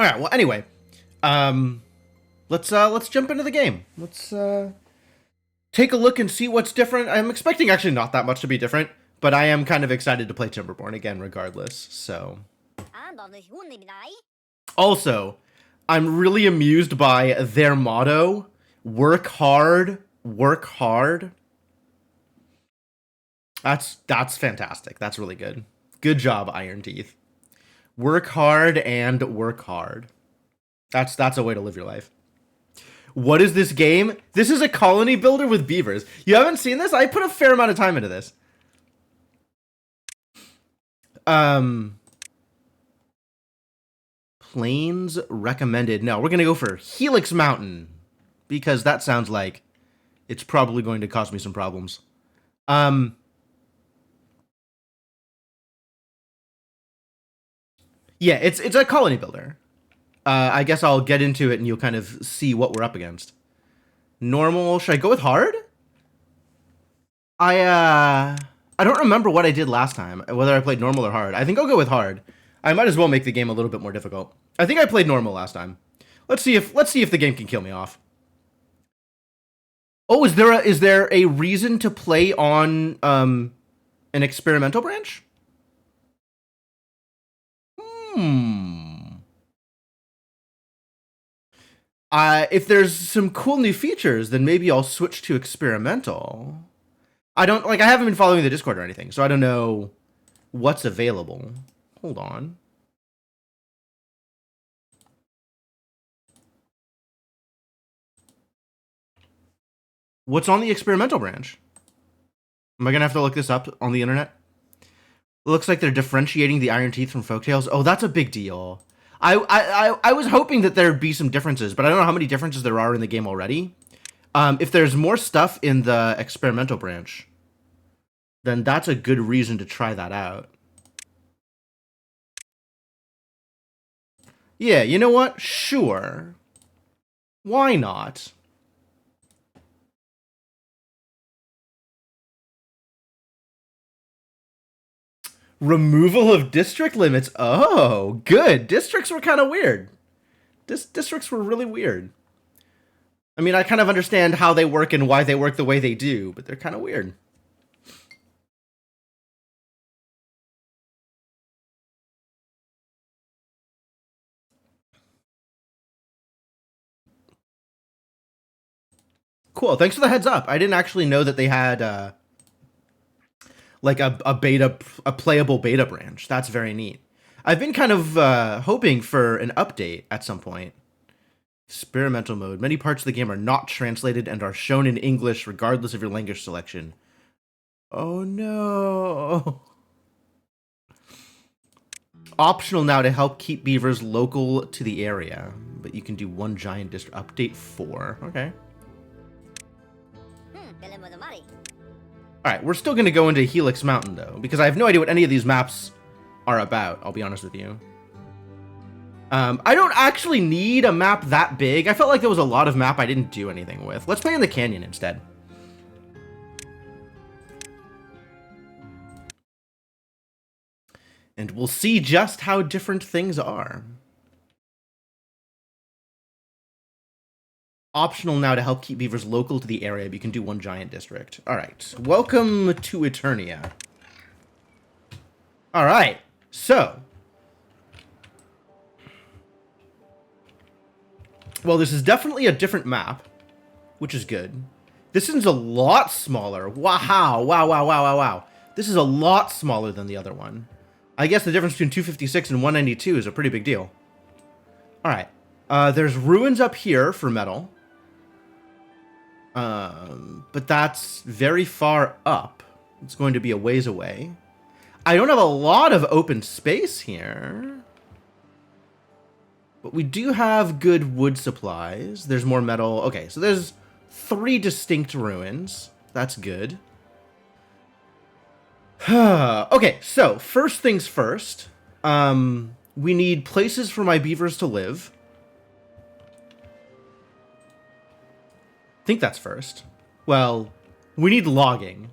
All right. Well, anyway, um, let's jump into the game. Let's take a look and see what's different. I'm expecting actually not that much to be different, but I am kind of excited to play Timberborn again, regardless. So, also, I'm really amused by their motto: "Work hard, work hard." That's fantastic. That's really good. Good job, Iron Teeth. Work hard and work hard. That's a way to live your life. What is this game? This is a colony builder with beavers. You haven't seen this? I put a fair amount of time into this. Plains recommended. No, we're gonna go for Helix Mountain because that sounds like it's probably going to cause me some problems. Yeah, it's a colony builder. I guess I'll get into it and you'll kind of see what we're up against. Normal. Should I go with hard? I don't remember what I did last time, whether I played normal or hard. I think I'll go with hard. I might as well make the game a little bit more difficult. I think I played normal last time. Let's see if the game can kill me off. Oh, is there a reason to play on an experimental branch? If there's some cool new features, then maybe I'll switch to experimental. I haven't been following the Discord or anything, so I don't know what's available. Hold on. What's on the experimental branch? Am I gonna have to look this up on the internet? It looks like they're differentiating the Iron Teeth from Folktales. Oh, that's a big deal. I was hoping that there'd be some differences, but I don't know how many differences there are in the game already. If there's more stuff in the experimental branch, then that's a good reason to try that out. Yeah, you know what? Sure. Why not? Removal of district limits. Oh, good. Districts were kind of weird. Districts were really weird. I mean, I kind of understand how they work and why they work the way they do, but they're kind of weird. Cool. Thanks for the heads up. I didn't actually know that they had like a playable beta branch. That's very neat. I've been kind of hoping for an update at some point. Experimental mode. Many parts of the game are not translated and are shown in English regardless of your language selection. Oh no. Optional now to help keep beavers local to the area. But you can do one giant district. Update 4. Okay. Alright, we're still going to go into Helix Mountain, though, because I have no idea what any of these maps are about, I'll be honest with you. I don't actually need a map that big. I felt like there was a lot of map I didn't do anything with. Let's play in the canyon instead. And we'll see just how different things are. Optional now to help keep beavers local to the area, but you can do one giant district. Alright, welcome to Eternia. Alright, so... well, this is definitely a different map, which is good. This one's a lot smaller. Wow, wow, wow, wow, wow, wow. This is a lot smaller than the other one. I guess the difference between 256 and 192 is a pretty big deal. Alright, there's ruins up here for metal. But that's very far up. It's going to be a ways away. I don't have a lot of open space here. But we do have good wood supplies. There's more metal. Okay, so there's 3 distinct ruins. That's good. Okay, so first things first. We need places for my beavers to live. I think that's first. Well, we need logging.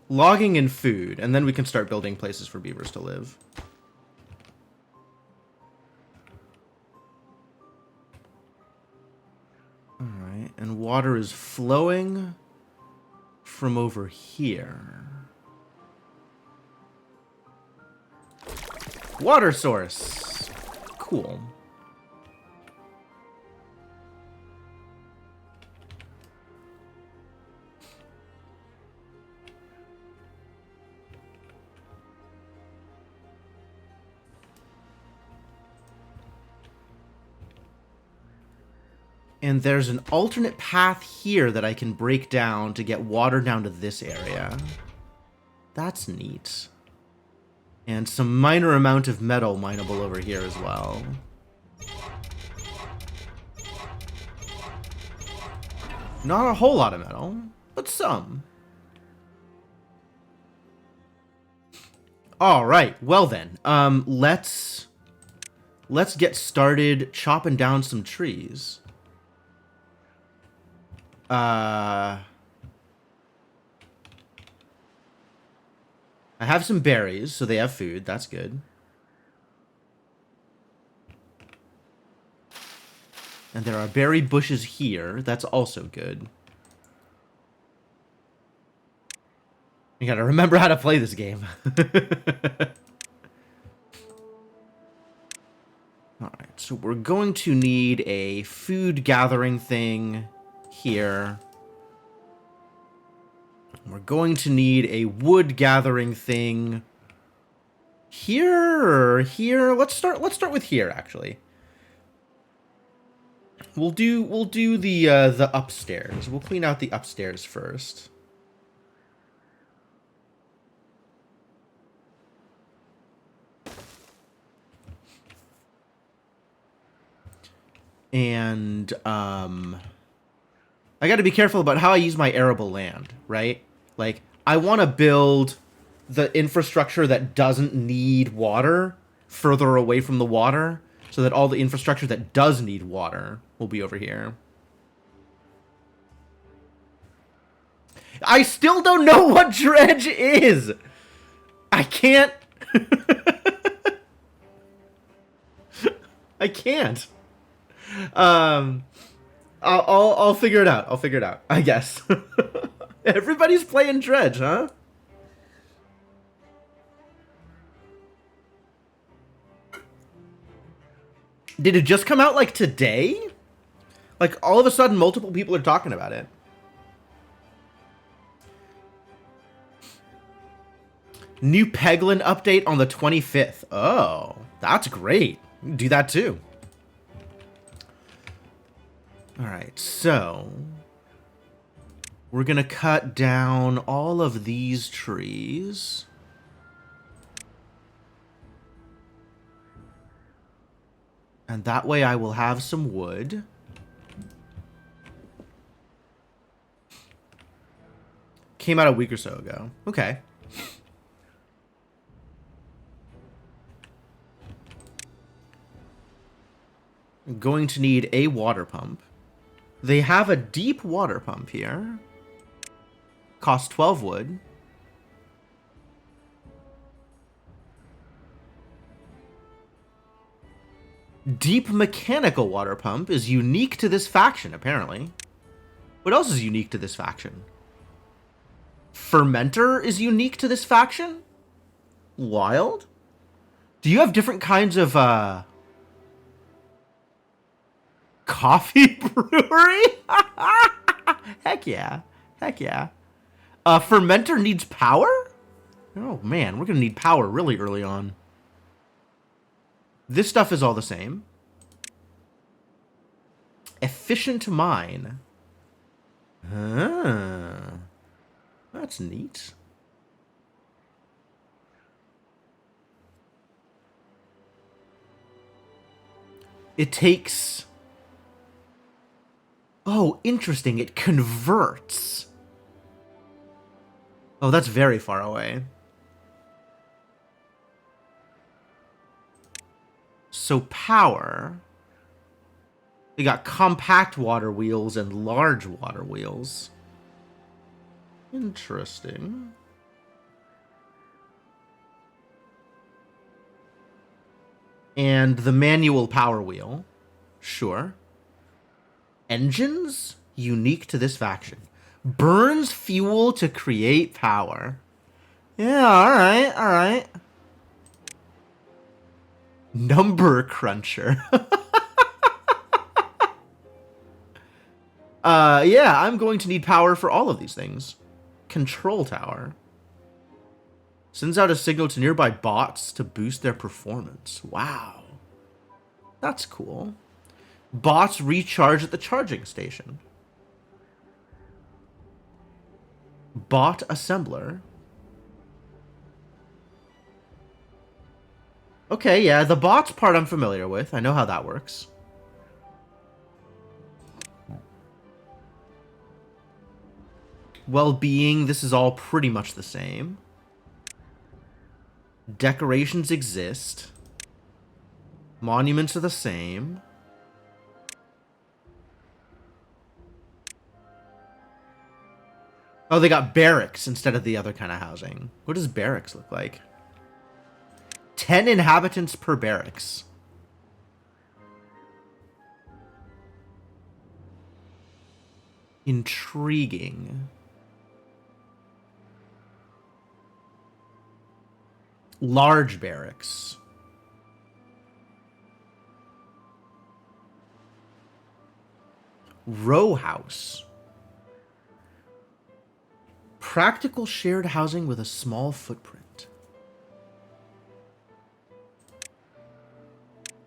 Logging and food, and then we can start building places for beavers to live. And water is flowing from over here. Water source. Cool. And there's an alternate path here that I can break down to get water down to this area. That's neat. And some minor amount of metal mineable over here as well. Not a whole lot of metal, but some. All right, well then, let's get started chopping down some trees. I have some berries, so they have food. That's good. And there are berry bushes here. That's also good. You gotta remember how to play this game. Alright, so we're going to need a food gathering thing here. We're going to need a wood gathering thing here or here. Let's start with here actually. We'll do the upstairs. We'll clean out the upstairs first. And I got to be careful about how I use my arable land, right? Like, I want to build the infrastructure that doesn't need water further away from the water, so that all the infrastructure that does need water will be over here. I still don't know what dredge is! I can't... I can't. I'll figure it out. I'll figure it out, I guess. Everybody's playing dredge, huh? Did it just come out, like, today? Like, all of a sudden, multiple people are talking about it. New Peglin update on the 25th. Oh, that's great. Do that, too. Alright, so... we're gonna cut down all of these trees. And that way I will have some wood. Came out a week or so ago. Okay. I'm going to need a water pump. They have a deep water pump here. Costs 12 wood. Deep mechanical water pump is unique to this faction, apparently. What else is unique to this faction? Fermenter is unique to this faction? Wild? Do you have different kinds of, coffee brewery? Heck yeah. Heck yeah. Fermenter needs power? Oh, man. We're going to need power really early on. This stuff is all the same. Efficient mine. Ah. That's neat. It takes... oh, interesting. It converts. Oh, that's very far away. So power. We got compact water wheels and large water wheels. Interesting. And the manual power wheel. Sure. Engines? unique to this faction. Burns fuel to create power. Yeah, alright, alright. Number cruncher. Yeah, I'm going to need power for all of these things. Control tower. Sends out a signal to nearby bots to boost their performance. Wow. That's cool. Bots recharge at the charging station. Bot assembler. Okay, yeah, the bots part I'm familiar with. I know how that works. Well-being, this is all pretty much the same. Decorations exist. Monuments are the same. Oh, they got barracks instead of the other kind of housing. What does barracks look like? 10 inhabitants per barracks. Intriguing. Large barracks. Row house. Practical shared housing with a small footprint.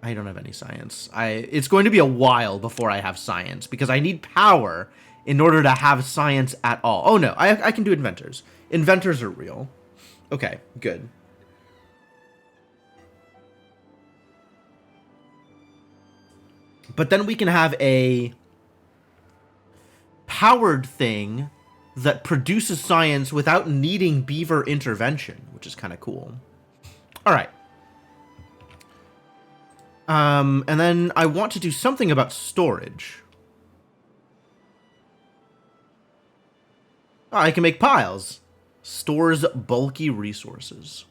I don't have any science. It's going to be a while before I have science because I need power in order to have science at all. Oh no, I can do inventors. Inventors are real. Okay, good. But then we can have a powered thing that produces science without needing beaver intervention, which is kind of cool. All right. And then I want to do something about storage. Oh, I can make piles. Stores bulky resources.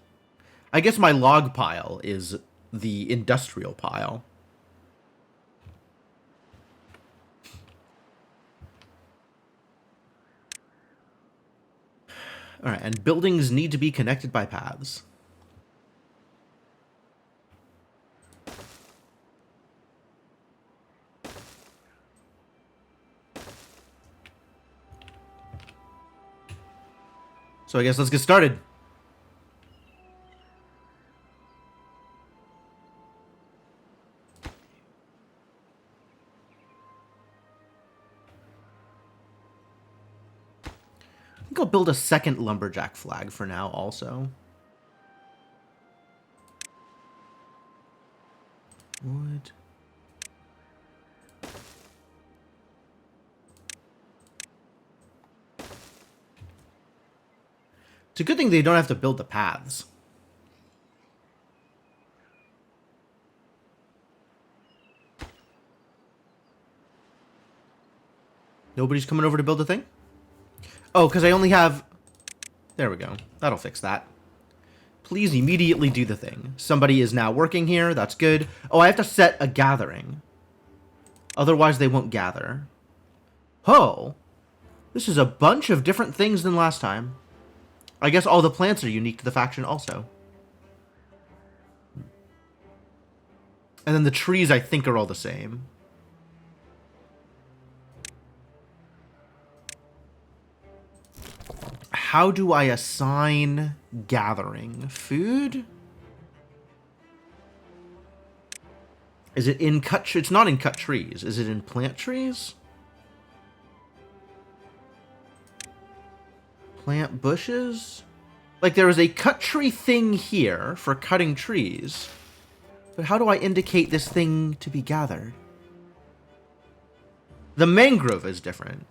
I guess my log pile is the industrial pile. All right, and buildings need to be connected by paths. So I guess let's get started. I think I'll build a second lumberjack flag for now also. Wood. It's a good thing they don't have to build the paths. Nobody's coming over to build a thing? Oh, because I only have... There we go. That'll fix that. Please immediately do the thing. Somebody is now working here. That's good. Oh, I have to set a gathering. Otherwise, they won't gather. Oh. This is a bunch of different things than last time. I guess all the plants are unique to the faction also. And then the trees, I think, are all the same. How do I assign gathering? Food? Is it in cut? It's not in cut trees. Is it in plant trees? Plant bushes? Like there is a cut tree thing here for cutting trees. But how do I indicate this thing to be gathered? The mangrove is different.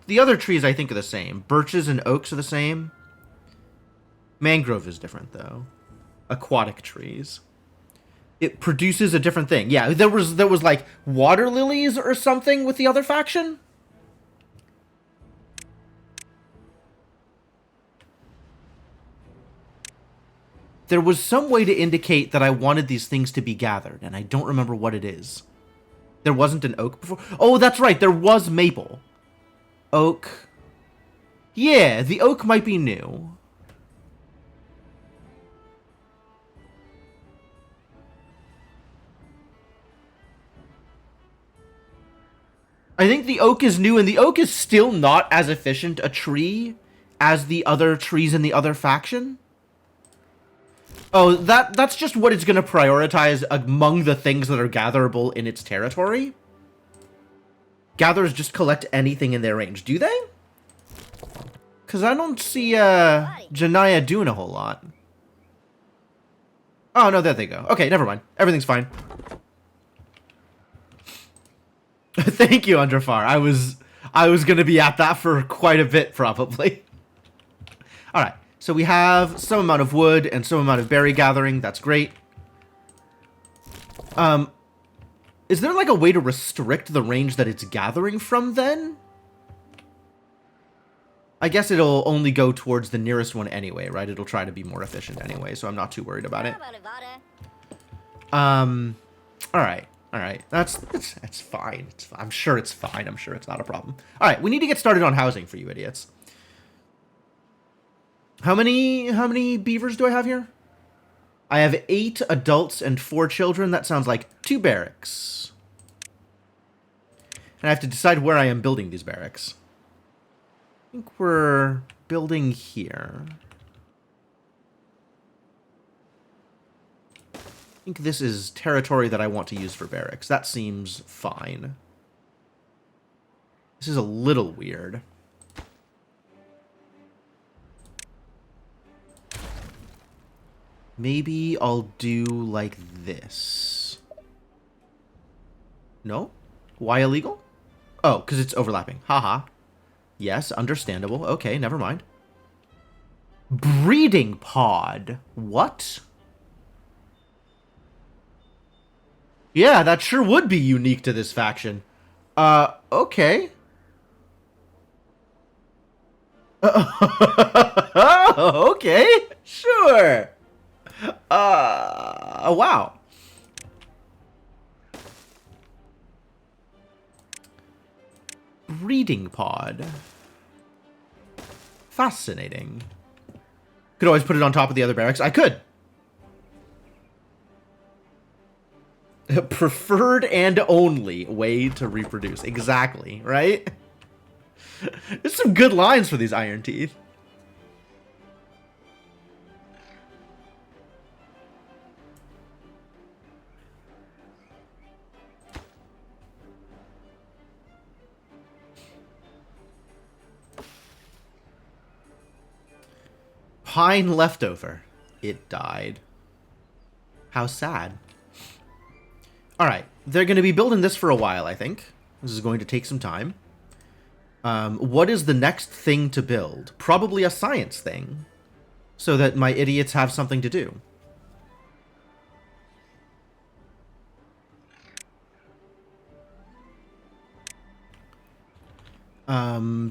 The other trees I think are the same. Birches and oaks are the same. Mangrove is different though. Aquatic trees. It produces a different thing. Yeah, there was like water lilies or something with the other faction. There was some way to indicate that I wanted these things to be gathered, and I don't remember what it is. There wasn't an oak before. Oh, that's right. There was maple. Oak. Yeah, the oak might be new. I think the oak is new, and the oak is still not as efficient a tree as the other trees in the other faction. Oh, that's just what it's going to prioritize among the things that are gatherable in its territory. Gatherers just collect anything in their range, do they? Because I don't see Janaya doing a whole lot. Oh, no, there they go. Okay, never mind. Everything's fine. Thank you, Underfar. I was going to be at that for quite a bit, probably. All right. So we have some amount of wood and some amount of berry gathering. That's great. Is there like a way to restrict the range that it's gathering from then? I guess it'll only go towards the nearest one anyway, right? It'll try to be more efficient anyway, so I'm not too worried about it. All right. All right. That's fine. I'm sure it's fine. I'm sure it's not a problem. All right. We need to get started on housing for you idiots. How many beavers do I have here? I have 8 adults and 4 children. That sounds like 2 barracks. And I have to decide where I am building these barracks. I think we're building here. I think this is territory that I want to use for barracks. That seems fine. This is a little weird. Maybe I'll do like this. No? Why illegal? Oh, because it's overlapping. Haha. Yes, understandable. Okay, never mind. Breeding pod. What? Yeah, that sure would be unique to this faction. Okay. Okay, sure. Wow. Breeding pod. Fascinating. Could always put it on top of the other barracks. I could. Preferred and only way to reproduce. Exactly, right? There's some good lines for these Iron Teeth. Pine leftover. It died. How sad. Alright, they're going to be building this for a while, I think. This is going to take some time. What is the next thing to build? Probably a science thing. So that my idiots have something to do.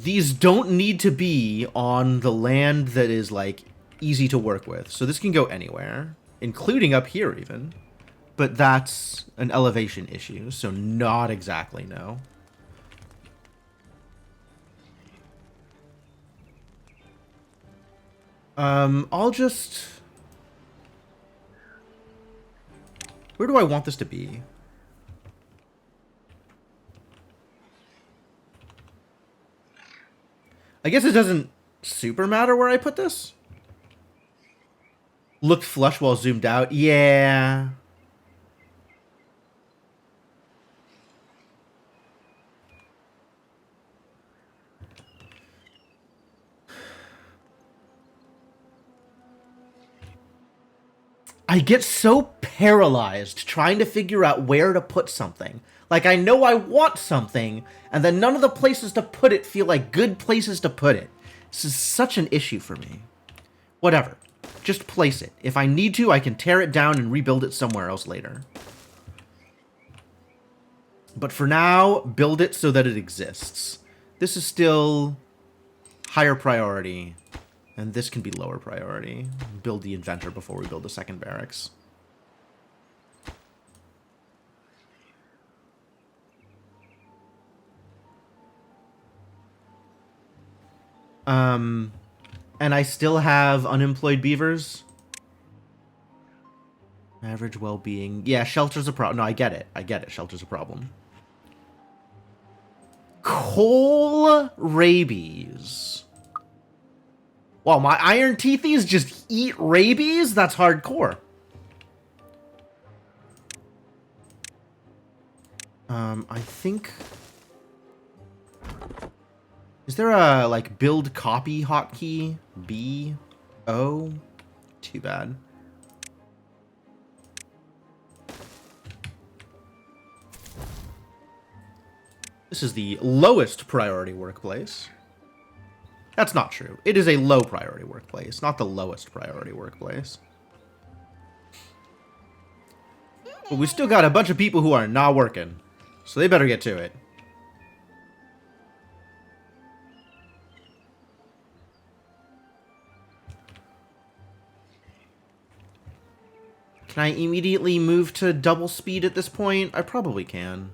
These don't need to be on the land that is, like, easy to work with. So this can go anywhere, including up here, even. But that's an elevation issue, so not exactly, no. I'll just... Where do I want this to be? I guess it doesn't super matter where I put this. Looked flush while zoomed out. Yeah. I get so paralyzed trying to figure out where to put something. Like, I know I want something, and then none of the places to put it feel like good places to put it. This is such an issue for me. Whatever. Just place it. If I need to, I can tear it down and rebuild it somewhere else later. But for now, build it so that it exists. This is still higher priority, and this can be lower priority. Build the inventor before we build the second barracks. And I still have unemployed beavers. Average well-being. Yeah, shelter's a problem. No, I get it. I get it. Shelter's a problem. Coal rabies. Wow, my iron teethies just eat rabies? That's hardcore. I think... Is there a, like, build copy hotkey? B? O? Too bad. This is the lowest priority workplace. That's not true. It is a low priority workplace, not the lowest priority workplace. But we still got a bunch of people who are not working, so they better get to it. Can I immediately move to double speed at this point? I probably can.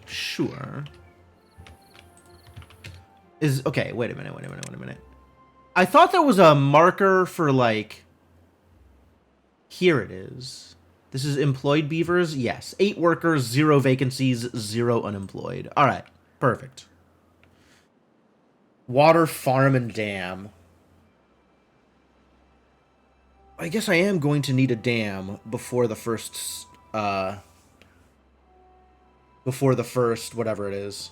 Sure. Okay, wait a minute. I thought there was a marker for, like... Here it is. This is employed beavers? Yes. 8 workers, 0 vacancies, 0 unemployed. Alright, perfect. Water, farm, and dam. I guess I am going to need a dam before the first, whatever it is,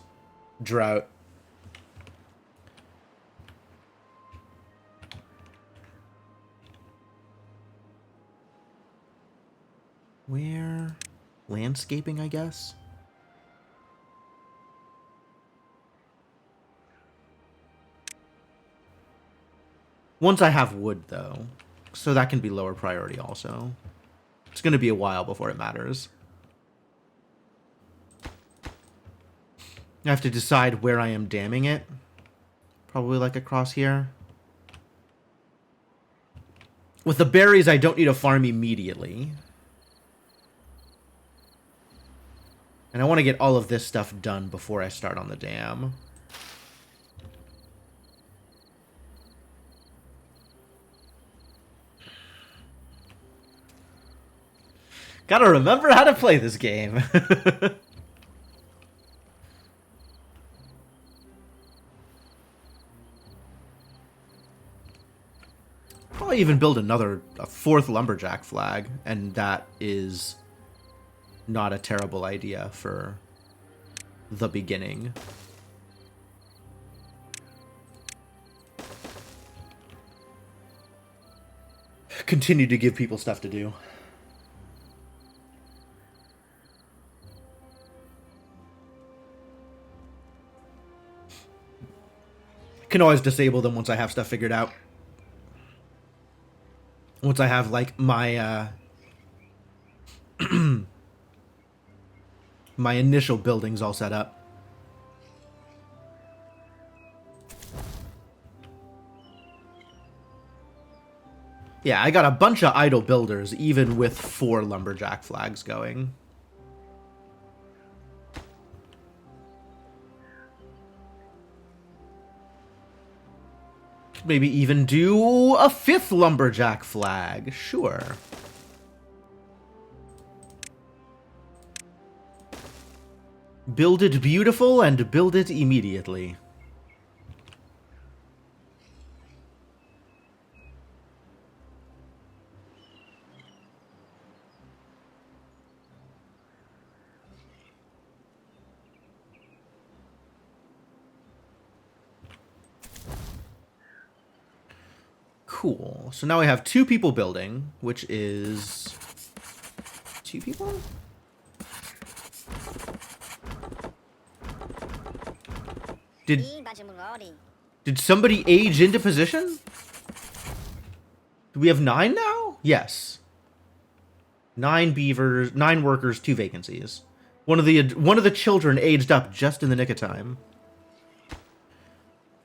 drought. Where? Landscaping, I guess? Once I have wood, though. So that can be lower priority also. It's going to be a while before it matters. I have to decide where I am damming it. Probably like across here. With the berries, I don't need a farm immediately. And I want to get all of this stuff done before I start on the dam. Gotta remember how to play this game. Probably even build a 4th lumberjack flag, and that is not a terrible idea for the beginning. Continue to give people stuff to do. Can always disable them once I have stuff figured out. Once I have, like, my, my initial buildings all set up. Yeah, I got a bunch of idle builders, even with 4 lumberjack flags going. Maybe even do a 5th lumberjack flag. Sure. Build it beautiful and build it immediately. Cool. So now we have 2 people building, which is 2 people? Did somebody age into position? Do we have 9 now? Yes. 9 beavers, 9 workers, 2 vacancies. One of the children aged up just in the nick of time.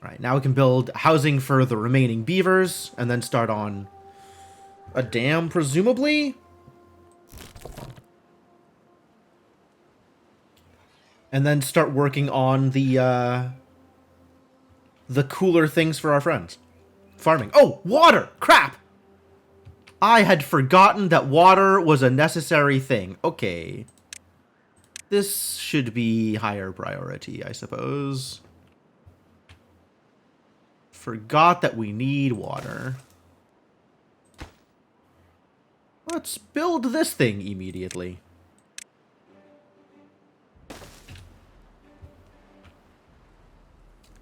All right, now we can build housing for the remaining beavers, and then start on a dam, presumably? And then start working on the cooler things for our friends. Farming. Oh, water! Crap! I had forgotten that water was a necessary thing. Okay. This should be higher priority, I suppose. Forgot that we need water. Let's build this thing immediately.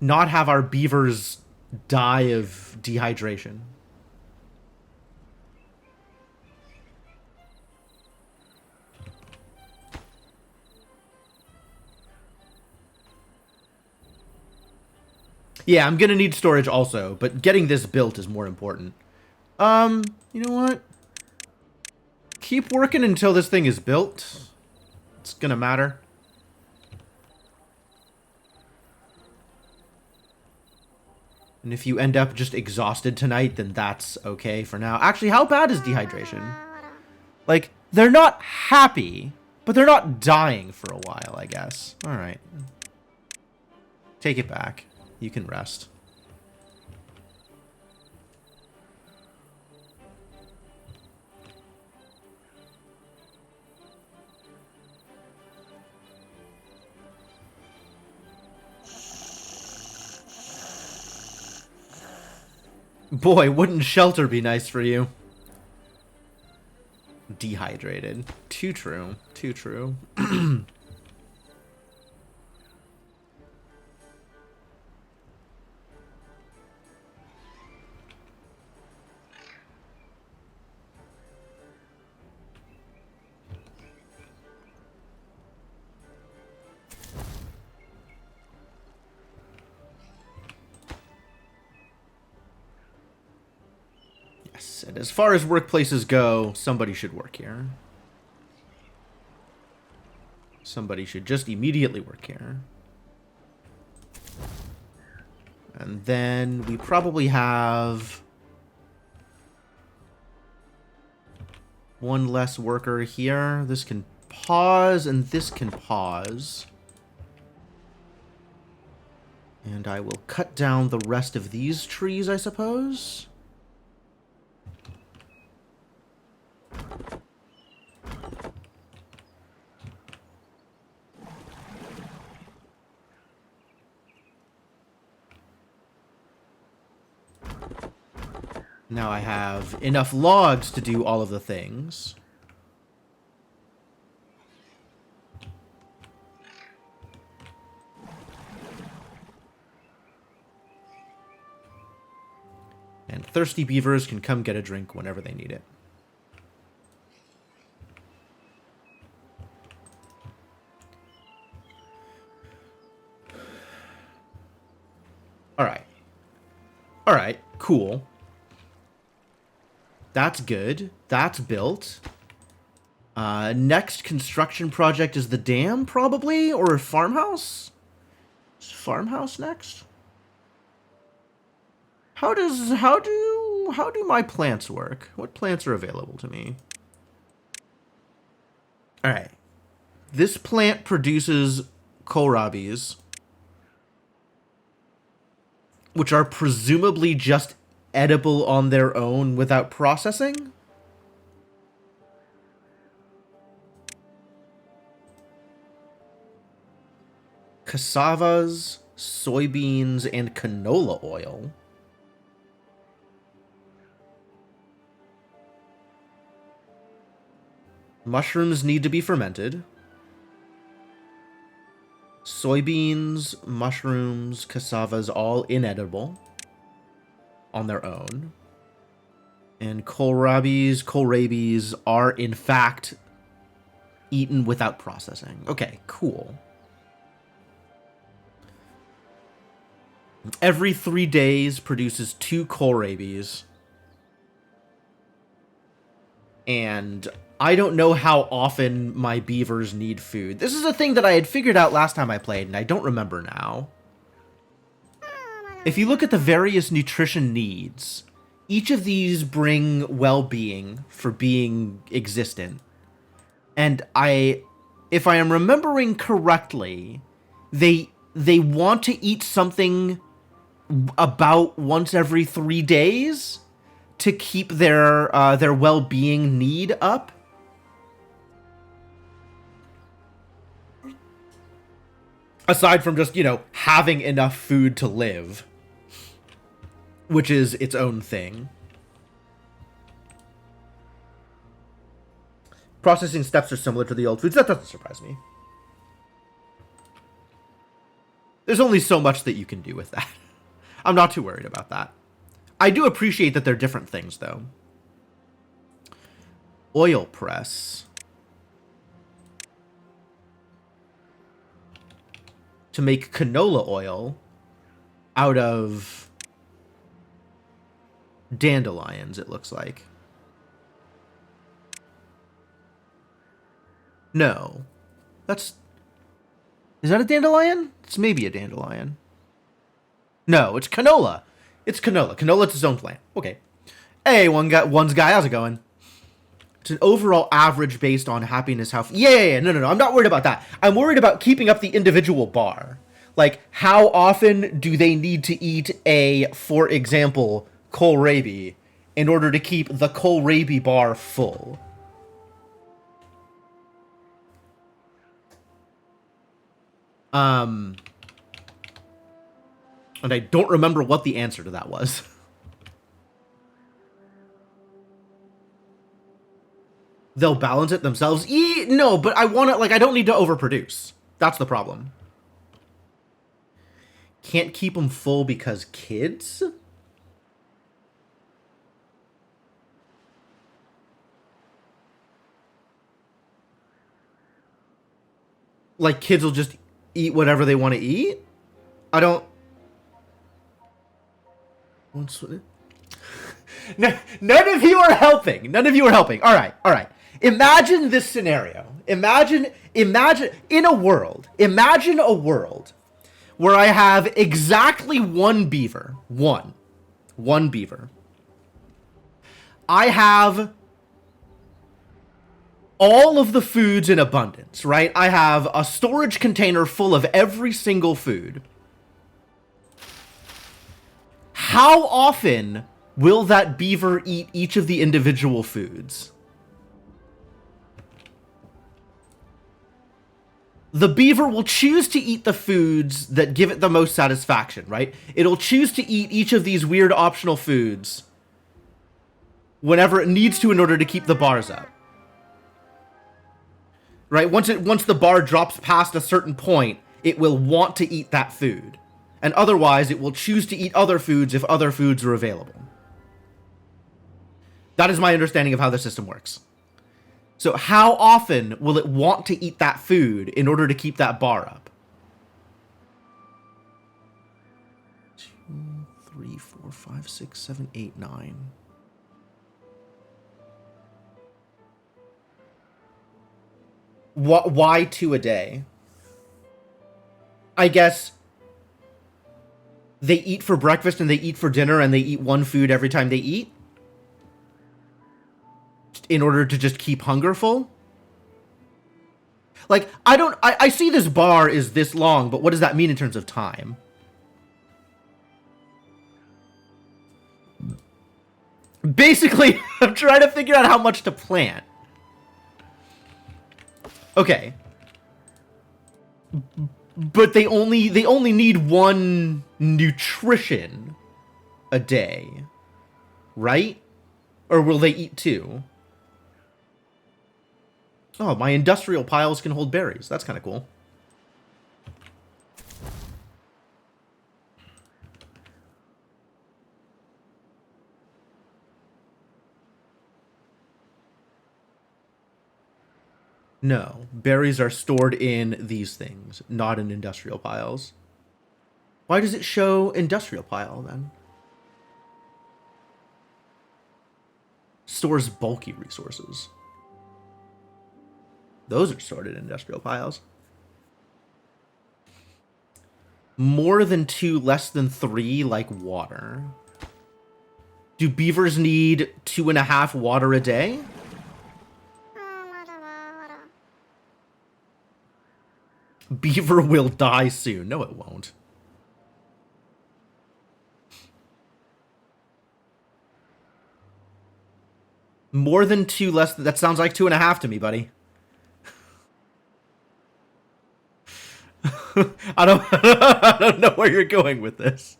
Not have our beavers die of dehydration. Yeah, I'm gonna need storage also, but getting this built is more important. You know what? Keep working until this thing is built. It's gonna matter. And if you end up just exhausted tonight, then that's okay for now. Actually, how bad is dehydration? Like, they're not happy, but they're not dying for a while, I guess. Alright. Take it back. You can rest. Boy, wouldn't shelter be nice for you? Dehydrated. Too true. Too true. Yes, and as far as workplaces go, somebody should work here. Somebody should just immediately work here. And then we probably have one less worker here. This can pause, and this can pause. And I will cut down the rest of these trees, I suppose. Now I have enough logs to do all of the things. And thirsty beavers can come get a drink whenever they need it. Alright. Alright, cool. That's good. That's built. Next construction project is the dam, probably? Or a farmhouse? Is farmhouse next? How do my plants work? What plants are available to me? Alright. This plant produces kohlrabis, which are presumably just edible on their own without processing? Cassavas, soybeans, and canola oil. Mushrooms need to be fermented. Soybeans, mushrooms, cassavas, all inedible on their own. And kohlrabis are in fact eaten without processing. Okay, cool. Every 3 days produces 2 kohlrabis. And I don't know how often my beavers need food. This is a thing that I had figured out last time I played, and I don't remember now. If you look at the various nutrition needs, each of these bring well-being for being existent. And I if I am remembering correctly, they want to eat something about once every 3 days to keep their well-being need up. Aside from just, you know, having enough food to live, which is its own thing. Processing steps are similar to the old foods. That doesn't surprise me. There's only so much that you can do with that. I'm not too worried about that. I do appreciate that they're different things, though. Oil press. To make canola oil out of dandelions, it looks like. No. Is that a dandelion? It's maybe a dandelion. No, it's canola. It's canola. Canola's its own plant. Okay. Hey, one's guy, how's it going? It's an overall average based on happiness, health. Yeah. No. I'm not worried about that. I'm worried about keeping up the individual bar. Like, how often do they need to eat for example, kohlrabi in order to keep the kohlrabi bar full? And I don't remember what the answer to that was. They'll balance it themselves? No, but I want to, like, I don't need to overproduce. That's the problem. Can't keep them full because kids? Like, kids will just eat whatever they want to eat? I don't... None of you are helping. None of you are helping. All right. Imagine this scenario. Imagine in a world. Imagine a world where I have exactly one beaver. One beaver. I have all of the foods in abundance, right? I have a storage container full of every single food. How often will that beaver eat each of the individual foods? The beaver will choose to eat the foods that give it the most satisfaction, right? It'll choose to eat each of these weird optional foods whenever it needs to in order to keep the bars up. Right? Once the bar drops past a certain point, it will want to eat that food. And otherwise, it will choose to eat other foods if other foods are available. That is my understanding of how the system works. So how often will it want to eat that food in order to keep that bar up? 2, 3, 4, 5, 6, 7, 8, 9. Why 2 a day? I guess they eat for breakfast and they eat for dinner and they eat one food every time they eat in order to just keep hunger full. Like, I see this bar is this long, but what does that mean in terms of time? Basically, I'm trying to figure out how much to plant. Okay. But they only need one nutrition a day, right? Or will they eat 2? Oh, my industrial piles can hold berries. That's kind of cool. No, berries are stored in these things, not in industrial piles. Why does it show industrial pile, then? Stores bulky resources. Those are stored in industrial piles. More than 2, less than 3, like water. Do beavers need 2.5 water a day? Beaver will die soon. No, it won't. More than 2, less. That sounds like 2.5 to me, buddy. I don't, I don't know where you're going with this.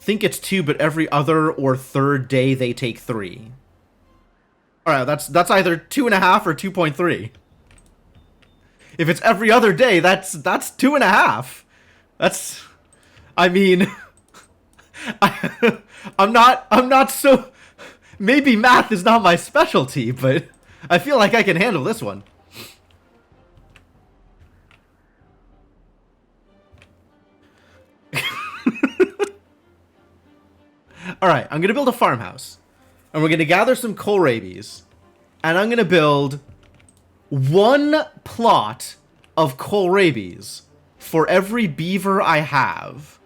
Think it's 2, but every other or third day they take 3. All right, that's either 2.5 or 2.3. If it's every other day, that's 2.5. That's, I mean, I'm not so. Maybe math is not my specialty, but I feel like I can handle this one. Alright, I'm gonna build a farmhouse. And we're gonna gather some kohlrabies. And I'm gonna build 1 plot of kohlrabies for every beaver I have.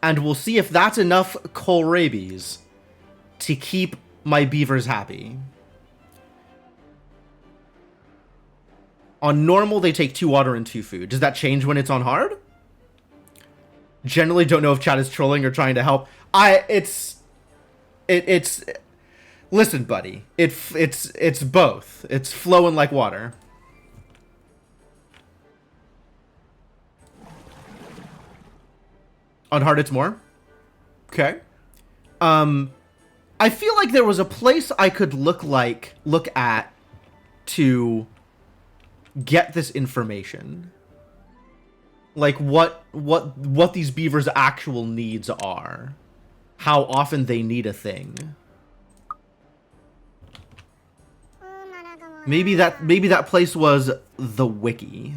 And we'll see if that's enough kohlrabies to keep my beavers happy. On normal, they take 2 water and 2 food. Does that change when it's on hard? Generally don't know if chat is trolling or trying to help. It's listen, buddy. It's both. It's flowing like water. On hard it's more. Okay. I feel like there was a place I could look at to get this information. Like what these beavers' actual needs are. How often they need a thing. Maybe that place was the wiki.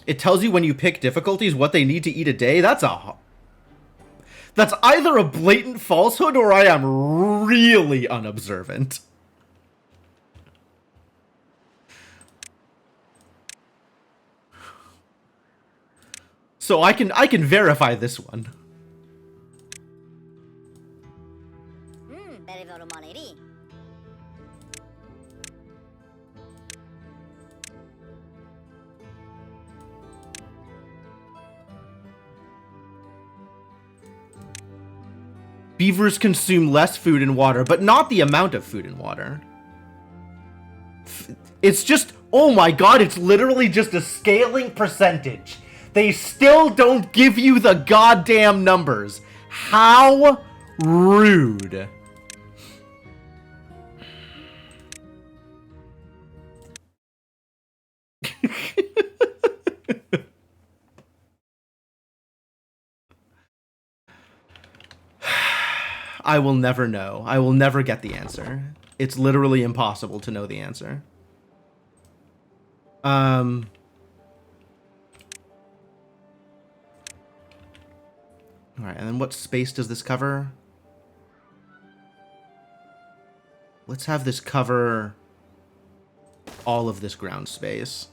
It tells you when you pick difficulties what they need to eat a day. That's either a blatant falsehood or I am really unobservant. So I can verify this one. Beavers consume less food and water, but not the amount of food and water. It's just, oh my god, it's literally just a scaling percentage. They still don't give you the goddamn numbers. How rude. I will never know. I will never get the answer. It's literally impossible to know the answer. Alright, and then what space does this cover? Let's have this cover all of this ground space.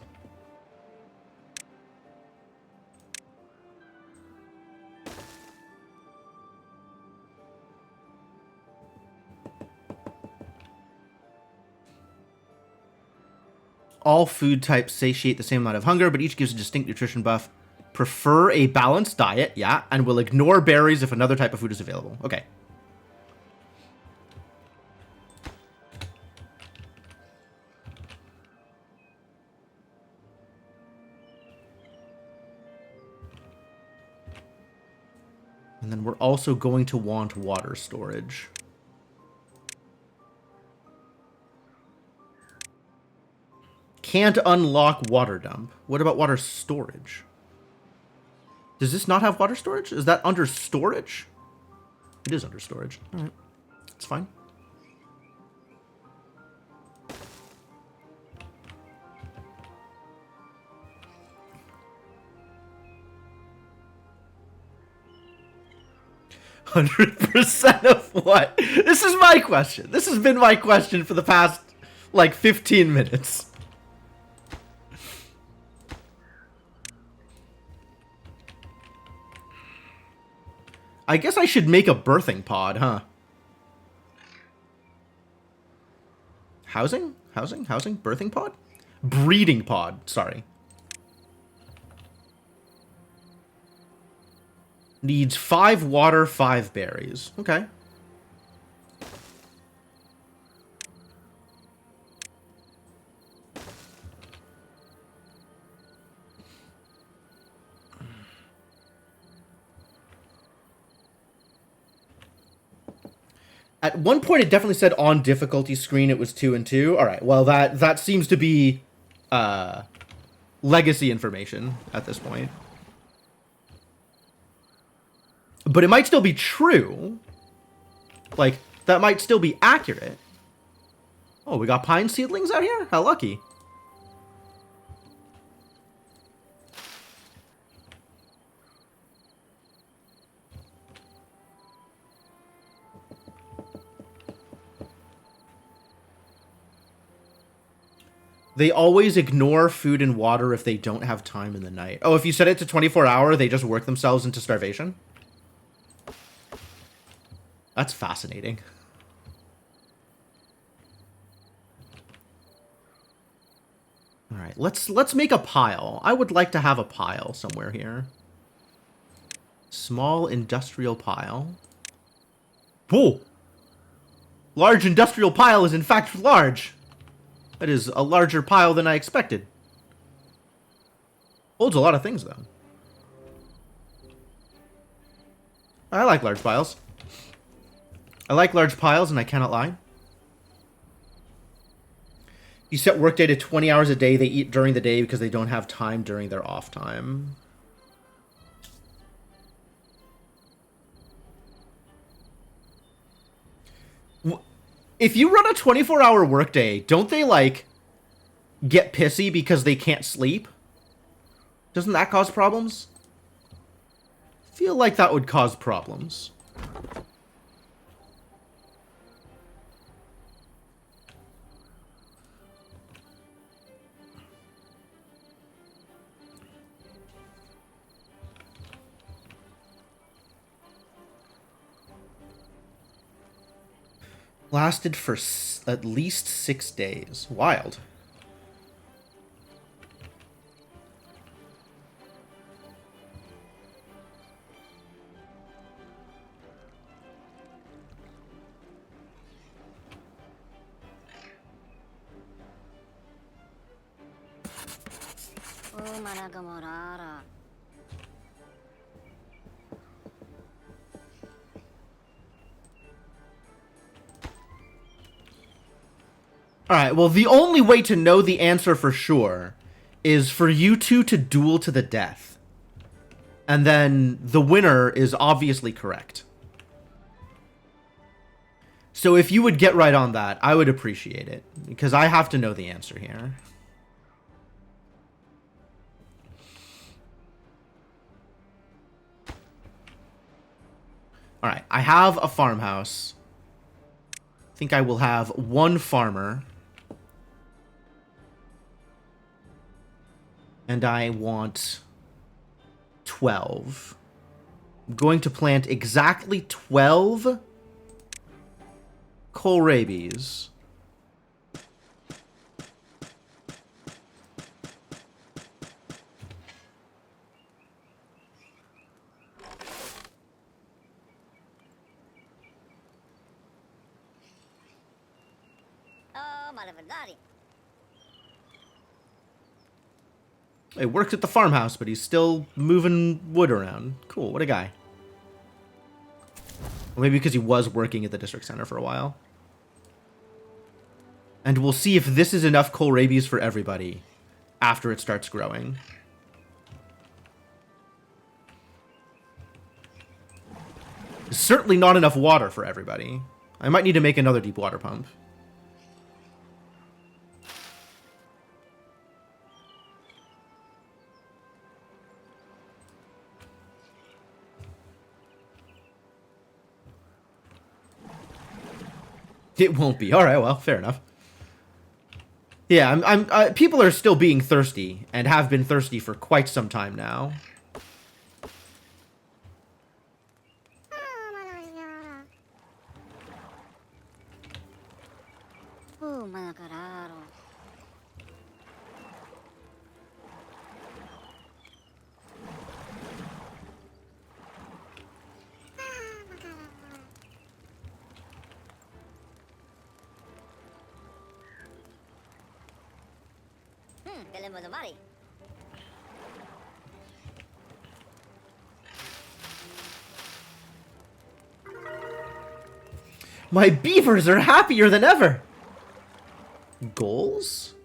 All food types satiate the same amount of hunger, but each gives a distinct nutrition buff. Prefer a balanced diet, yeah, and will ignore berries if another type of food is available. Okay. And then we're also going to want water storage. Can't unlock water dump. What about water storage? Does this not have water storage? Is that under storage? It is under storage. All right. It's fine. 100% of what? This is my question. This has been my question for the past, like, 15 minutes. I guess I should make a birthing pod, huh? Housing? Birthing pod? Breeding pod, sorry. Needs 5 water, 5 berries. Okay. At one point, it definitely said on difficulty screen it was 2 and 2. All right, well, that seems to be legacy information at this point. But it might still be true. Like, that might still be accurate. Oh, we got pine seedlings out here? How lucky. They always ignore food and water if they don't have time in the night. Oh, if you set it to 24-hour, they just work themselves into starvation? That's fascinating. All right, let's make a pile. I would like to have a pile somewhere here. Small industrial pile. Whoa! Large industrial pile is in fact large. That is a larger pile than I expected. Holds a lot of things, though. I like large piles. I like large piles, and I cannot lie. You set workday to 20 hours a day. They eat during the day because they don't have time during their off time. If you run a 24-hour workday, don't they, like, get pissy because they can't sleep? Doesn't that cause problems? I feel like that would cause problems. Lasted for at least 6 days. Wild. Alright, well, the only way to know the answer for sure is for you two to duel to the death. And then the winner is obviously correct. So if you would get right on that, I would appreciate it. Because I have to know the answer here. Alright, I have a farmhouse. I think I will have one farmer. And I want 12. I'm going to plant exactly 12 kohlrabies. He works at the farmhouse, but he's still moving wood around. Cool, what a guy. Or maybe because he was working at the district center for a while. And we'll see if this is enough kohlrabies for everybody after it starts growing. It's certainly not enough water for everybody. I might need to make another deep water pump. It won't be. All right, well, fair enough. Yeah, people are still being thirsty and have been thirsty for quite some time now. My beavers are happier than ever! Goals?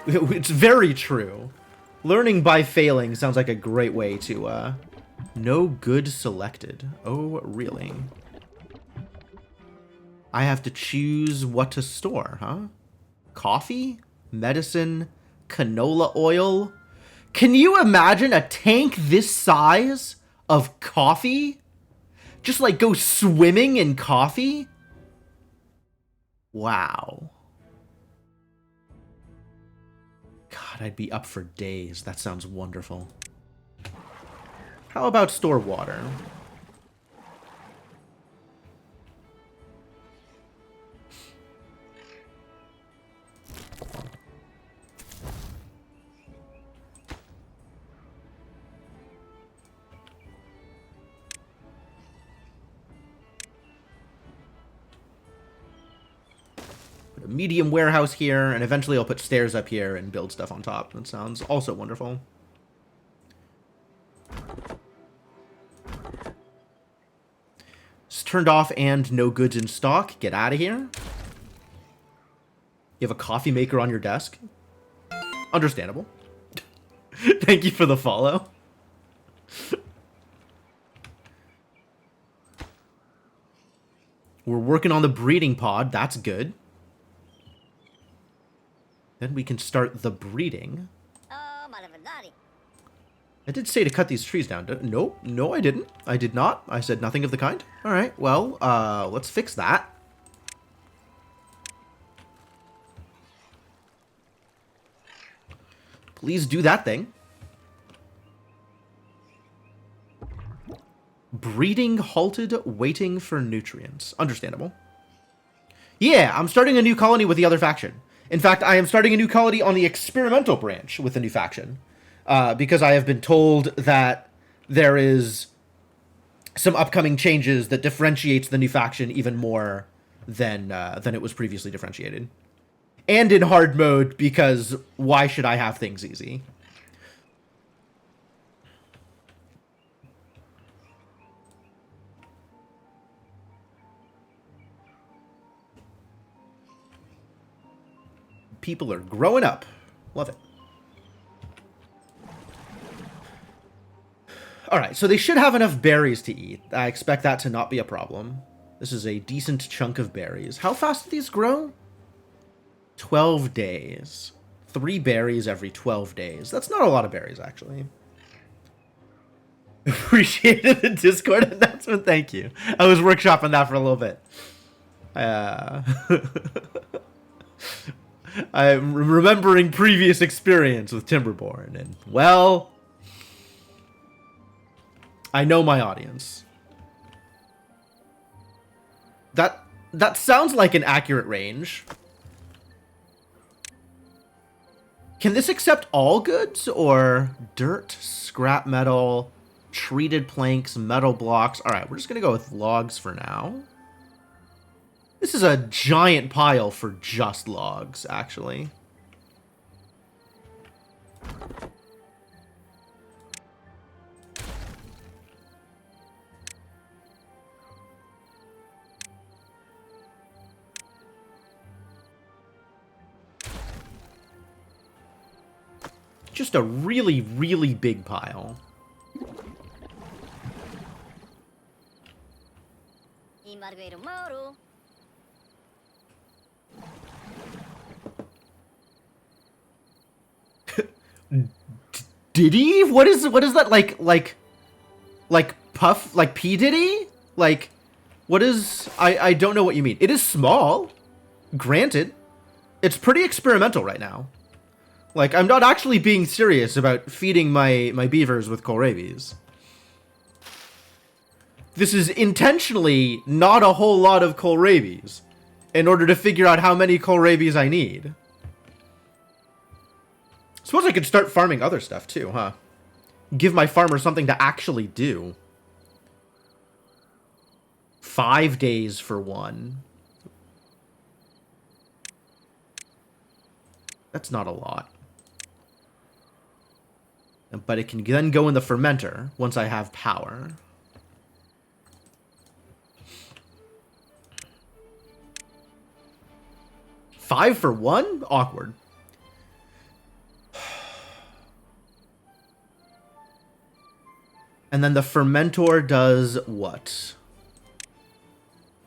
It's very true. Learning by failing sounds like a great way to, no good selected. Oh, really? I have to choose what to store, huh? Coffee? Medicine? Canola oil? Can you imagine a tank this size of coffee? Just like go swimming in coffee? Wow. God, I'd be up for days. That sounds wonderful. How about store water? Put a medium warehouse here, and eventually I'll put stairs up here and build stuff on top. That sounds also wonderful. It's turned off and no goods in stock. Get out of here. You have a coffee maker on your desk? Understandable. Thank you for the follow. We're working on the breeding pod. That's good. Then we can start the breeding. I did say to cut these trees down. Nope. No, I didn't. I did not. I said nothing of the kind. All right. Well, let's fix that. Please do that thing. Breeding halted, waiting for nutrients. Understandable. Yeah, I'm starting a new colony with the other faction. In fact, I am starting a new colony on the experimental branch with the new faction. Because I have been told that there is some upcoming changes that differentiates the new faction even more than it was previously differentiated. And in hard mode, because why should I have things easy? People are growing up. Love it. Alright, so they should have enough berries to eat. I expect that to not be a problem. This is a decent chunk of berries. How fast do these grow? 12 days. 3 berries every 12 days. That's not a lot of berries, actually. Appreciated the Discord announcement. Thank you. I was workshopping that for a little bit. I'm remembering previous experience with Timberborn, and, well, I know my audience. That sounds like an accurate range. Can this accept all goods, or dirt, scrap metal, treated planks, metal blocks? All right, we're just going to go with logs for now. This is a giant pile for just logs, actually. Just a really, really big pile. Diddy? What is that like Puff, like P Diddy? Like what is I don't know what you mean. It is small. Granted. It's pretty experimental right now. Like I'm not actually being serious about feeding my beavers with kohlrabies. This is intentionally not a whole lot of kohlrabies in order to figure out how many kohlrabies I need. Suppose I could start farming other stuff too, huh? Give my farmer something to actually do. 5 days for one. That's not a lot. But it can then go in the fermenter once I have power. Five for one? Awkward. And then the fermentor does what?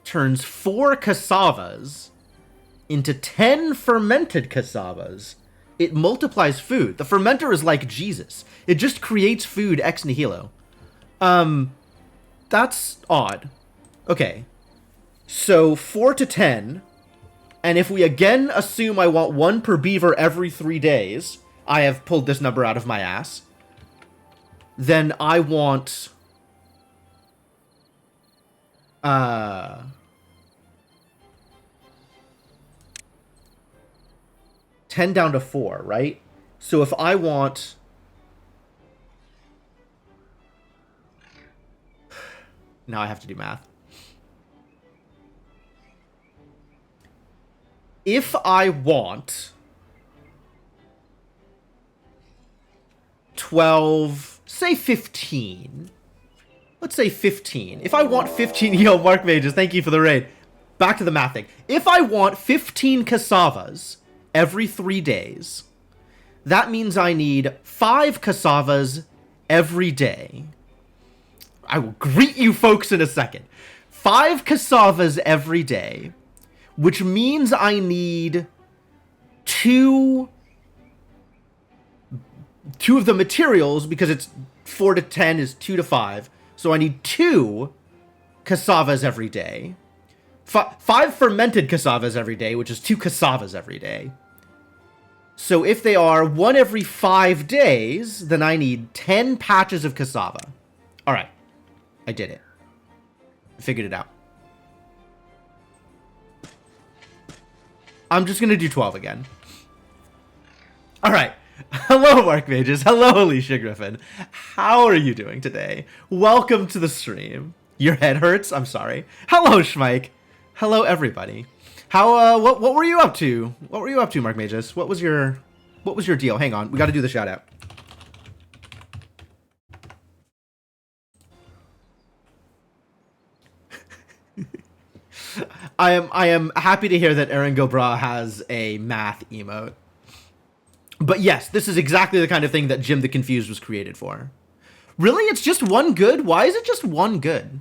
Turns 4 cassavas into 10 fermented cassavas. It multiplies food. The fermenter is like Jesus. It just creates food ex nihilo. That's odd. Okay. So 4 to 10. And if we again assume I want 1 per beaver every 3 days, I have pulled this number out of my ass. Then I want 10 down to 4, right? So if I want now I have to do math. If I want 12, say 15. Let's say 15. If I want 15, yo, Mark Mages, thank you for the raid. Back to the math thing. If I want 15 cassavas every 3 days, that means I need 5 cassavas every day. I will greet you folks in a second. 5 cassavas every day, which means I need 2 of the materials, because it's 4 to 10 is 2 to 5. So I need 2 cassavas every day. 5 fermented cassavas every day, which is 2 cassavas every day. So if they are 1 every 5 days, then I need 10 patches of cassava. All right. I did it. I figured it out. I'm just going to do 12 again. All right. Hello, Mark Mages. Hello, Alicia Griffin. How are you doing today? Welcome to the stream. Your head hurts? I'm sorry. Hello, Schmike. Hello, everybody. How, what were you up to? What were you up to, Mark Mages? What was your deal? Hang on. We got to do the shout out. I am happy to hear that Aaron Gobra has a math emote. But yes, this is exactly the kind of thing that Jim the Confused was created for. Really? It's just 1 good? Why is it just 1 good?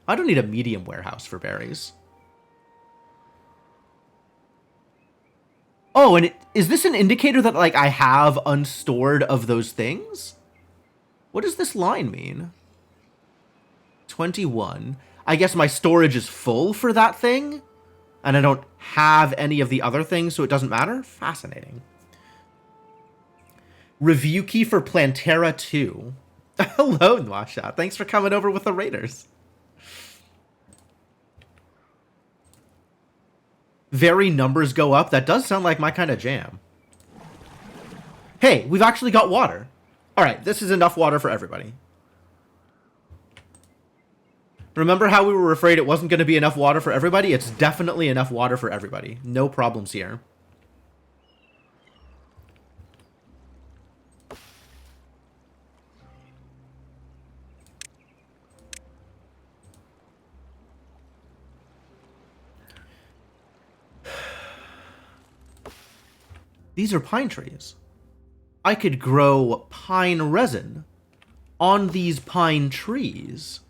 I don't need a medium warehouse for berries. Oh, and is this an indicator that, like, I have unstored of those things? What does this line mean? 21. I guess my storage is full for that thing, and I don't have any of the other things, so it doesn't matter? Fascinating. Review key for Plantera 2. Hello, Nwasha. Thanks for coming over with the Raiders. Very numbers go up. That does sound like my kind of jam. Hey, we've actually got water. All right, this is enough water for everybody. Remember how we were afraid it wasn't going to be enough water for everybody? It's definitely enough water for everybody. No problems here. These are pine trees. I could grow pine resin on these pine trees.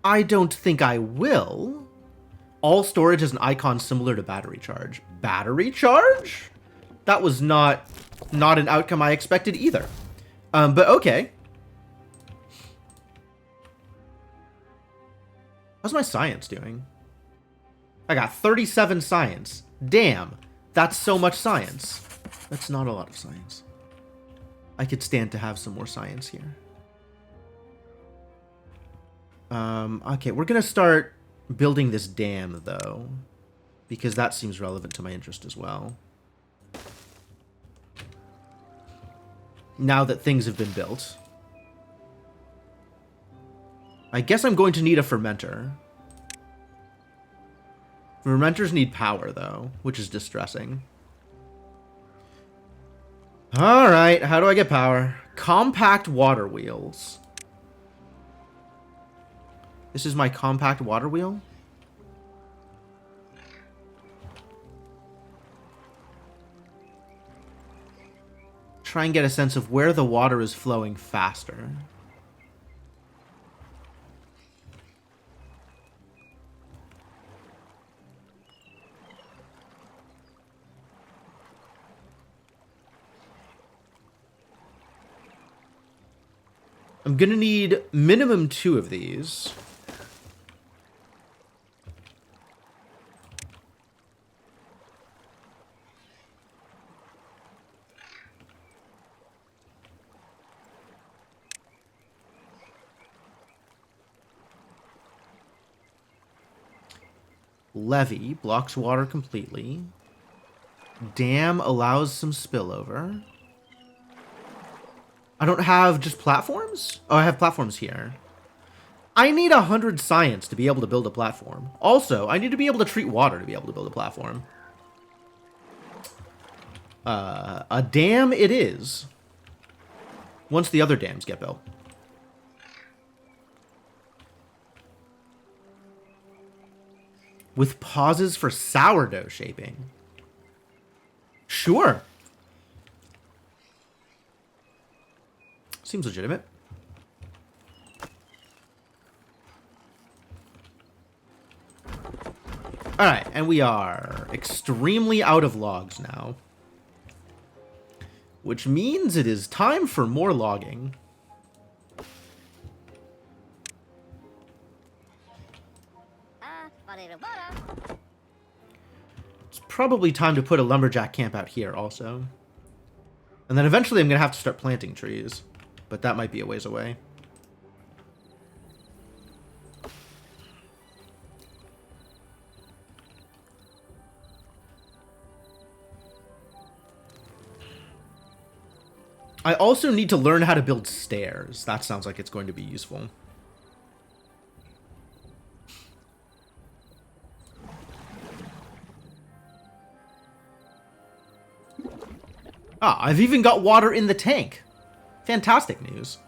I don't think I will. All storage has an icon similar to battery charge. Battery charge? That was not Not an outcome I expected either. But okay. How's my science doing? I got 37 science. Damn, that's so much science. That's not a lot of science. I could stand to have some more science here. Okay, we're gonna start building this dam, though, because that seems relevant to my interest as well. Now that things have been built. I guess I'm going to need a fermenter. Fermenters need power, though, which is distressing. Alright, how do I get power? Compact water wheels. This is my compact water wheel? Try and get a sense of where the water is flowing faster. I'm gonna need minimum 2 of these. Levee blocks water completely. Dam allows some spillover. I don't have just platforms? Oh, I have platforms here. I need 100 science to be able to build a platform. Also, I need to be able to treat water to be able to build a platform. A dam it is. Once the other dams get built. With pauses for sourdough shaping. Sure. Seems legitimate. Alright, and we are extremely out of logs now. Which means it is time for more logging. It's probably time to put a lumberjack camp out here also. And then eventually I'm going to have to start planting trees. But that might be a ways away. I also need to learn how to build stairs. That sounds like it's going to be useful. Ah, I've even got water in the tank. Fantastic news.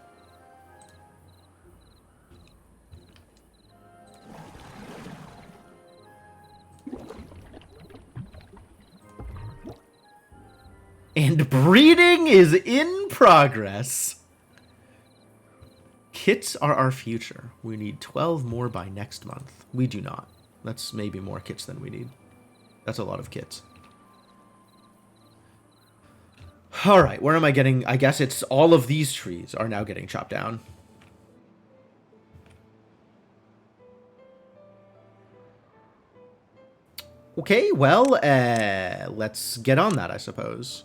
And breeding is in progress. Kits are our future. We need 12 more by next month. We do not. That's maybe more kits than we need. That's a lot of kits. Alright, where am I getting... I guess it's all of these trees are now getting chopped down. Okay, well, let's get on that, I suppose.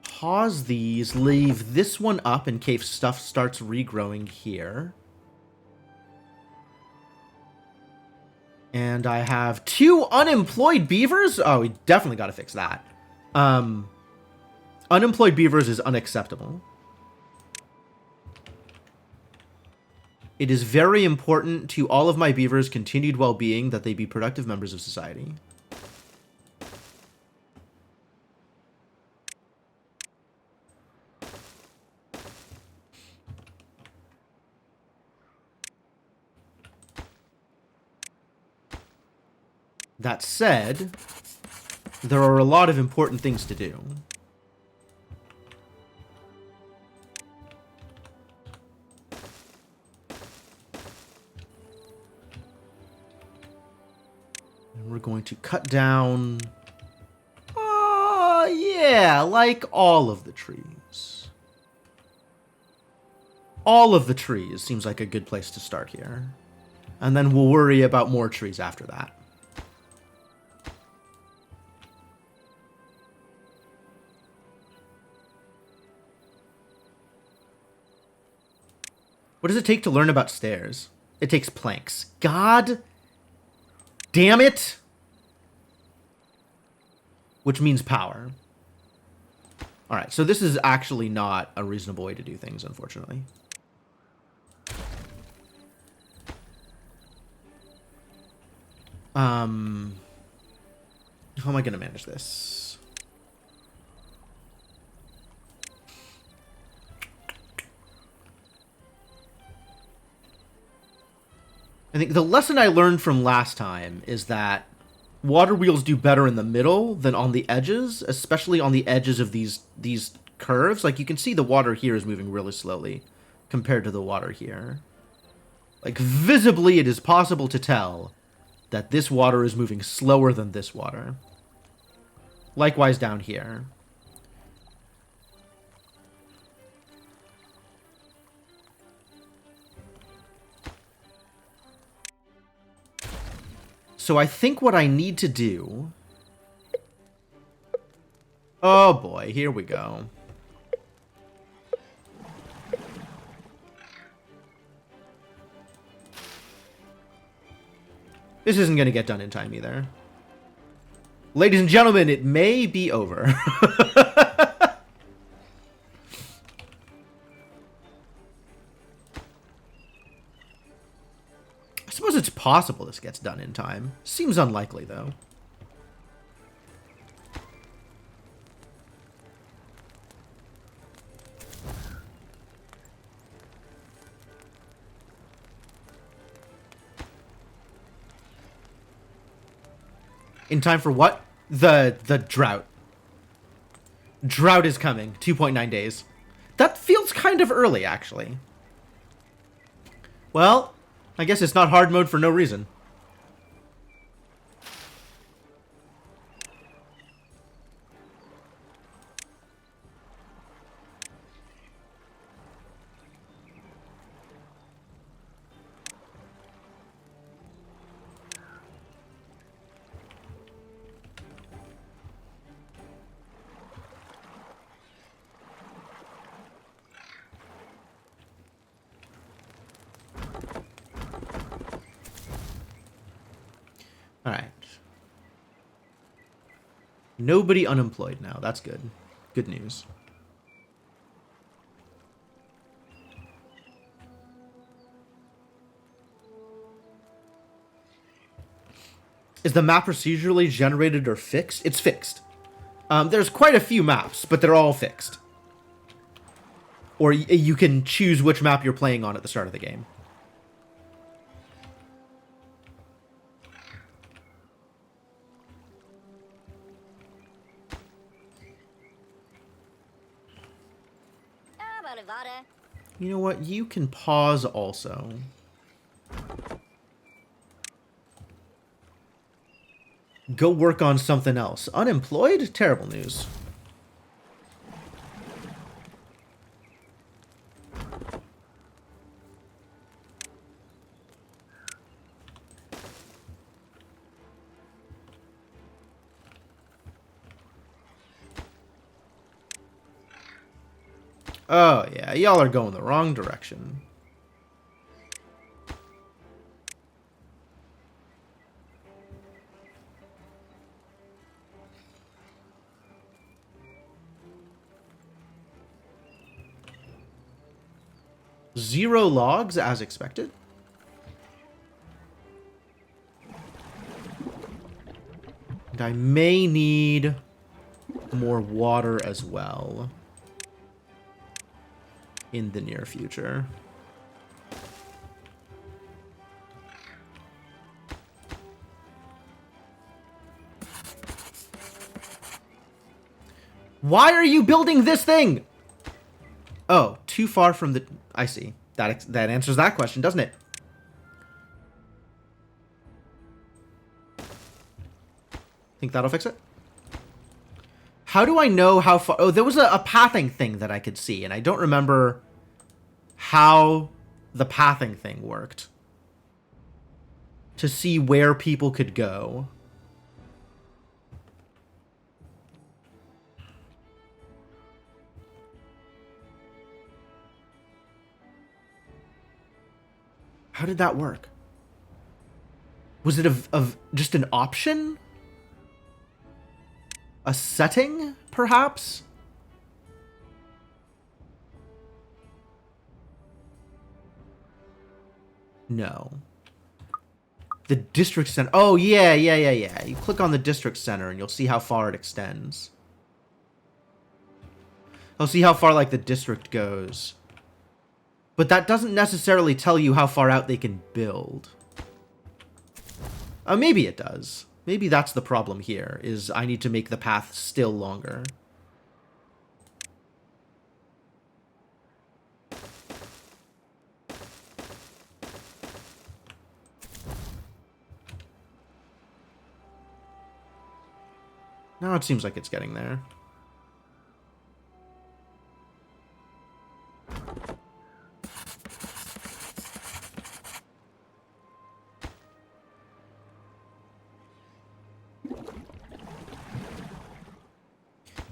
Pause these, leave this one up in case stuff starts regrowing here. And I have 2 unemployed beavers? Oh, we definitely got to fix that. Unemployed beavers is unacceptable. It is very important to all of my beavers' continued well-being that they be productive members of society. That said, there are a lot of important things to do. we're going to cut down... yeah, like all of the trees. All of the trees seems like a good place to start here. And then we'll worry about more trees after that. What does it take to learn about stairs? It takes planks. God damn it! Which means power. Alright, so this is actually not a reasonable way to do things, unfortunately. How am I going to manage this? I think the lesson I learned from last time is that water wheels do better in the middle than on the edges, especially on the edges of these curves. Like, you can see the water here is moving really slowly compared to the water here. Like, visibly, it is possible to tell that this water is moving slower than this water. Likewise down here. So I think what I need to do... Oh boy, here we go. This isn't going to get done in time either. Ladies and gentlemen, it may be over. I suppose it's possible this gets done in time. Seems unlikely, though. In time for what? The drought. Drought is coming. 2.9 days. That feels kind of early, actually. Well, I guess it's not hard mode for no reason. Alright. Nobody unemployed now. That's good. Good news. Is the map procedurally generated or fixed? It's fixed. There's quite a few maps, but they're all fixed. Or you can choose which map you're playing on at the start of the game. You know what? You can pause also. Go work on something else. Unemployed? Terrible news. Oh, yeah. Y'all are going the wrong direction. Zero logs, as expected. And I may need more water as well in the near future. Why are you building this thing? Oh, too far from the... I see. That answers that question, doesn't it? Think that'll fix it? How do I know how far... Oh, there was a pathing thing that I could see, and I don't remember how the pathing thing worked. To see where people could go. How did that work? Was it just an option? A setting, perhaps? No. The district center. Oh, yeah. You click on the district center and you'll see how far it extends. You'll see how far, like, the district goes. But that doesn't necessarily tell you how far out they can build. Oh, maybe it does. Maybe that's the problem here, is I need to make the path still longer. Now it seems like it's getting there.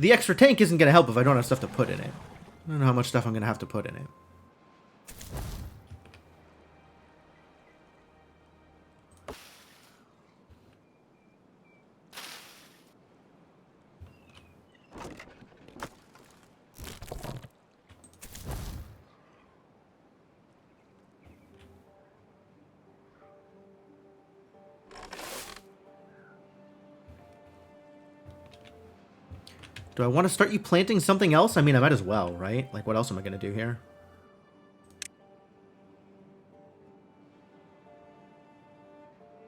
The extra tank isn't going to help if I don't have stuff to put in it. I don't know how much stuff I'm going to have to put in it. Do I want to start you planting something else? I mean, I might as well, right? Like, what else am I going to do here?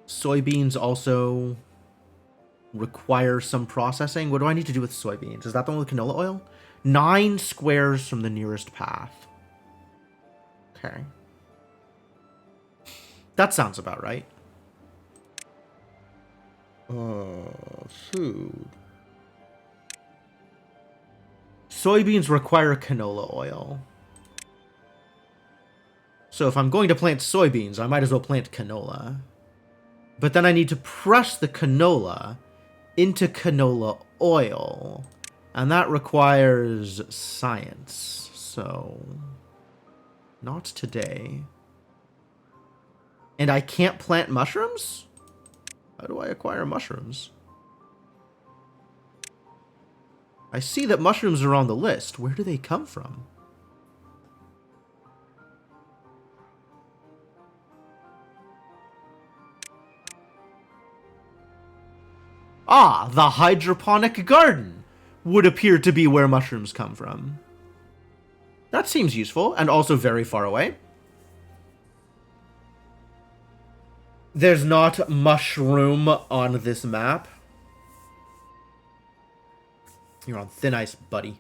Soybeans also require some processing. What do I need to do with soybeans? Is that the one with canola oil? 9 squares from the nearest path. Okay. That sounds about right. Food. Soybeans require canola oil. So if I'm going to plant soybeans, I might as well plant canola. But then I need to press the canola into canola oil. And that requires science. So, not today. And I can't plant mushrooms? How do I acquire mushrooms? I see that mushrooms are on the list. Where do they come from? Ah, the hydroponic garden would appear to be where mushrooms come from. That seems useful, and also very far away. There's not mushroom on this map. You're on thin ice, buddy.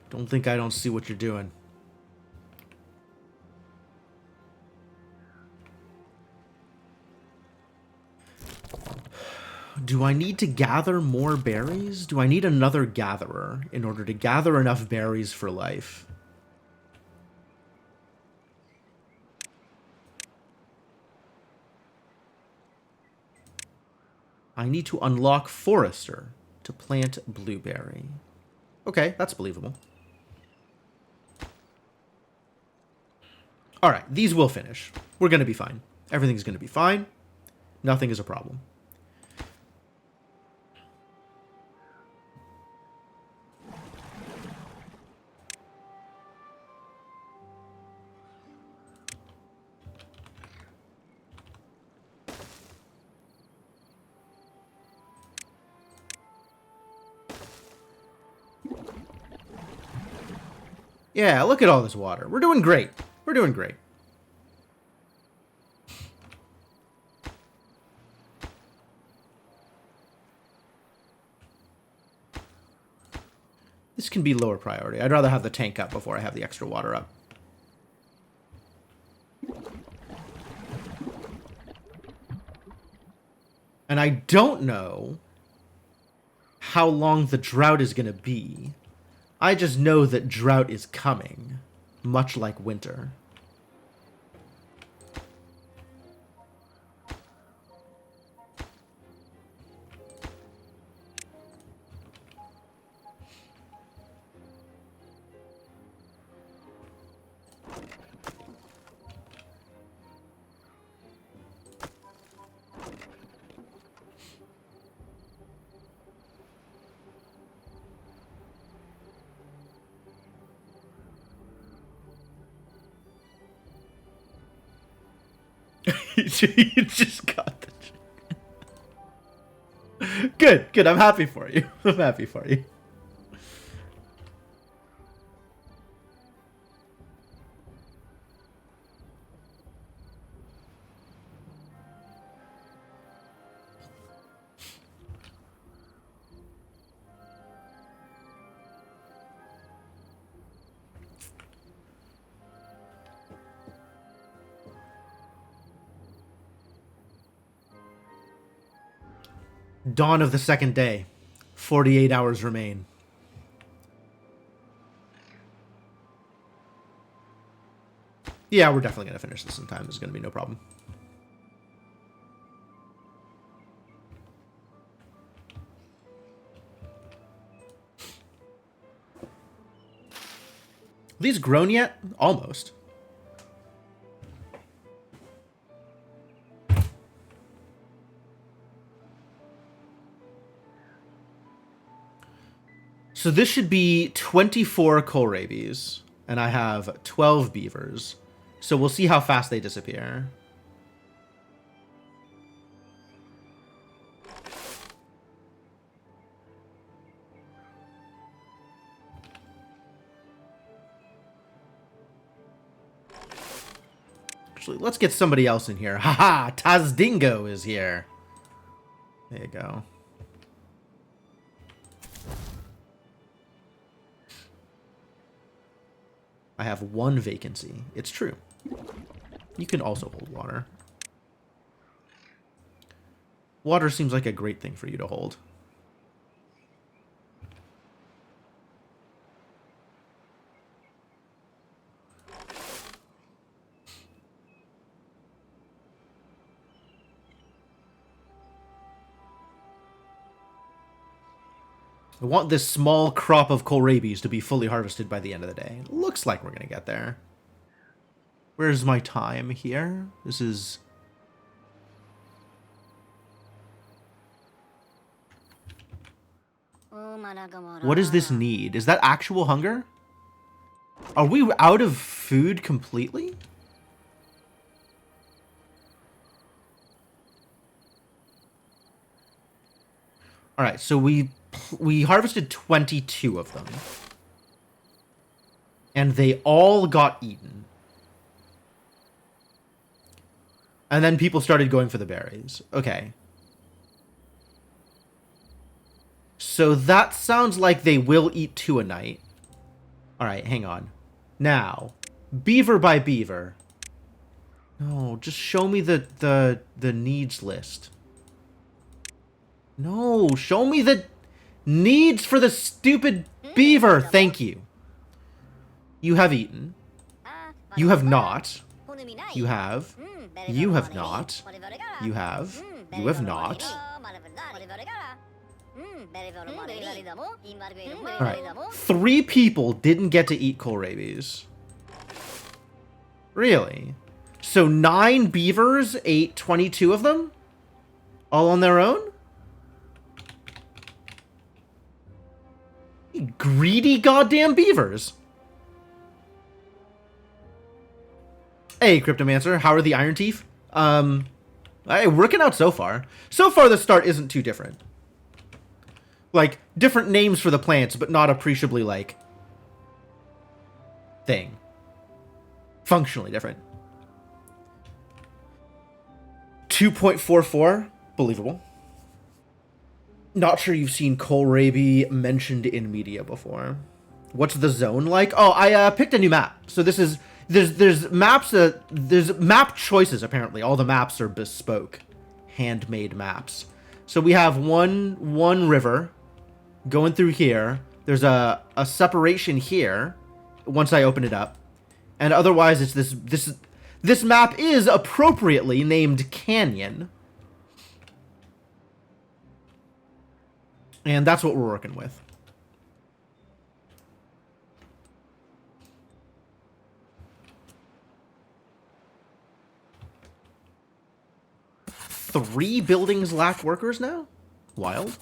Don't think I don't see what you're doing. Do I need to gather more berries? Do I need another gatherer in order to gather enough berries for life? I need to unlock Forester to plant blueberry. Okay, that's believable. Alright, these will finish. We're going to be fine. Everything's going to be fine. Nothing is a problem. Yeah, look at all this water. We're doing great. We're doing great. This This can be lower priority. I'd rather have the tank up before I have the extra water up. And I don't know how long the drought is going to be. I just know that drought is coming, much like winter. You just got the good, good. I'm happy for you. I'm happy for you. Dawn of the second day. 48 hours remain. Yeah, we're definitely going to finish this in time. There's going to be no problem. Are these grown yet? Almost. So this should be 24 kohlrabies, and I have 12 beavers. So we'll see how fast they disappear. Actually, let's get somebody else in here. Haha, Tazdingo is here. There you go. I have one vacancy. It's true. You can also hold water. Water seems like a great thing for you to hold. I want this small crop of kohlrabies to be fully harvested by the end of the day. Looks like we're going to get there. Where's my time here? This is... What does this need? Is that actual hunger? Are we out of food completely? Alright, so we harvested 22 of them. And they all got eaten. And then people started going for the berries. Okay. So that sounds like they will eat 2 a night. Alright, hang on. Now, beaver by beaver. No, just show me the needs list. No, show me the needs for the stupid beaver. Thank you. You have eaten. You have not. You have. You have not. You have. You have not. Alright. 3 people didn't get to eat kohlrabies. Really? So 9 beavers ate 22 of them? All on their own? Greedy goddamn beavers. Hey, Cryptomancer, how are the Iron Teeth? Working out so far. So far, the start isn't too different. Like, different names for the plants, but not appreciably, like, thing. Functionally different. 2.44, believable. Not sure you've seen kohlrabi mentioned in media before. What's the zone like? Oh, I picked a new map. So this is there's maps that there's map choices apparently. All the maps are bespoke, handmade maps. So we have one river going through here. There's a separation here once I open it up. And otherwise it's this map is appropriately named Canyon. And that's what we're working with. Three buildings lack workers now? Wild.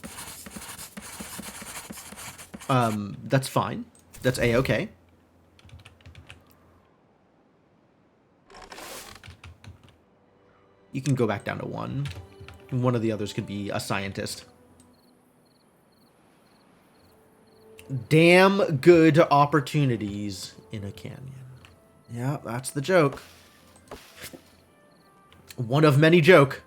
That's fine. That's A-okay. You can go back down to one. One of the others could be a scientist. Damn good opportunities in a canyon. Yeah, that's the joke. One of many joke.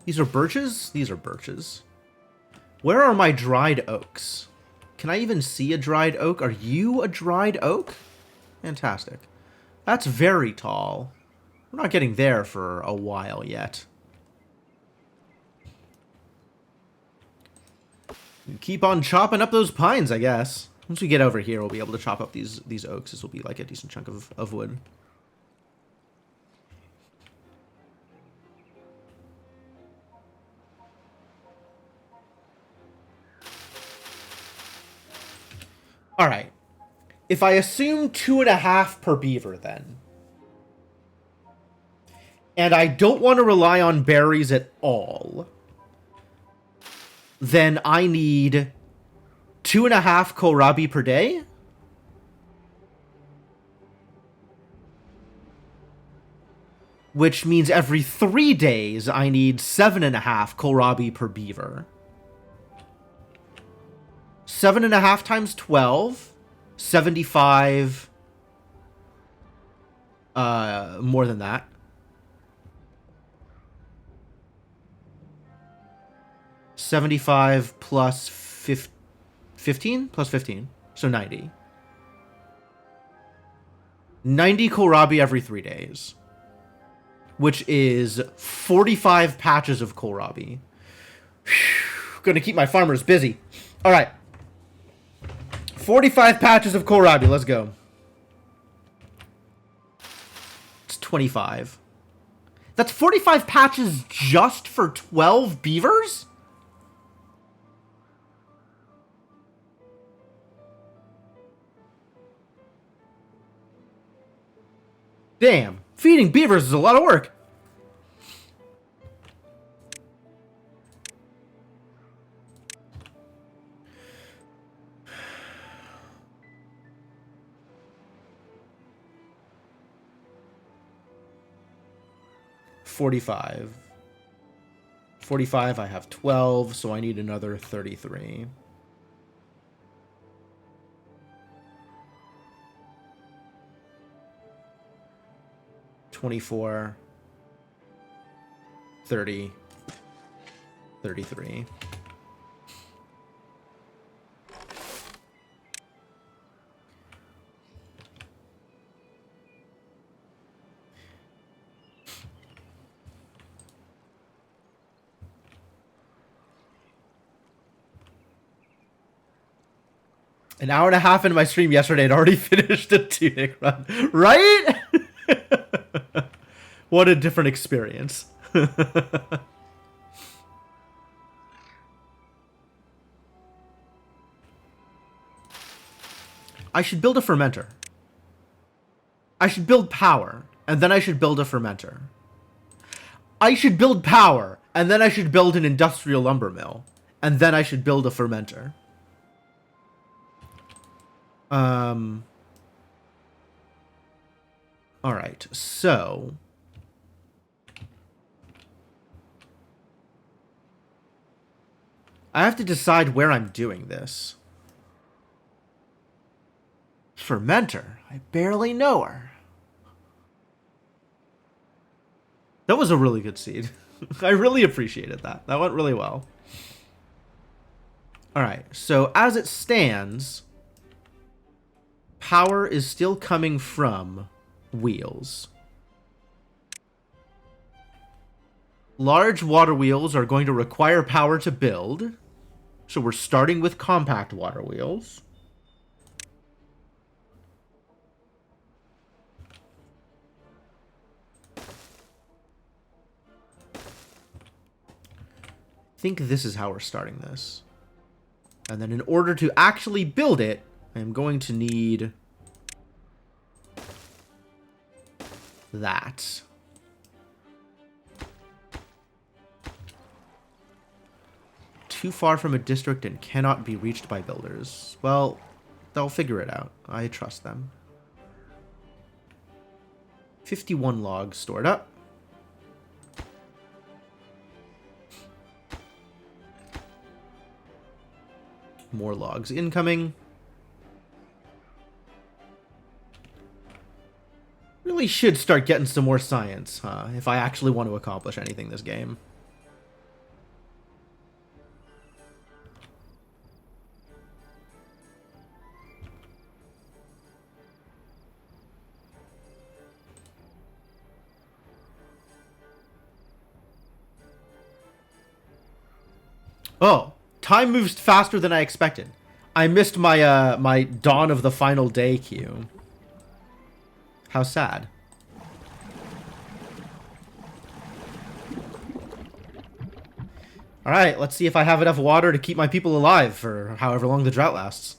These are birches? These are birches. Where are my dried oaks? Can I even see a dried oak? Are you a dried oak? Fantastic. That's very tall. We're not getting there for a while yet. Keep on chopping up those pines, I guess. Once we get over here, we'll be able to chop up these oaks. This will be like a decent chunk of wood. All right. If I assume 2.5 per beaver, then, and I don't want to rely on berries at all, then I need 2.5 kohlrabi per day. Which means every 3 days I need 7.5 kohlrabi per beaver. 7.5 times 12, 75. More than that. 75 plus 15? Plus 15. So 90. 90 kohlrabi every 3 days. Which is 45 patches of kohlrabi. Gonna keep my farmers busy. Alright. 45 patches of kohlrabi. Let's go. It's 25. That's 45 patches just for 12 beavers? Damn. Feeding beavers is a lot of work. $45. 45, I have 12, so I need another 33. $24, 30, 33. An hour and a half into my stream yesterday and already finished a tunic run. Right? What a different experience. I should build a fermenter. I should build power, and then I should build a fermenter. I should build power, and then I should build an industrial lumber mill, and then I should build a fermenter. Alright, so I have to decide where I'm doing this. Fermenter? I barely know her. That was a really good seed. I really appreciated that. That went really well. All right, so as it stands, power is still coming from wheels. Large water wheels are going to require power to build. So we're starting with compact water wheels. I think this is how we're starting this. And then in order to actually build it, I'm going to need that. Too far from a district and cannot be reached by builders. Well, they'll figure it out. I trust them. 51 logs stored up. More logs incoming. Really should start getting some more science, huh? If I actually want to accomplish anything this game. Oh, time moves faster than I expected. I missed my my dawn of the final day cue. How sad. All right, let's see if I have enough water to keep my people alive for however long the drought lasts.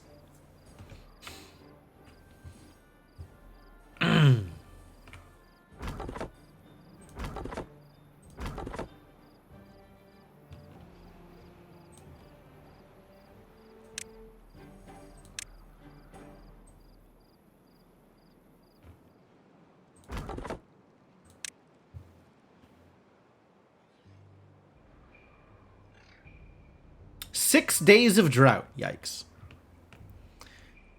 Six days of drought. Yikes.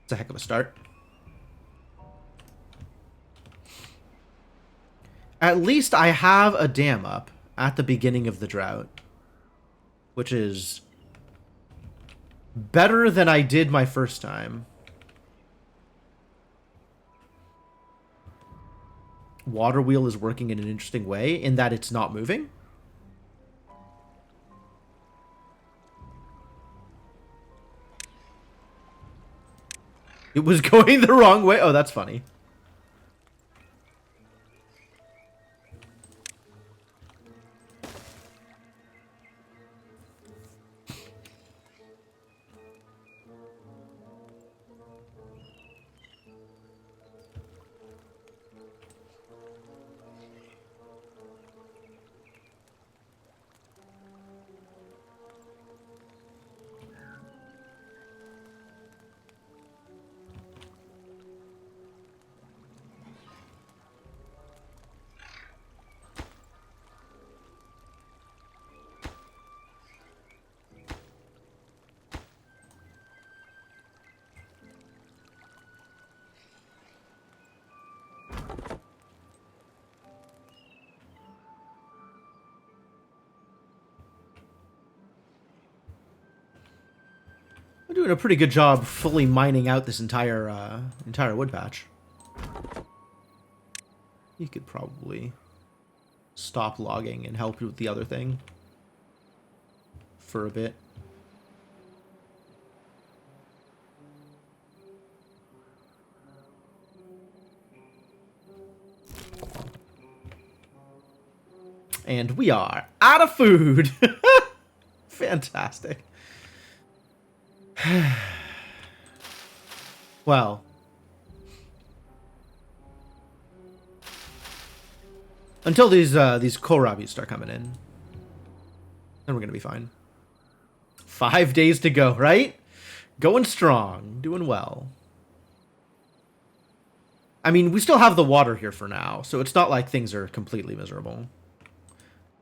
It's a heck of a start. At least I have a dam up at the beginning of the drought, which is better than I did my first time. Water wheel is working in an interesting way in that it's not moving. It was going the wrong way. Oh, that's funny. I'm doing a pretty good job fully mining out this entire wood patch. You could probably stop logging and help with the other thing for a bit. And we are out of food. Fantastic. Well, until these kohlrabis start coming in, then we're gonna be fine. 5 days to go, right? Going strong, doing well. I mean, we still have the water here for now, so it's not like things are completely miserable.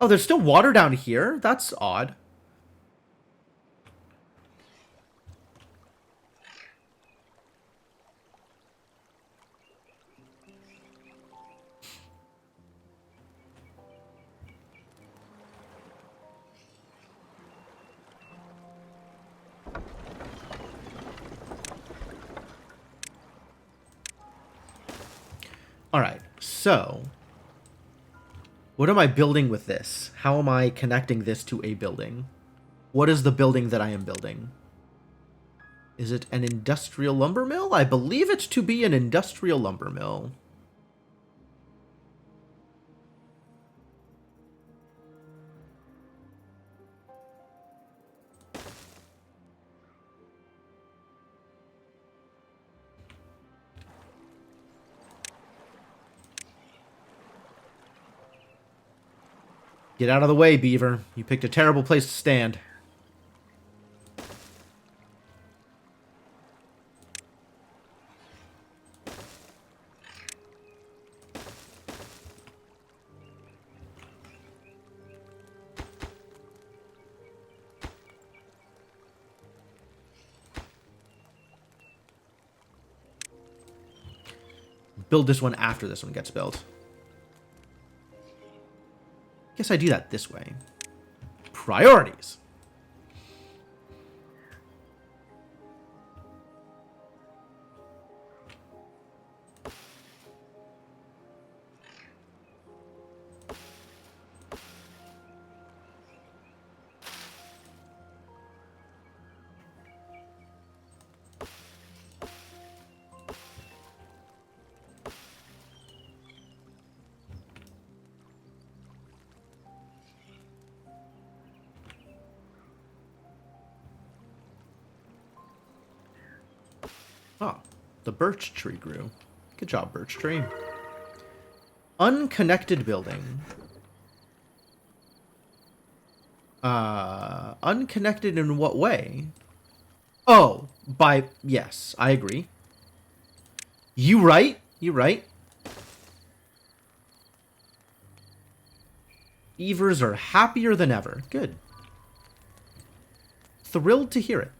Oh, there's still water down here? That's odd. So, what am I building with this? How am I connecting this to a building? What is the building that I am building? Is it an industrial lumber mill? I believe it to be an industrial lumber mill. Get out of the way, Beaver. You picked a terrible place to stand. Build this one after this one gets built. Guess I do that this way. Priorities. Oh, the birch tree grew. Good job, birch tree. Unconnected building. Unconnected in what way? Oh, yes, I agree. You right. Beavers are happier than ever. Good. Thrilled to hear it.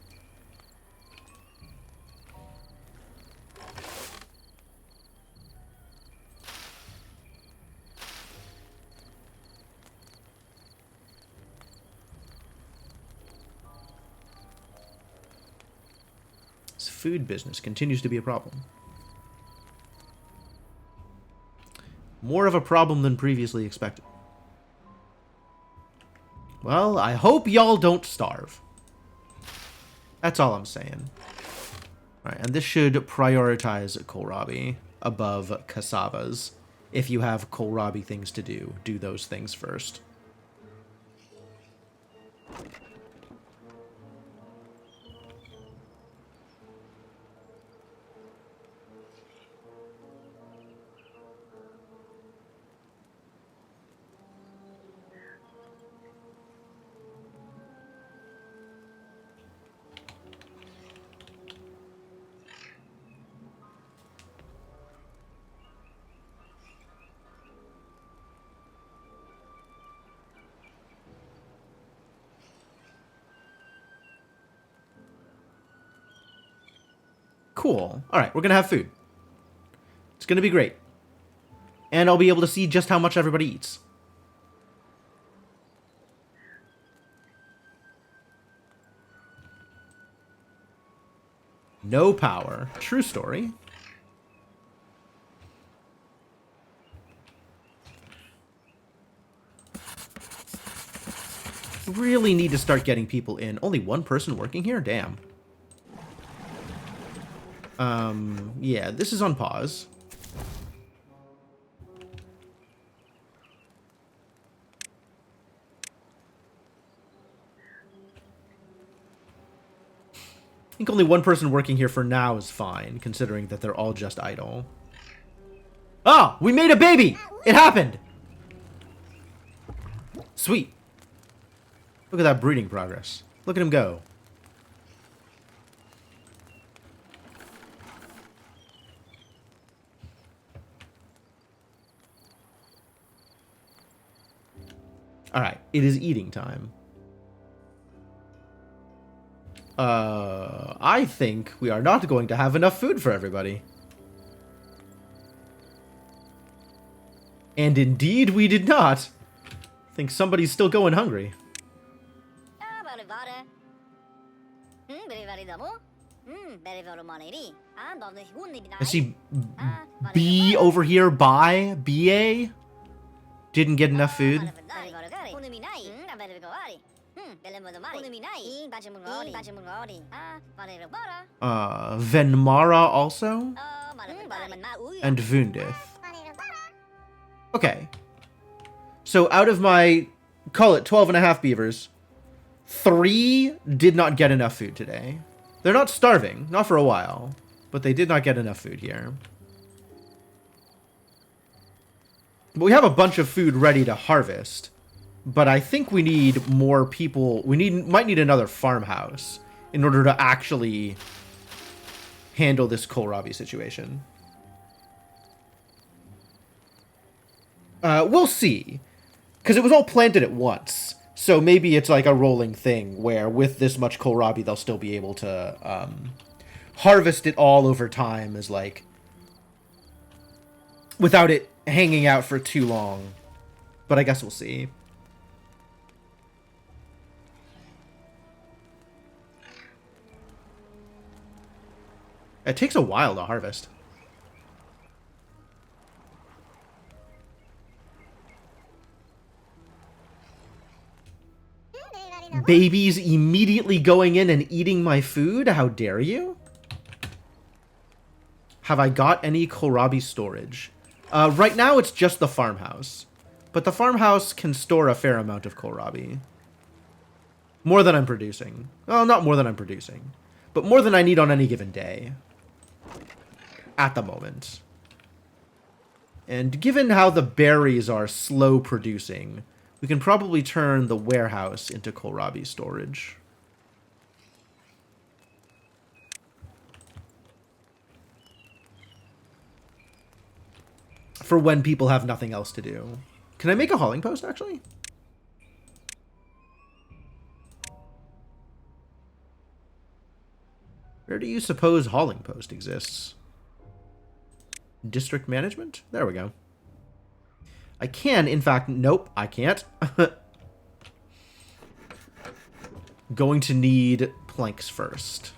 Food business continues to be a problem. More of a problem than previously expected. Well, I hope y'all don't starve. That's all I'm saying. Alright, and this should prioritize kohlrabi above cassavas. If you have kohlrabi things to do, do those things first. Cool. Alright, we're gonna have food. It's gonna be great. And I'll be able to see just how much everybody eats. No power. True story. Really need to start getting people in. Only one person working here? Damn. Yeah, this is on pause. I think only one person working here for now is fine, considering that they're all just idle. Oh, we made a baby! It happened! Sweet. Look at that breeding progress. Look at him go. Alright, it is eating time. I think we are not going to have enough food for everybody. And indeed we did not. I think somebody's still going hungry. I see B over here by BA didn't get enough food. Venmara also. And Vundith. Okay. So out of my, call it 12.5 beavers, 3 did not get enough food today. They're not starving, not for a while, but they did not get enough food here. But we have a bunch of food ready to harvest, but I think we need more people. We might need another farmhouse in order to actually handle this kohlrabi situation. We'll see, because it was all planted at once. So maybe it's like a rolling thing where with this much kohlrabi, they'll still be able to harvest it all over time as like, without it hanging out for too long. But I guess we'll see. It takes a while to harvest. Babies immediately going in and eating my food? How dare you? Have I got any kohlrabi storage? Right now it's just the farmhouse. But the farmhouse can store a fair amount of kohlrabi. More than I'm producing. Well, not more than I'm producing. But more than I need on any given day. At the moment. And given how the berries are slow producing, we can probably turn the warehouse into kohlrabi storage. For when people have nothing else to do. Can I make a hauling post, actually? Where do you suppose hauling post exists? District management? There we go. I can, in fact, nope, I can't. Going to need planks first.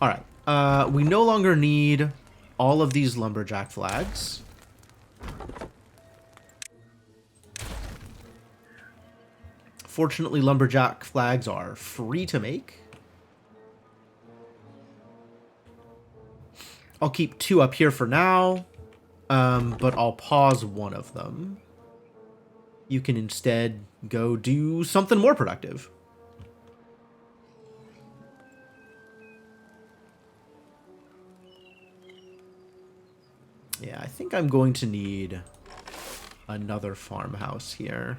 Alright, we no longer need all of these lumberjack flags. Fortunately, lumberjack flags are free to make. I'll keep 2 up here for now, but I'll pause one of them. You can instead go do something more productive. Yeah, I think I'm going to need another farmhouse here.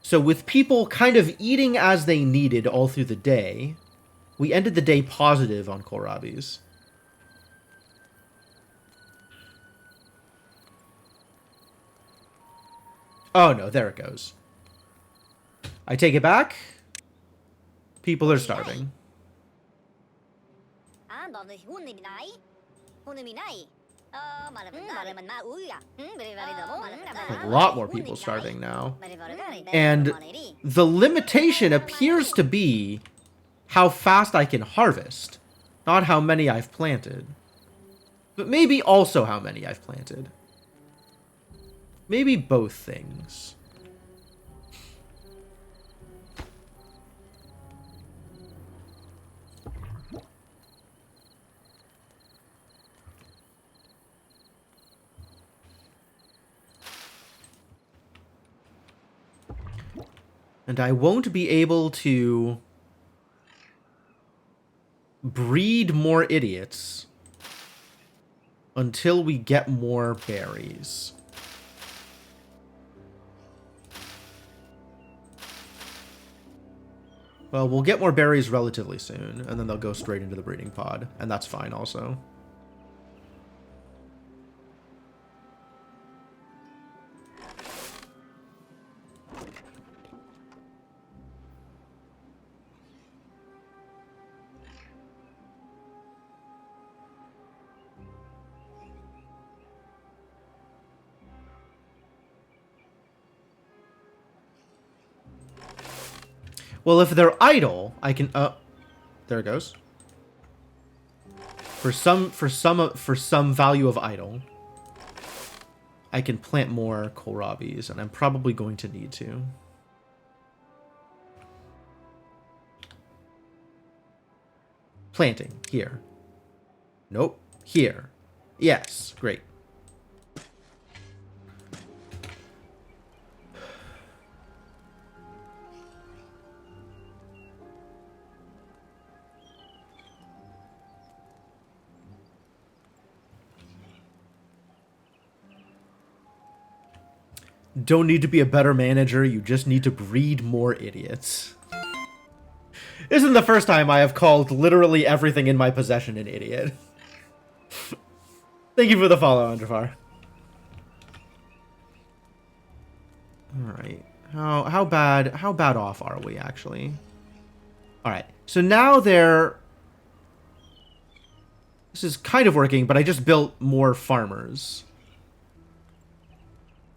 So with people kind of eating as they needed all through the day, we ended the day positive on kohlrabis. Oh no, there it goes. I take it back. People are starving. A lot more people starving now. And the limitation appears to be how fast I can harvest, not how many I've planted. But maybe also how many I've planted. Maybe both things. And I won't be able to breed more idiots until we get more berries. Well, we'll get more berries relatively soon, and then they'll go straight into the breeding pod, and that's fine also. Well, if they're idle, I can... there it goes. For some value of idle, I can plant more kohlrabis, and I'm probably going to need to. Planting. Here. Nope. Here. Yes. Great. Don't need to be a better manager, you just need to breed more idiots. Isn't the first time I have called literally everything in my possession an idiot. Thank you for the follow, Andrafar. Alright. How bad off are we, actually? Alright. So now they're... This is kind of working, but I just built more farmers.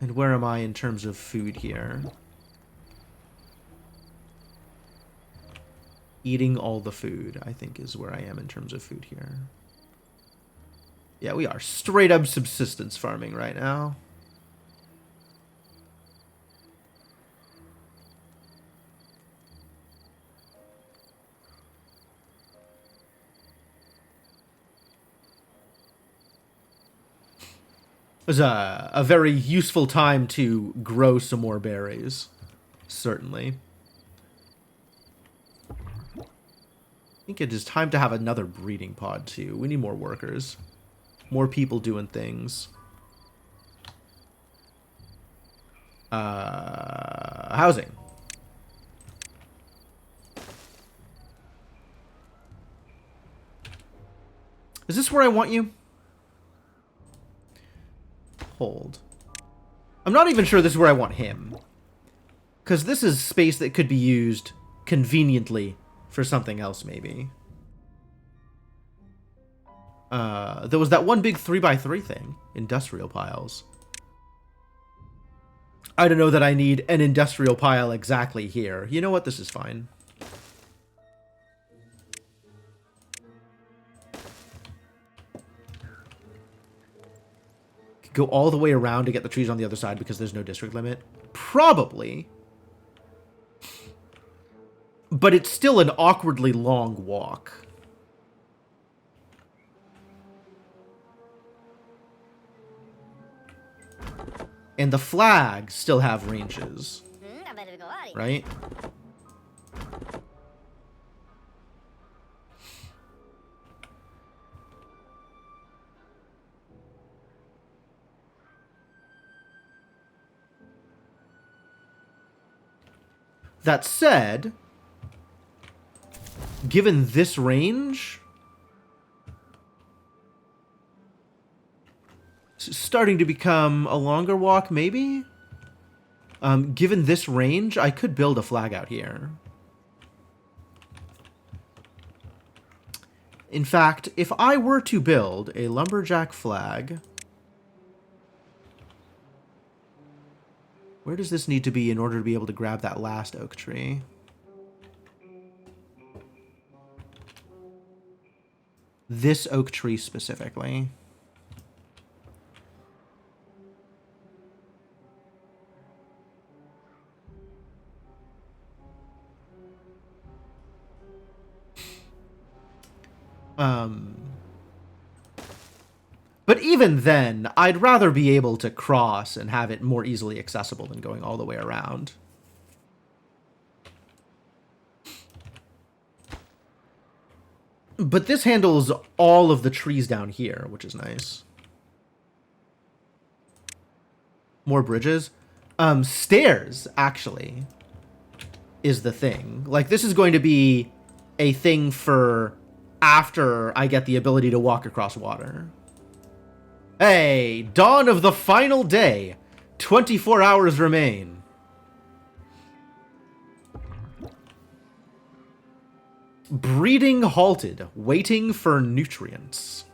And where am I in terms of food here? Eating all the food, I think, is where I am in terms of food here. Yeah, we are straight up subsistence farming right now. It was a very useful time to grow some more berries. Certainly. I think it is time to have another breeding pod, too. We need more workers. More people doing things. Housing. Is this where I want you? Hold. I'm not even sure this is where I want him. Because this is space that could be used conveniently for something else, maybe. There was that one big 3x3 thing. Industrial piles. I don't know that I need an industrial pile exactly here. You know what? This is fine. Go all the way around to get the trees on the other side because there's no district limit? Probably. But it's still an awkwardly long walk. And the flags still have ranges. Right? That said, given this range, it's starting to become a longer walk, maybe? Given this range, I could build a flag out here. In fact, if I were to build a lumberjack flag... Where does this need to be in order to be able to grab that last oak tree? This oak tree specifically. But even then, I'd rather be able to cross and have it more easily accessible than going all the way around. But this handles all of the trees down here, which is nice. More bridges? Stairs, actually, is the thing. Like, this is going to be a thing for after I get the ability to walk across water. Hey, dawn of the final day. 24 hours remain. Breeding halted, waiting for nutrients.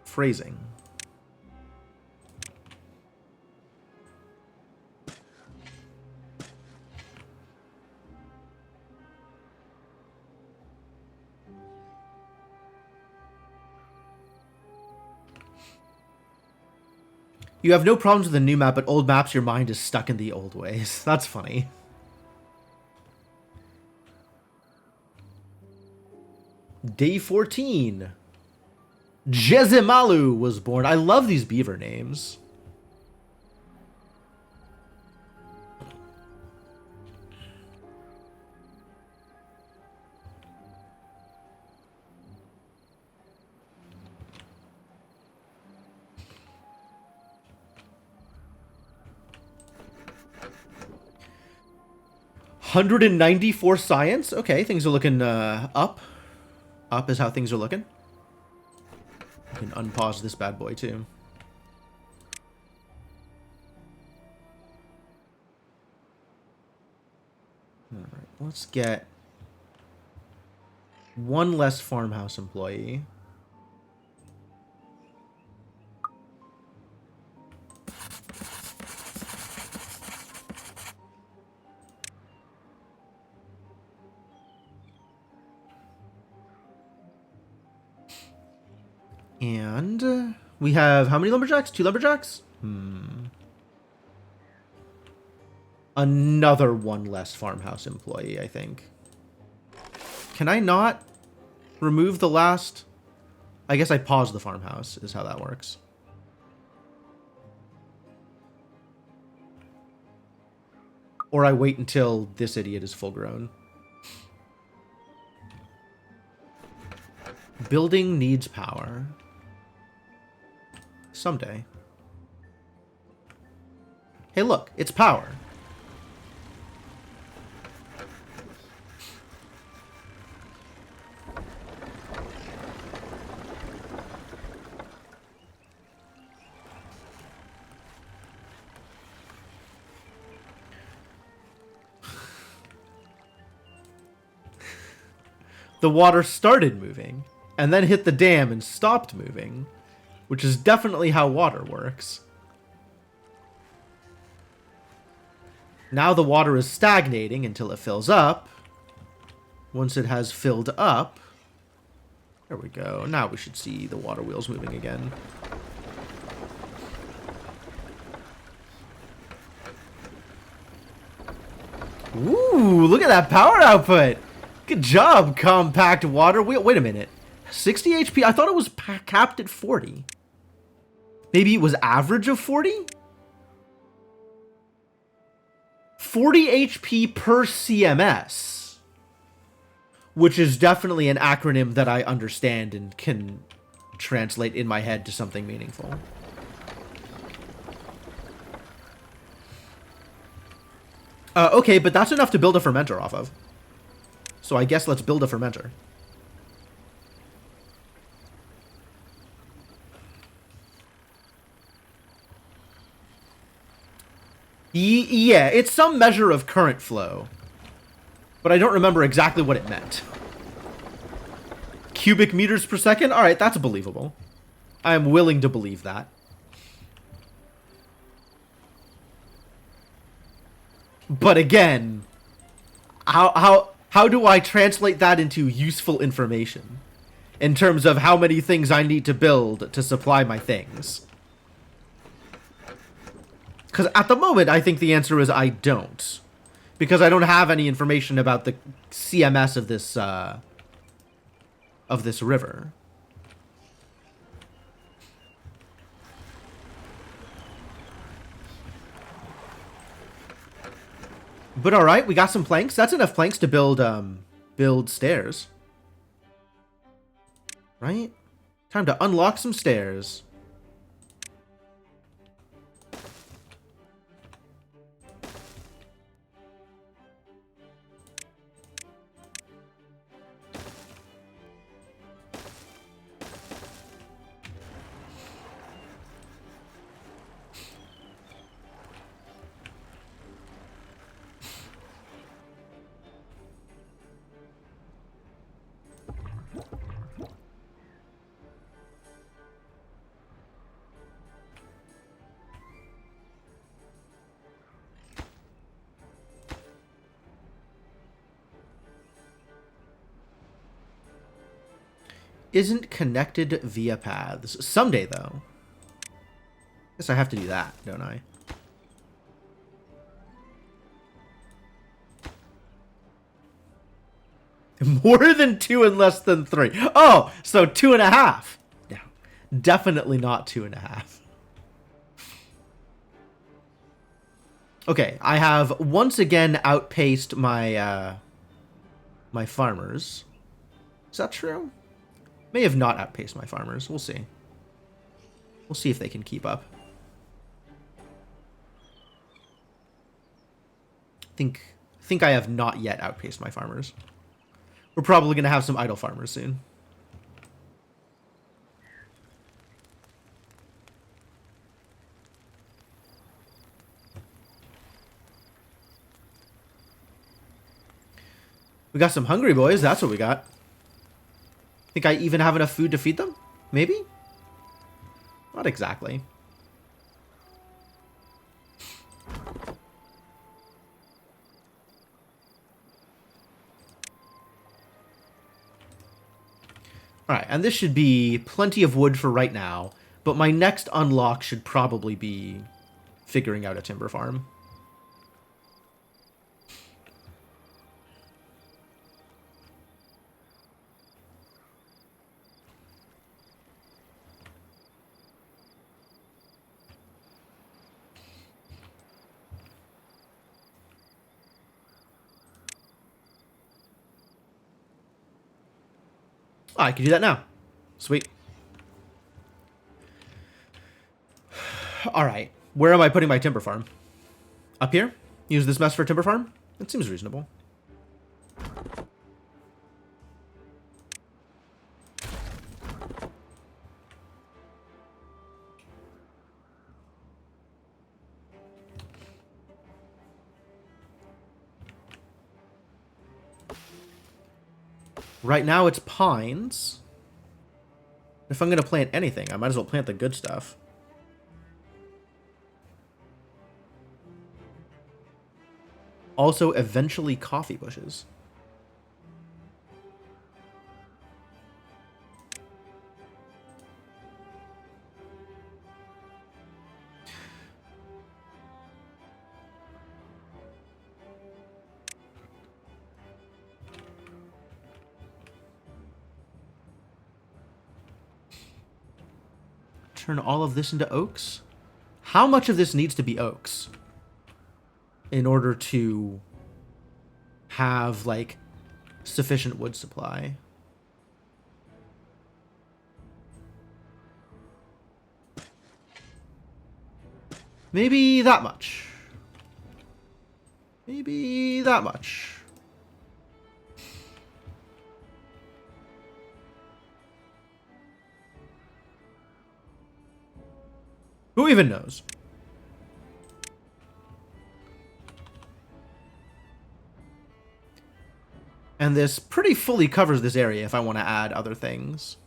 Phrasing. You have no problems with the new map, but old maps, your mind is stuck in the old ways. That's funny. Day 14. Jezimalu was born. I love these beaver names. $194 science. Okay, things are looking up. Up is how things are looking. I can unpause this bad boy too. All right, let's get one less farmhouse employee. And we have how many lumberjacks? 2 lumberjacks? Another one less farmhouse employee, I think. Can I not remove the last? I guess I pause the farmhouse is how that works. Or I wait until this idiot is full grown. Building needs power. Someday. Hey, look, it's power. The water started moving, and then hit the dam and stopped moving, which is definitely how water works. Now the water is stagnating until it fills up. Once it has filled up, there we go. Now we should see the water wheels moving again. Ooh, look at that power output. Good job, compact water wheel. Wait a minute. 60 HP? I thought it was capped at 40. Maybe it was average of 40? 40 HP per CMS. Which is definitely an acronym that I understand and can translate in my head to something meaningful. Okay, but that's enough to build a fermenter off of. So I guess let's build a fermenter. Yeah, it's some measure of current flow. But I don't remember exactly what it meant. Cubic meters per second? Alright, that's believable. I am willing to believe that. But again, how do I translate that into useful information? In terms of how many things I need to build to supply my things? Because at the moment, I think the answer is I don't. Because I don't have any information about the CMS of this river. But alright, we got some planks. That's enough planks to build stairs. Right? Time to unlock some stairs. Isn't connected via paths. Someday, though. Guess I have to do that, don't I? More than 2 and less than 3. Oh, so 2.5. No, definitely not 2.5. Okay, I have once again outpaced my my farmers. Is that true? May have not outpaced my farmers. We'll see. We'll see if they can keep up. Think I have not yet outpaced my farmers. We're probably going to have some idle farmers soon. We got some hungry boys. That's what we got. Think I even have enough food to feed them? Maybe? Not exactly. Alright, and this should be plenty of wood for right now, but my next unlock should probably be figuring out a timber farm. Oh, I can do that now. Sweet. Alright, where am I putting my timber farm? Up here? Use this mess for timber farm? That seems reasonable. Right now it's pines. If I'm going to plant anything, I might as well plant the good stuff. Also, eventually coffee bushes. Turn all of this into oaks? How much of this needs to be oaks in order to have, like, sufficient wood supply? Maybe that much. Maybe that much. Who even knows? And this pretty fully covers this area if I want to add other things.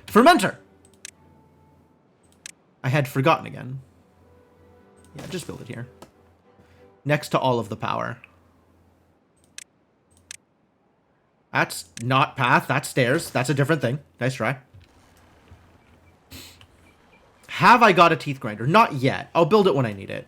Fermenter! I had forgotten again. Yeah, just build it here. Next to all of the power. That's not path, that's stairs. That's a different thing. Nice try. Have I got a teeth grinder? Not yet. I'll build it when I need it.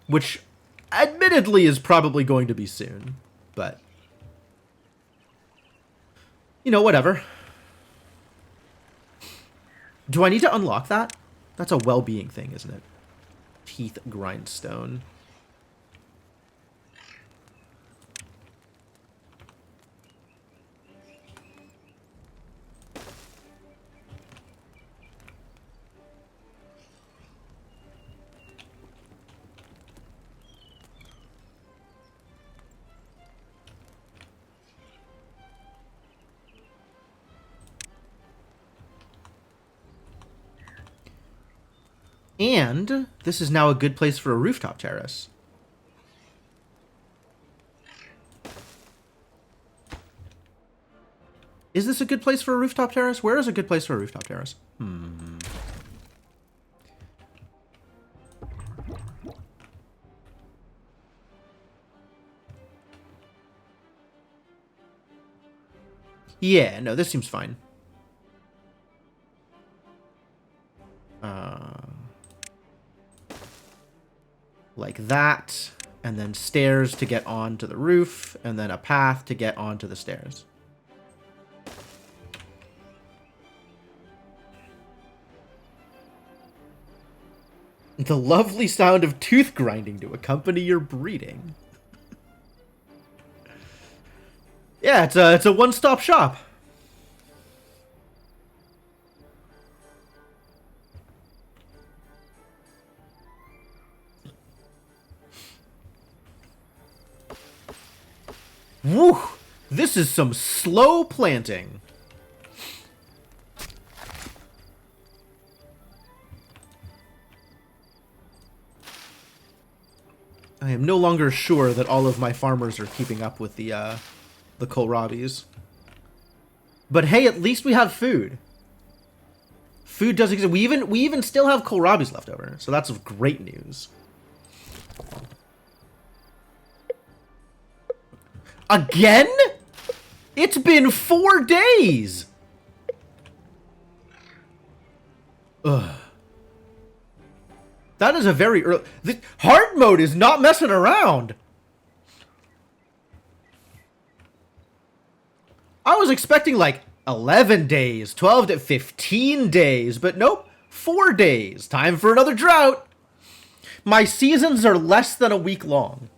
Which, admittedly, is probably going to be soon. But, you know, whatever. Do I need to unlock that? That's a well-being thing, isn't it? Teeth grindstone. And this is now a good place for a rooftop terrace. Is this a good place for a rooftop terrace? Where is a good place for a rooftop terrace? Yeah, no, this seems fine. Like that, and then stairs to get onto the roof, and then a path to get onto the stairs. The lovely sound of tooth grinding to accompany your breeding. Yeah, it's a one-stop shop. Woo! This is some slow planting. I am no longer sure that all of my farmers are keeping up with the kohlrabis. But hey, at least we have food. Food does exist. We even still have kohlrabis left over, so that's great news. Again? It's been 4 days! Ugh. That is a very early... This hard mode is not messing around! I was expecting like 11 days, 12 to 15 days, but nope, 4 days. Time for another drought! My seasons are less than a week long.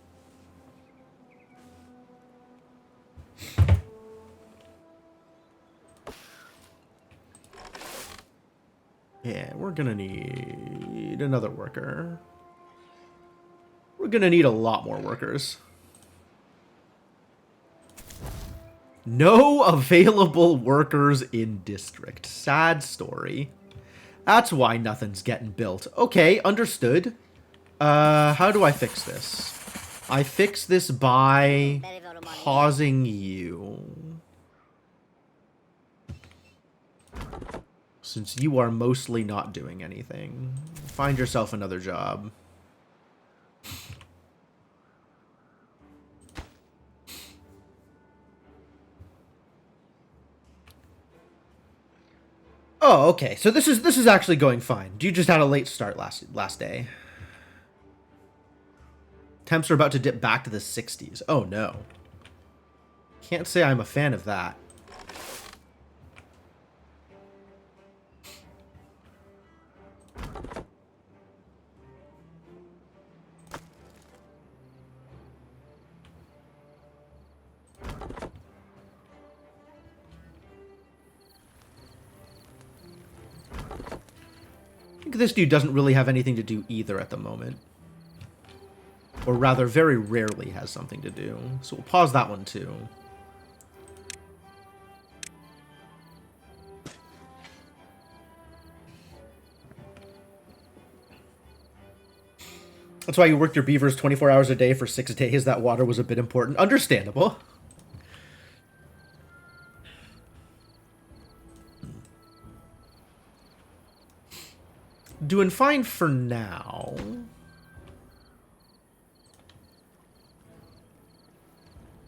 Yeah, we're gonna need another worker. We're gonna need a lot more workers. No available workers in district. Sad story. That's why nothing's getting built. Okay, understood. How do I fix this? I fix this by pausing you. Since you are mostly not doing anything, find yourself another job. Oh, okay. So this is actually going fine. You just had a late start last day. Temps are about to dip back to the 60s. Oh no. Can't say I'm a fan of that. I think this dude doesn't really have anything to do either at the moment. Or rather, very rarely has something to do. So we'll pause that one too. That's why you worked your beavers 24 hours a day for 6 days. That water was a bit important. Understandable. Doing fine for now.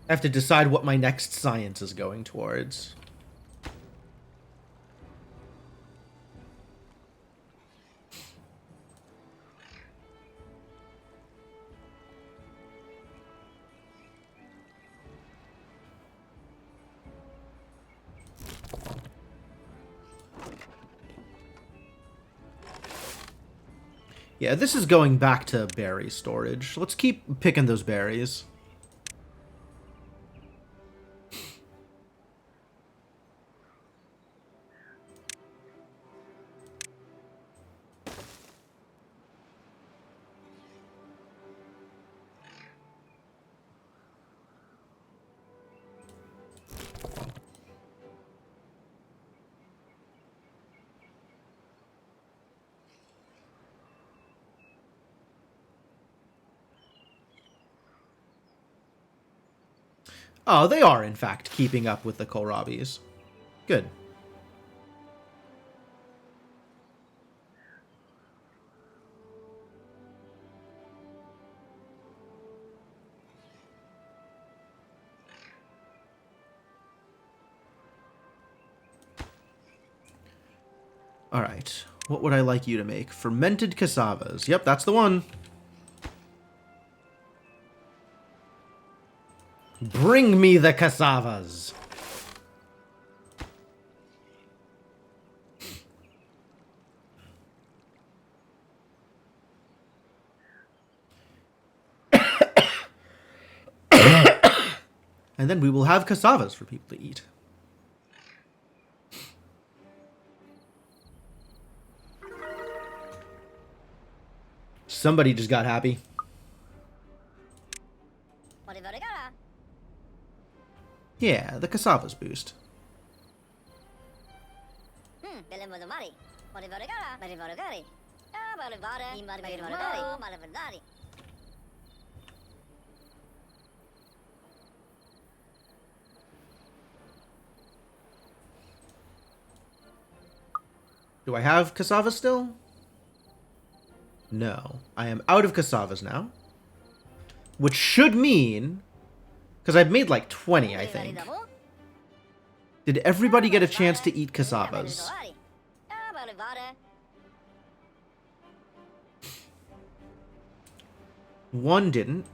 I have to decide what my next science is going towards. Yeah, this is going back to berry storage. Let's keep picking those berries. Oh, they are, in fact, keeping up with the kohlrabis. Good. All right. What would I like you to make? Fermented cassavas. Yep, that's the one. Bring me the cassavas. And then we will have cassavas for people to eat. Somebody just got happy. Yeah, the cassavas boost. Do I have cassavas still? No. I am out of cassavas now. Which should mean... Because I've made like 20, I think. Did everybody get a chance to eat cassavas? One didn't.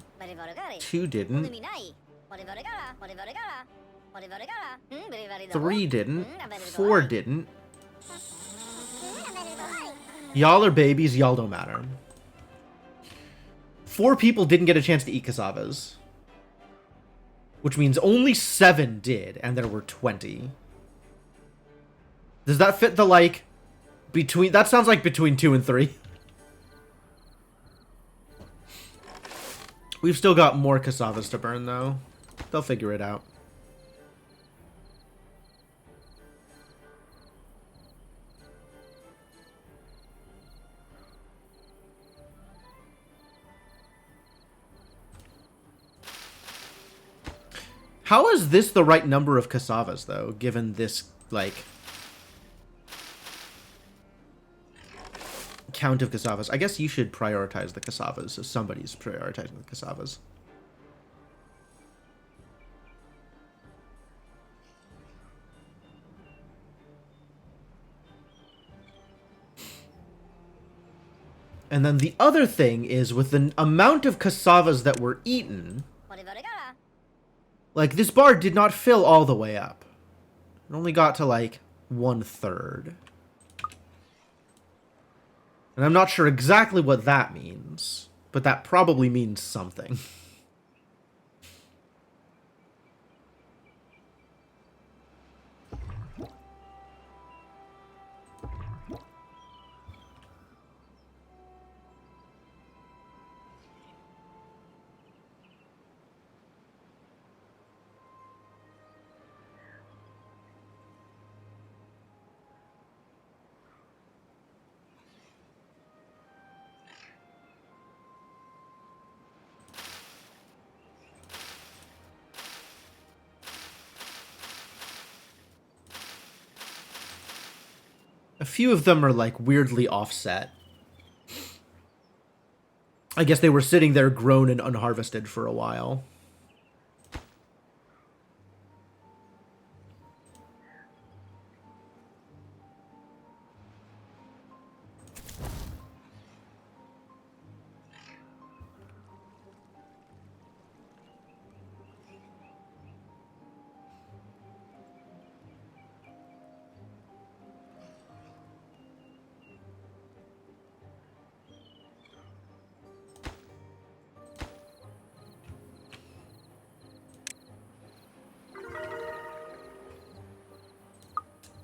Two didn't. Three didn't. Four didn't. Y'all are babies, y'all don't matter. 4 people didn't get a chance to eat cassavas. Which means only 7 did, and there were 20. Does that fit the, like, between... That sounds like between 2 and 3. We've still got more cassavas to burn, though. They'll figure it out. How is this the right number of cassavas, though, given this, like, count of cassavas? I guess you should prioritize the cassavas, so somebody's prioritizing the cassavas. And then the other thing is, with the amount of cassavas that were eaten... Like, this bar did not fill all the way up. It only got to, like, 1/3. And I'm not sure exactly what that means, but that probably means something. A few of them are, like, weirdly offset. I guess they were sitting there grown and unharvested for a while.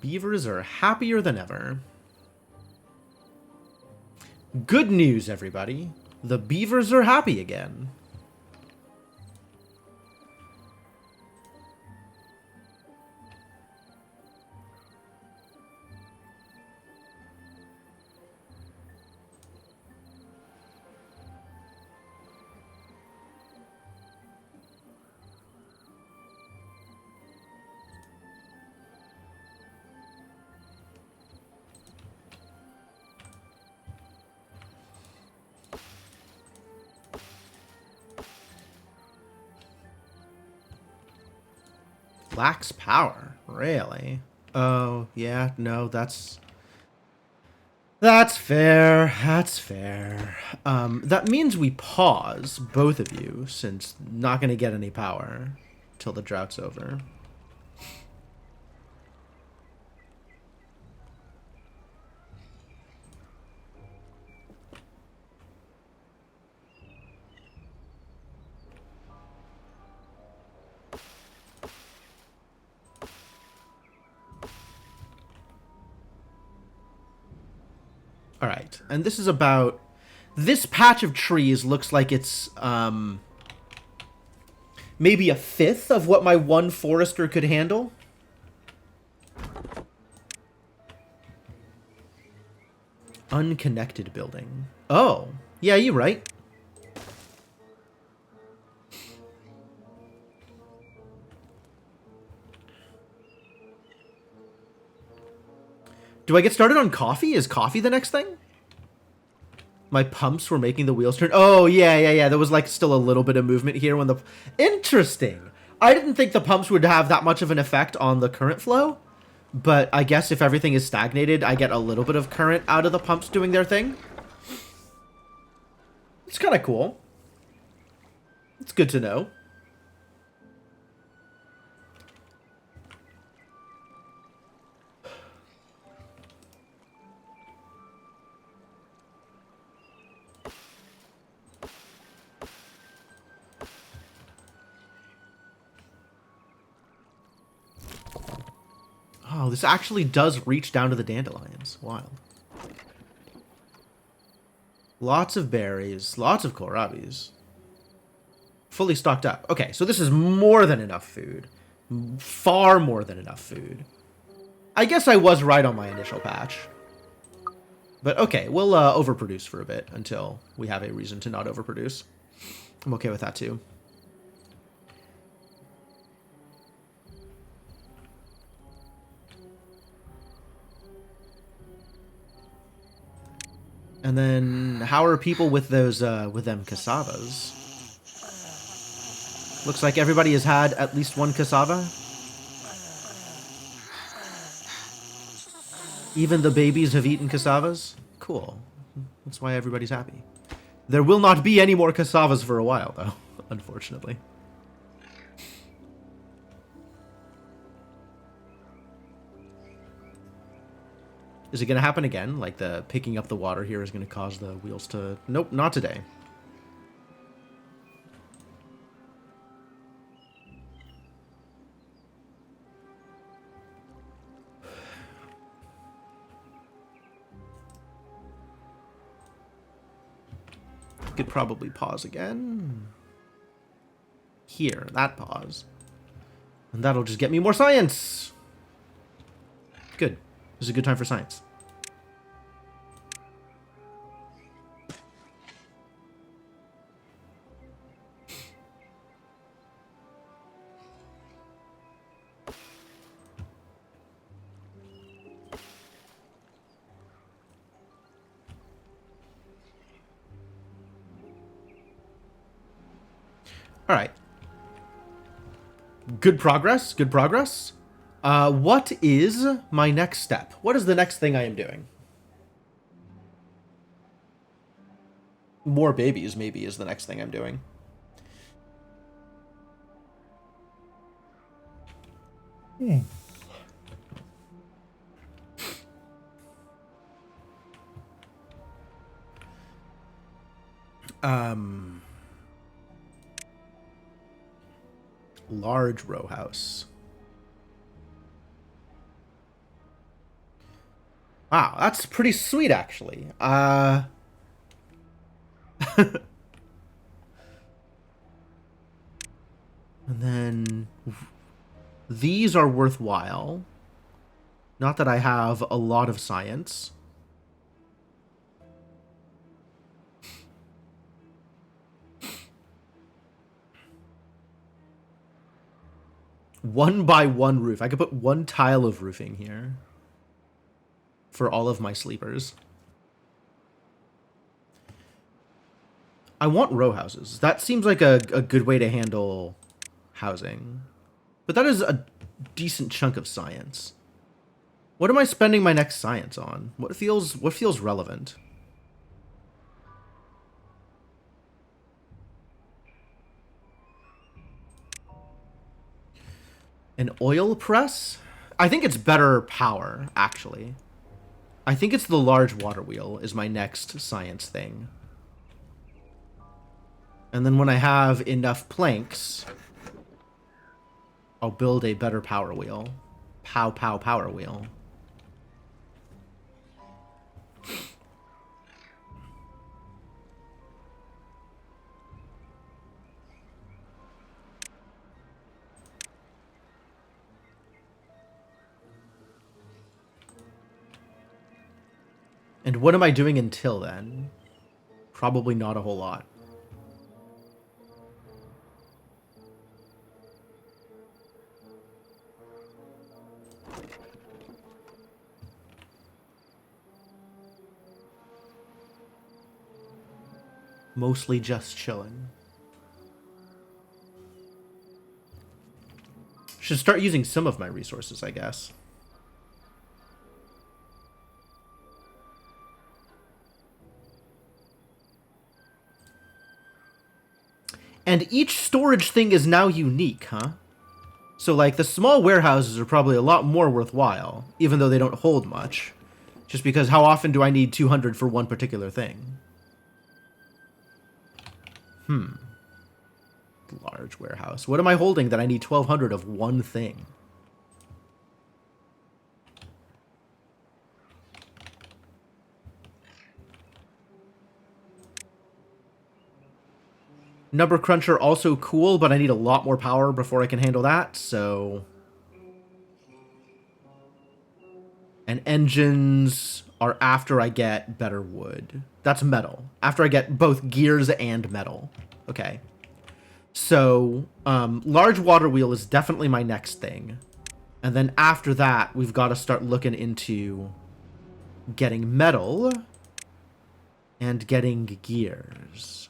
Beavers are happier than ever. Good news, everybody. The beavers are happy again. Lacks power. Really? Oh, yeah, no, that's fair. That's fair. That means we pause, both of you, since not gonna get any power till the drought's over. All right, and this is about... This patch of trees looks like it's, maybe a fifth of what my one forester could handle. Unconnected building. Oh, yeah, you're right. Do I get started on coffee? Is coffee the next thing? My pumps were making the wheels turn. Oh, yeah. There was, like, still a little bit of movement here when the... Interesting. I didn't think the pumps would have that much of an effect on the current flow. But I guess if everything is stagnated, I get a little bit of current out of the pumps doing their thing. It's kind of cool. It's good to know. Oh, this actually does reach down to the dandelions. Wild. Lots of berries. Lots of kohlrabis. Fully stocked up. Okay, so this is more than enough food. Far more than enough food. I guess I was right on my initial patch. But okay, we'll overproduce for a bit until we have a reason to not overproduce. I'm okay with that too. And then, how are people with those, with them cassavas? Looks like everybody has had at least one cassava. Even the babies have eaten cassavas? Cool. That's why everybody's happy. There will not be any more cassavas for a while, though, unfortunately. Is it going to happen again? Like, the picking up the water here is going to cause the wheels to... Nope, not today. Could probably pause again. Here, that pause. And that'll just get me more science! Good. This is a good time for science. All right. Good progress. Good progress. What is my next step? What is the next thing I am doing? More babies, maybe, is the next thing I'm doing. Large row house. Wow, that's pretty sweet, actually. And then these are worthwhile. Not that I have a lot of science. One by one roof. I could put one tile of roofing here for all of my sleepers. I want row houses. That seems like a good way to handle housing. But that is a decent chunk of science. What am I spending my next science on? What feels relevant? An oil press? I think it's better power, actually. I think it's the large water wheel is my next science thing. And then when I have enough planks, I'll build a better power wheel. Power wheel. And what am I doing until then? Probably not a whole lot. Mostly just chilling. Should start using some of my resources, I guess. And each storage thing is now unique, huh? So, like, the small warehouses are probably a lot more worthwhile, even though they don't hold much. Just because how often do I need 200 for one particular thing? Large warehouse. What am I holding that I need 1,200 of one thing? Number cruncher also cool, but I need a lot more power before I can handle that, so... And engines are after I get better wood. That's metal. After I get both gears and metal. Okay. So, large water wheel is definitely my next thing. And then after that, we've got to start looking into getting metal and getting gears.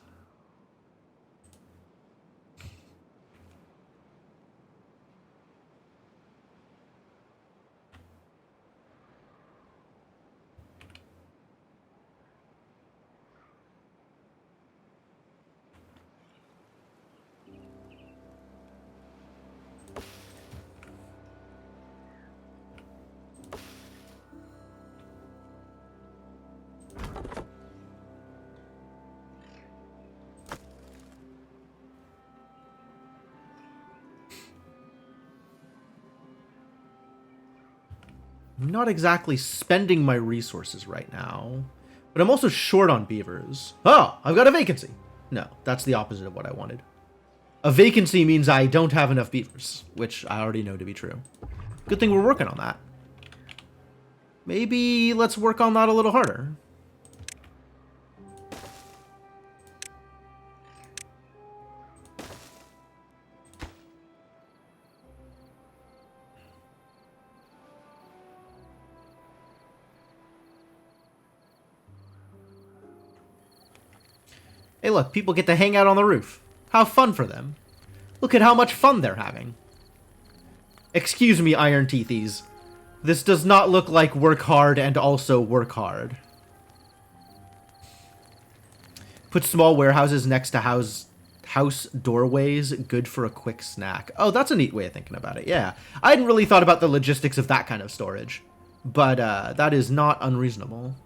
I'm not exactly spending my resources right now, but I'm also short on beavers. Oh, I've got a vacancy. No, that's the opposite of what I wanted. A vacancy means I don't have enough beavers, which I already know to be true. Good thing we're working on that. Maybe let's work on that a little harder. Hey look, people get to hang out on the roof. How fun for them. Look at how much fun they're having. Excuse me, Iron Teethies. This does not look like work hard and also work hard. Put small warehouses next to house doorways, good for a quick snack. Oh, that's a neat way of thinking about it, yeah. I hadn't really thought about the logistics of that kind of storage. But that is not unreasonable.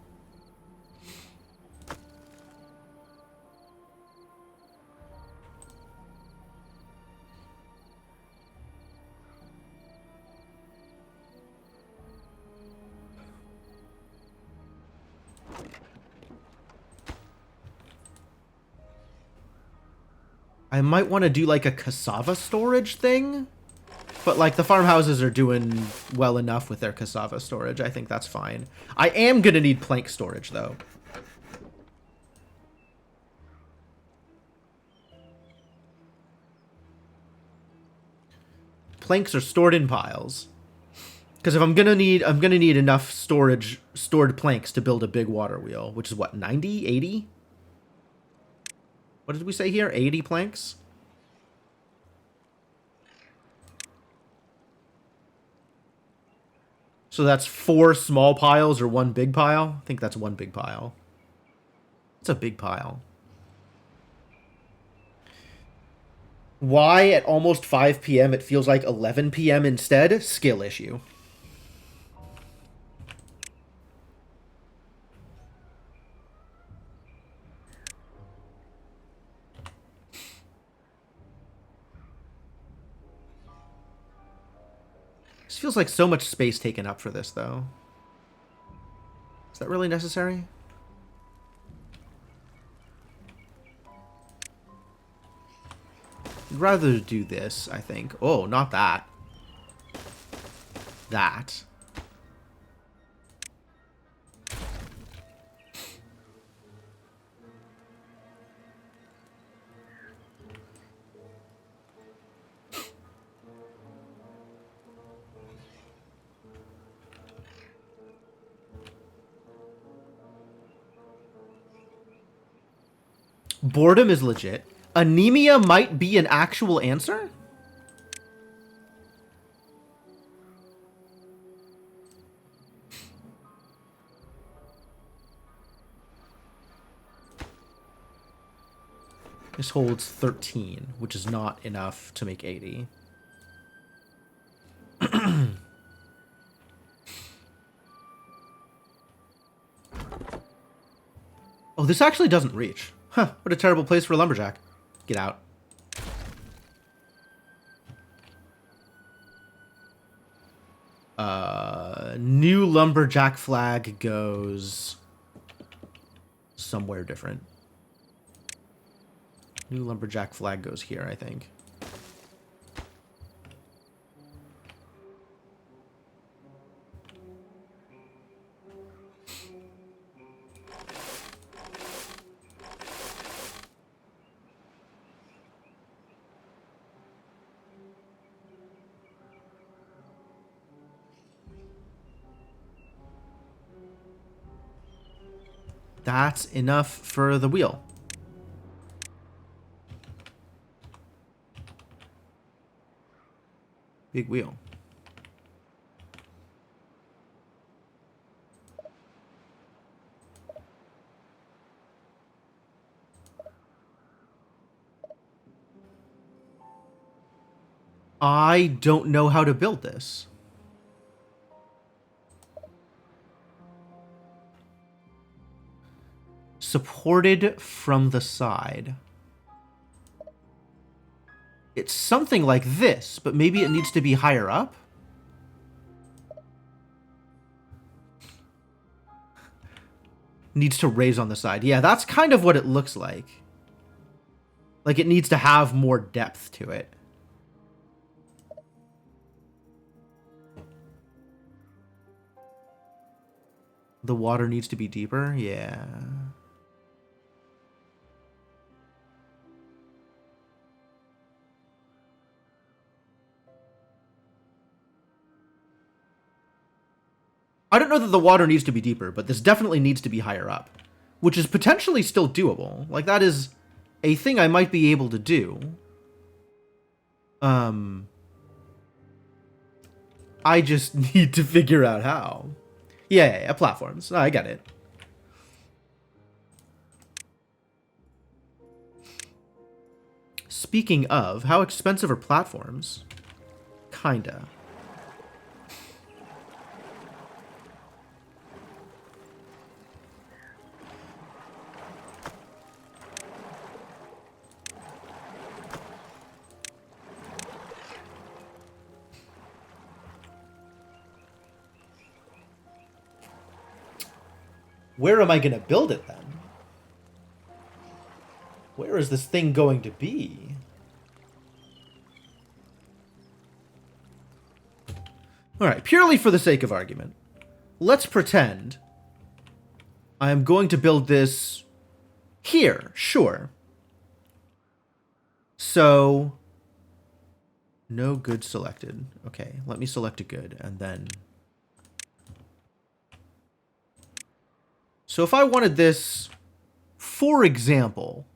I might want to do like a cassava storage thing. But like the farmhouses are doing well enough with their cassava storage. I think that's fine. I am going to need plank storage though. Planks are stored in piles. Because if I'm gonna need enough stored planks to build a big water wheel, which is what, 90, 80? What did we say here? 80 planks? So that's 4 small piles or 1 big pile? I think that's 1 big pile. It's a big pile. Why at almost 5 p.m. it feels like 11 p.m. instead? Skill issue. This feels like so much space taken up for this, though. Is that really necessary? I'd rather do this, I think. Oh, not that. That. Boredom is legit. Anemia might be an actual answer? This holds 13, which is not enough to make 80. Oh, this actually doesn't reach. Huh, what a terrible place for a lumberjack. Get out. New lumberjack flag goes somewhere different. New lumberjack flag goes here, I think. That's enough for the wheel. Big wheel. I don't know how to build this. Supported from the side. It's something like this, but maybe it needs to be higher up? Needs to raise on the side. Yeah, that's kind of what it looks like. Like it needs to have more depth to it. The water needs to be deeper? Yeah. I don't know that the water needs to be deeper, but this definitely needs to be higher up, which is potentially still doable. Like, that is a thing I might be able to do. I just need to figure out how. Yeah, platforms. I get it. Speaking of, how expensive are platforms? Kinda. Where am I going to build it then? Where is this thing going to be? All right, purely for the sake of argument, let's pretend I am going to build this here, sure. So, no good selected. Okay, let me select a good, and then... So if I wanted this, for example...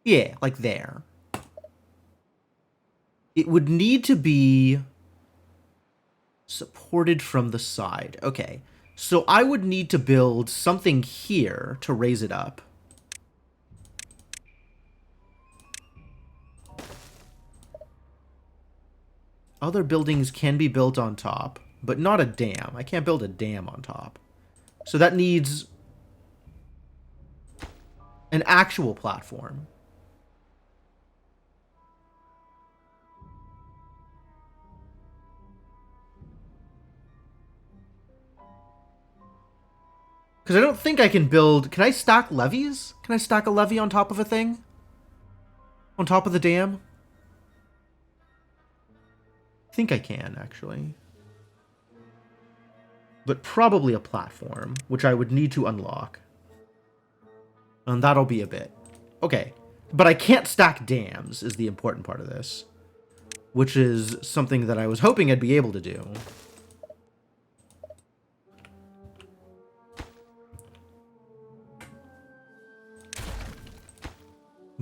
Yeah, like there. It would need to be Supported from the side. Okay. So I would need to build something here to raise it up. Other buildings can be built on top, but not a dam. I can't build a dam on top. So that needs an actual platform. Because I don't think I can build... Can I stack levees? Can I stack a levee on top of a thing? On top of the dam? I think I can, actually. But probably a platform, which I would need to unlock. And that'll be a bit. Okay. But I can't stack dams, is the important part of this. Which is something that I was hoping I'd be able to do.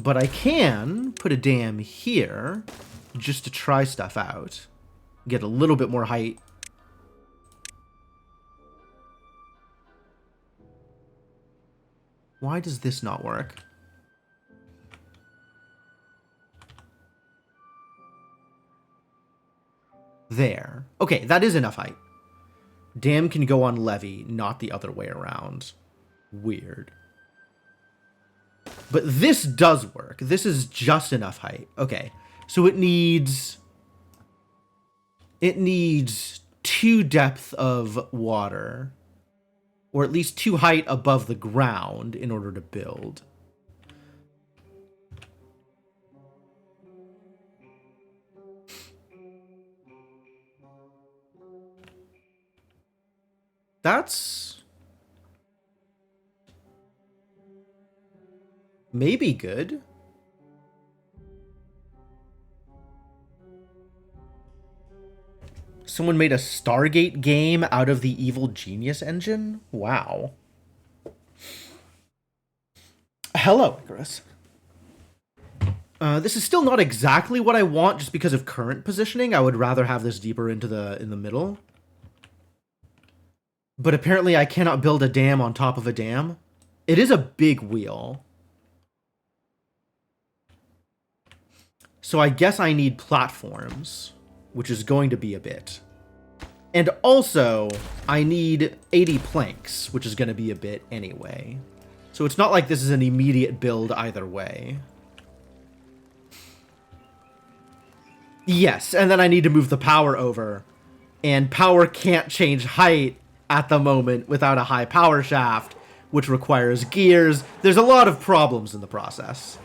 But I can put a dam here just to try stuff out. Get a little bit more height. Why does this not work? There. Okay, that is enough height. Dam can go on levee, not the other way around. Weird. But this does work. This is just enough height. Okay. So it needs 2 depth of water. Or at least 2 height above the ground in order to build. That's maybe good. Someone made a Stargate game out of the Evil Genius engine? Wow. Hello, Icarus. This is still not exactly what I want just because of current positioning. I would rather have this deeper into in the middle. But apparently I cannot build a dam on top of a dam. It is a big wheel. So I guess I need platforms, which is going to be a bit. And also, I need 80 planks, which is going to be a bit anyway. So it's not like this is an immediate build either way. Yes, and then I need to move the power over. And power can't change height at the moment without a high power shaft, which requires gears. There's a lot of problems in the process.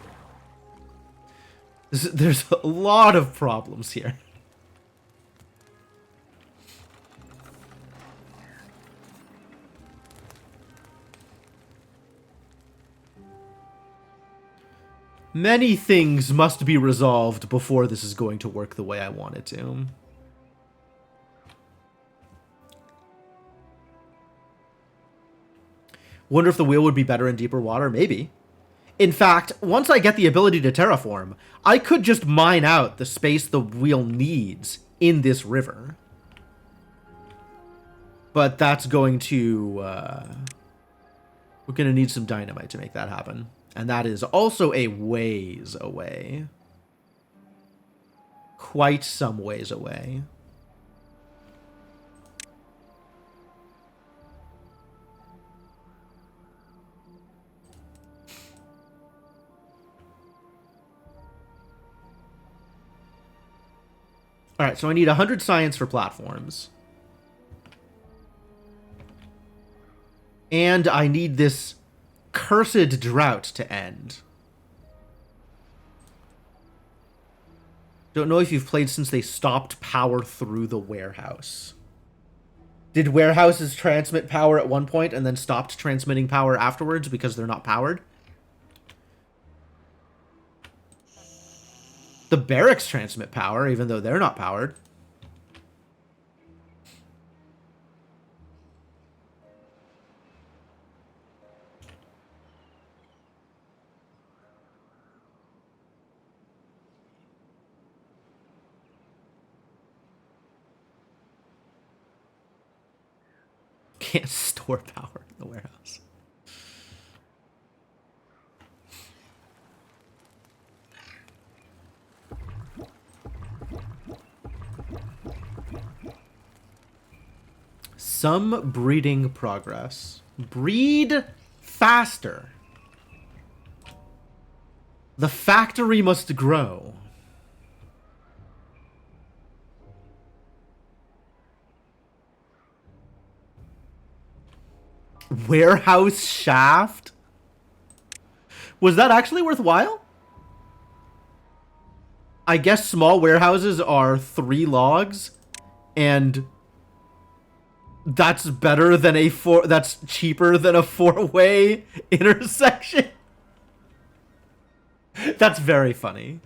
There's a lot of problems here. Many things must be resolved before this is going to work the way I want it to. Wonder if the wheel would be better in deeper water? Maybe. In fact, once I get the ability to terraform, I could just mine out the space the wheel needs in this river. But that's going to... we're going to need some dynamite to make that happen. And that is also a ways away. Quite some ways away. Alright, so I need 100 science for platforms. And I need this cursed drought to end. Don't know if you've played since they stopped power through the warehouse. Did warehouses transmit power at one point and then stopped transmitting power afterwards because they're not powered? The barracks transmit power, even though they're not powered. can't store power in the warehouse. Some breeding progress. Breed faster. The factory must grow. Warehouse shaft? Was that actually worthwhile? I guess small warehouses are 3 logs, and that's better than that's cheaper than a 4-way intersection. That's very funny.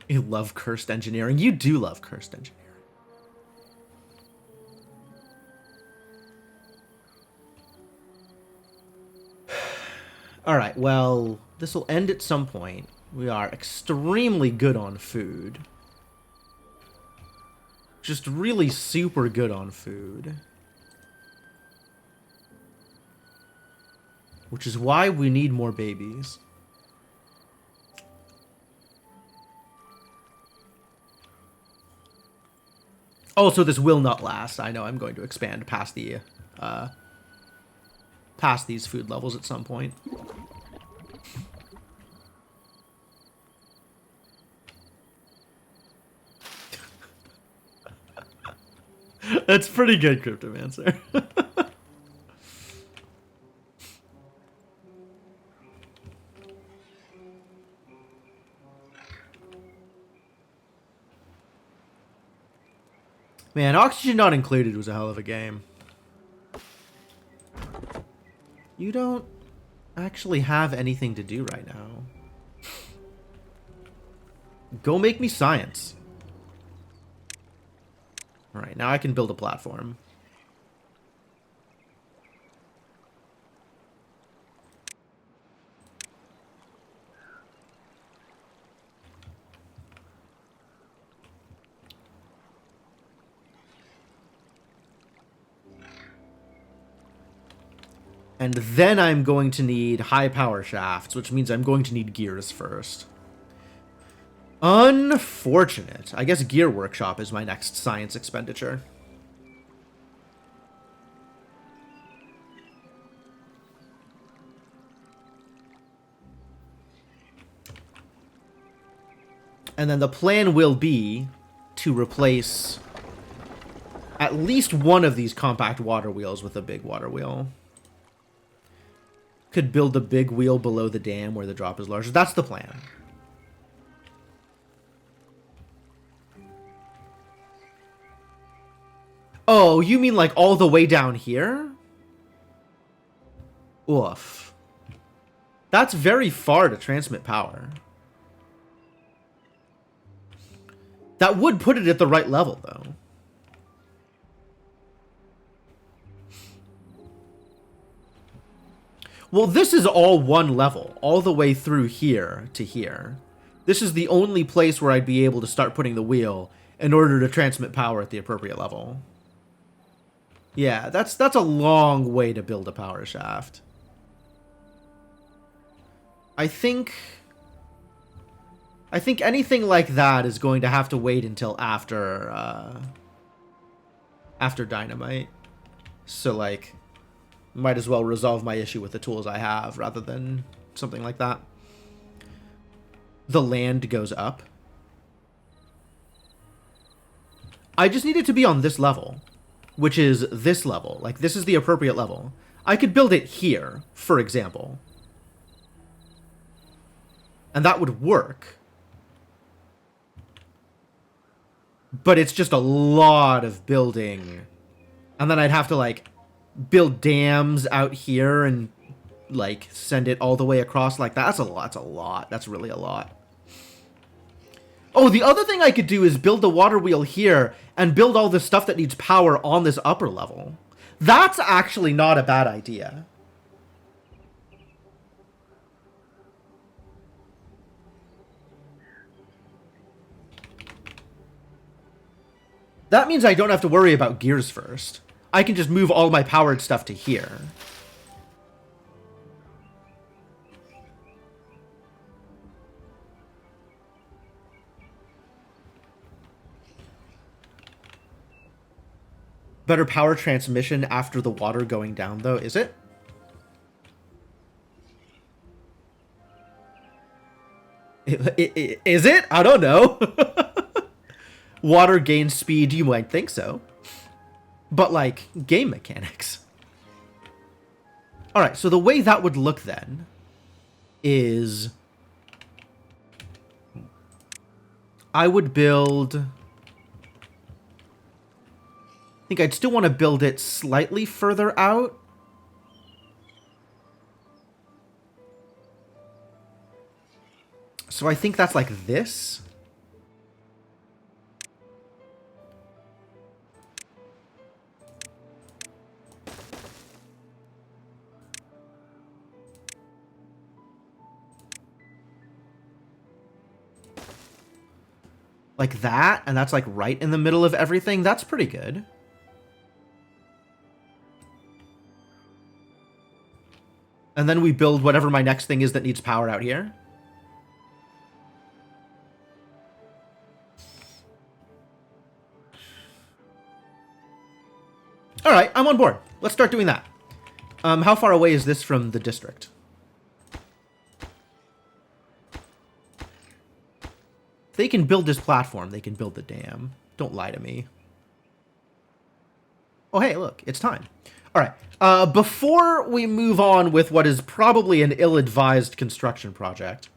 You love cursed engineering. You do love cursed engineering. Alright, well, this will end at some point. We are extremely good on food. Just really super good on food. Which is why we need more babies. Also, this will not last. I know I'm going to expand past the past these food levels at some point. That's pretty good, Cryptomancer. Man, Oxygen Not Included was a hell of a game. You don't actually have anything to do right now. Go make me science. Alright, now I can build a platform. And then I'm going to need high power shafts, which means I'm going to need gears first. Unfortunate. I guess Gear Workshop is my next science expenditure. And then the plan will be to replace at least one of these compact water wheels with a big water wheel. Could build a big wheel below the dam where the drop is larger. That's the plan. Oh, you mean like all the way down here? Oof. That's very far to transmit power. That would put it at the right level, though. Well, this is all one level, all the way through here to here. This is the only place where I'd be able to start putting the wheel in order to transmit power at the appropriate level. Yeah, that's a long way to build a power shaft. I think anything like that is going to have to wait until after Dynamite. So, like, might as well resolve my issue with the tools I have rather than something like that. The land goes up. I just need it to be on this level, which is this level. Like, this is the appropriate level. I could build it here, for example. And that would work. But it's just a lot of building. And then I'd have to, like, build dams out here and, like, send it all the way across like that. That's a lot. That's a lot. That's really a lot. Oh, the other thing I could do is build the water wheel here and build all this stuff that needs power on this upper level. That's actually not a bad idea. That means I don't have to worry about gears first. I can just move all my powered stuff to here. Better power transmission after the water going down, though, is it? Is it? I don't know. Water gains speed, you might think so. But, like, game mechanics. Alright, so the way that would look then is I would build... I think I'd still want to build it slightly further out. So I think that's like this. Like that, and that's like right in the middle of everything. That's pretty good. And then we build whatever my next thing is that needs power out here. All right, I'm on board. Let's start doing that. How far away is this from the district? If they can build this platform, they can build the dam. Don't lie to me. Oh, hey, look, it's time. All right, before we move on with what is probably an ill-advised construction project,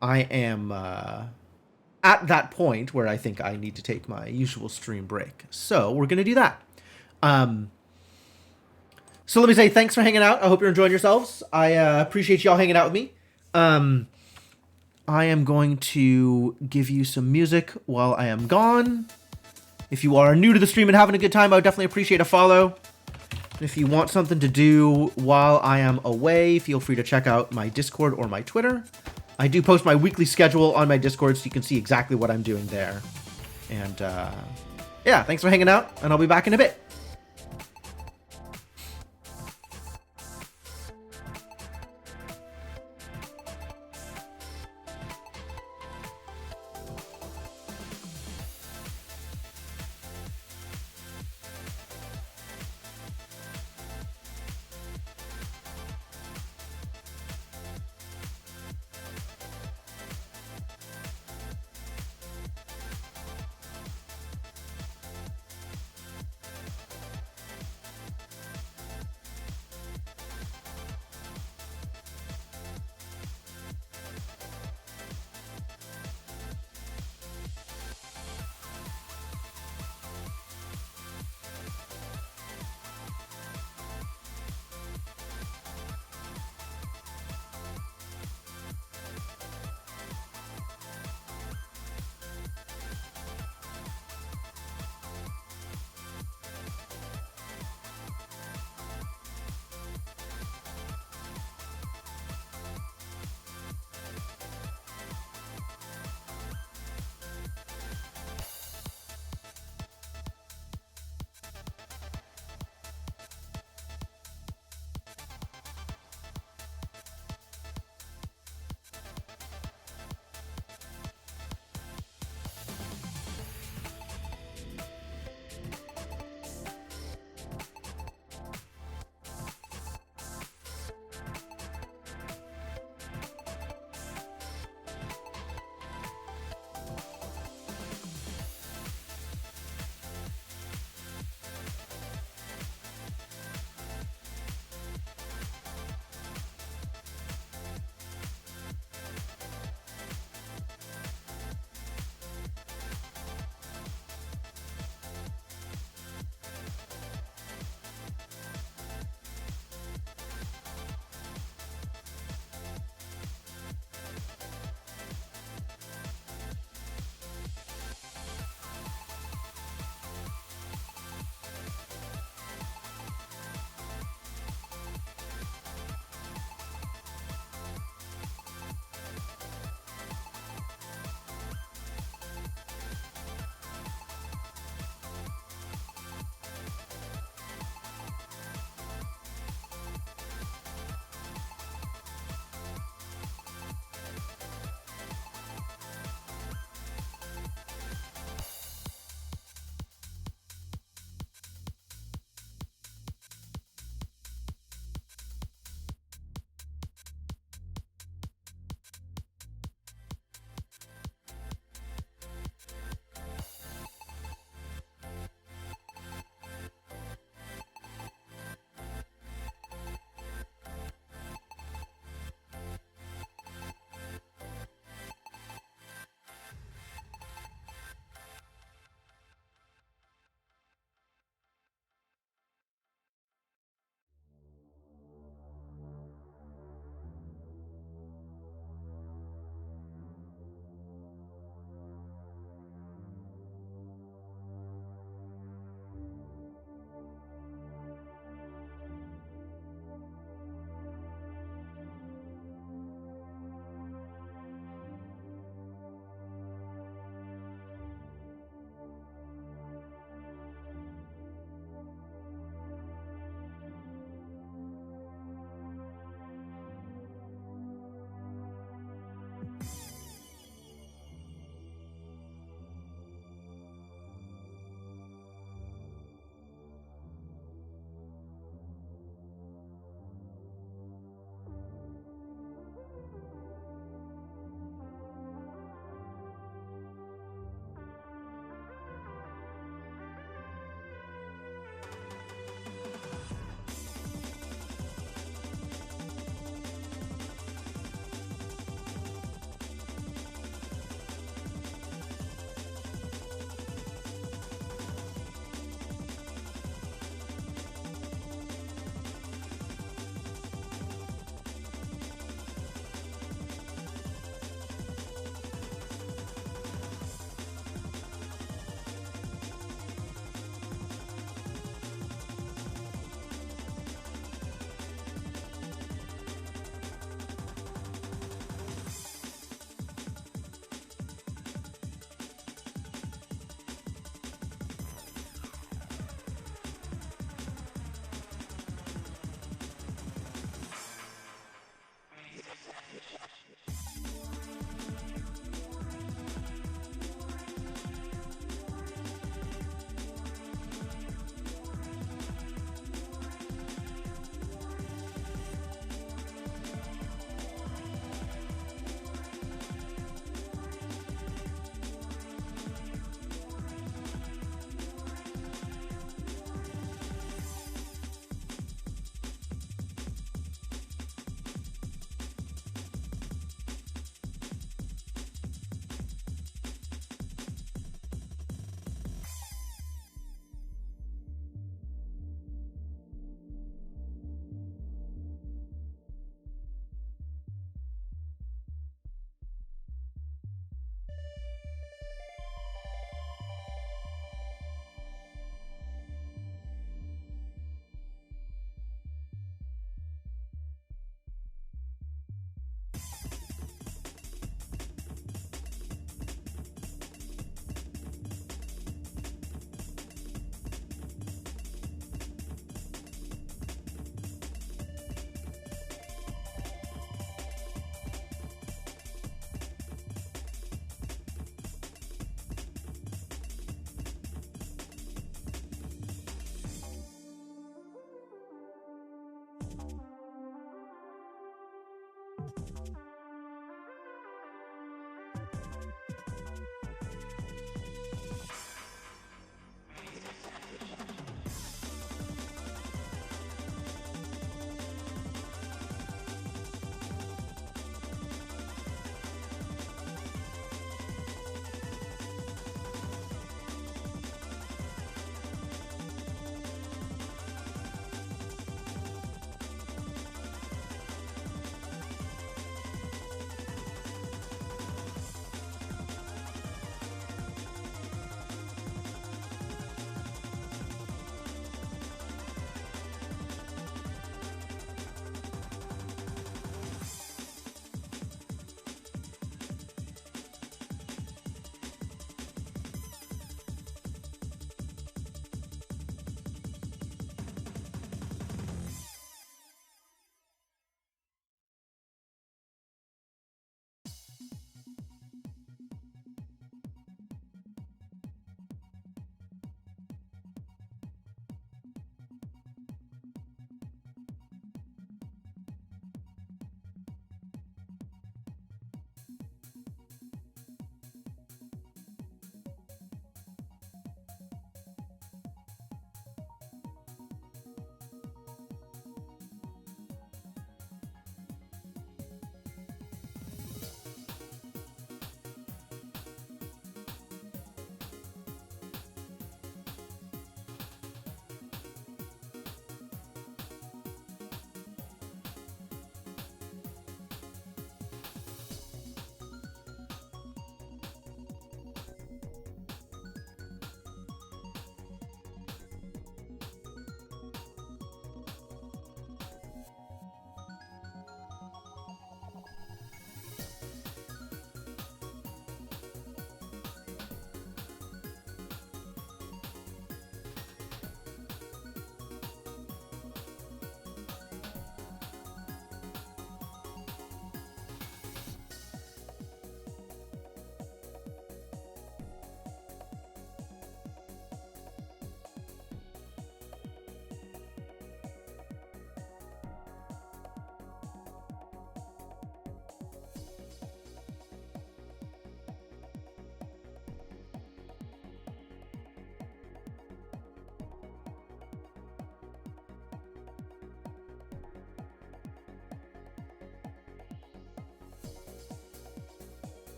I am at that point where I think I need to take my usual stream break. So we're going to do that. So let me say thanks for hanging out. I hope you're enjoying yourselves. I appreciate y'all hanging out with me. I am going to give you some music while I am gone. If you are new to the stream and having a good time, I would definitely appreciate a follow. And if you want something to do while I am away, feel free to check out my Discord or my Twitter. I do post my weekly schedule on my Discord so you can see exactly what I'm doing there. And yeah, thanks for hanging out, and I'll be back in a bit.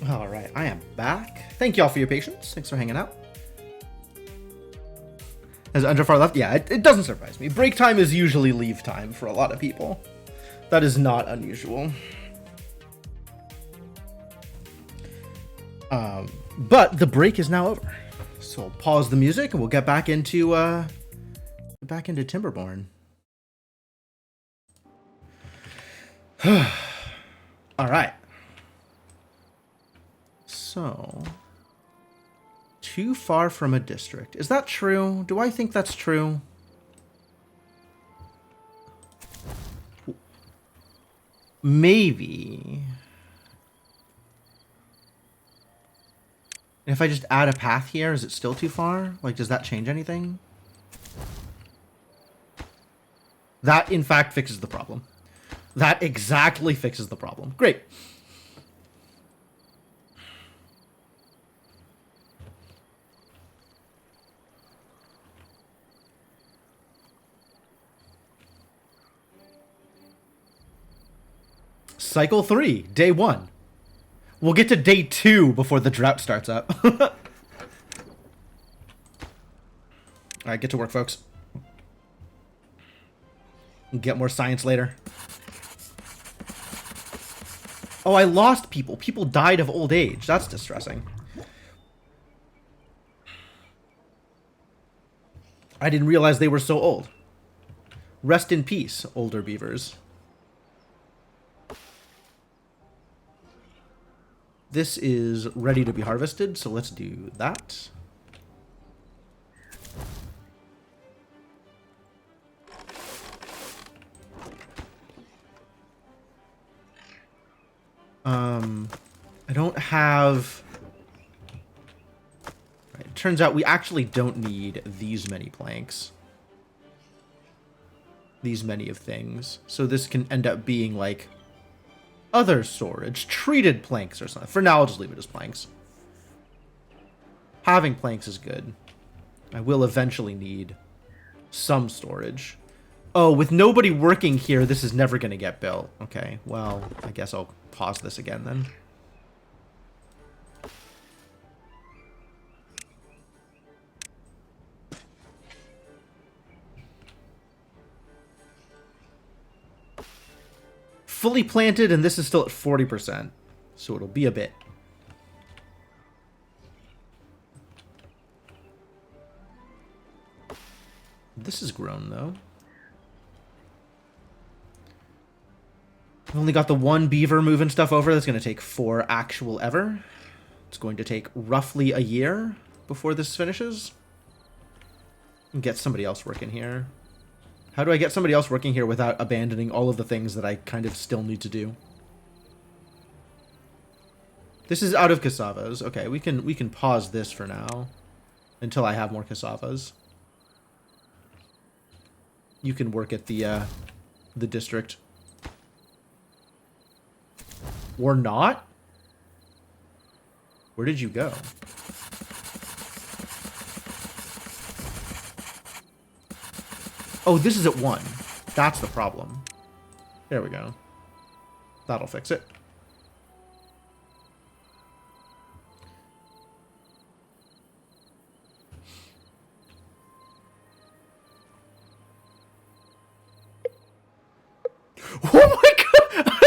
All right, I am back. Thank y'all for your patience. Thanks for hanging out. Has Under far left? Yeah, it doesn't surprise me. Break time is usually leave time for a lot of people. That is not unusual. But the break is now over. So I'll pause the music and we'll get back into Timberborn. All right. So, too far from a district. Is that true? Do I think that's true? Maybe. If I just add a path here, is it still too far? Like, does that change anything? That, in fact, fixes the problem. That exactly fixes the problem. Great. Cycle 3, day 1. We'll get to day 2 before the drought starts up. Alright, get to work, folks. Get more science later. Oh, I lost people. People died of old age. That's distressing. I didn't realize they were so old. Rest in peace, older beavers. This is ready to be harvested, so let's do that. I don't have... Right, it turns out we actually don't need these many planks. These many of things. So this can end up being like other storage. Treated planks or something. For now, I'll just leave it as planks. Having planks is good. I will eventually need some storage. Oh, with nobody working here, this is never going to get built. Okay, well, I guess I'll pause this again then. Fully planted, and this is still at 40%. So it'll be a bit. This is grown, though. I've only got the one beaver moving stuff over. That's going to take 4 actual ever. It's going to take roughly a year before this finishes. And get somebody else working here. How do I get somebody else working here without abandoning all of the things that I kind of still need to do? This is out of cassavas. Okay, we can pause this for now until I have more cassavas. You can work at the district. Or not? Where did you go? Oh, this is at 1. That's the problem. There we go. That'll fix it. Oh my god!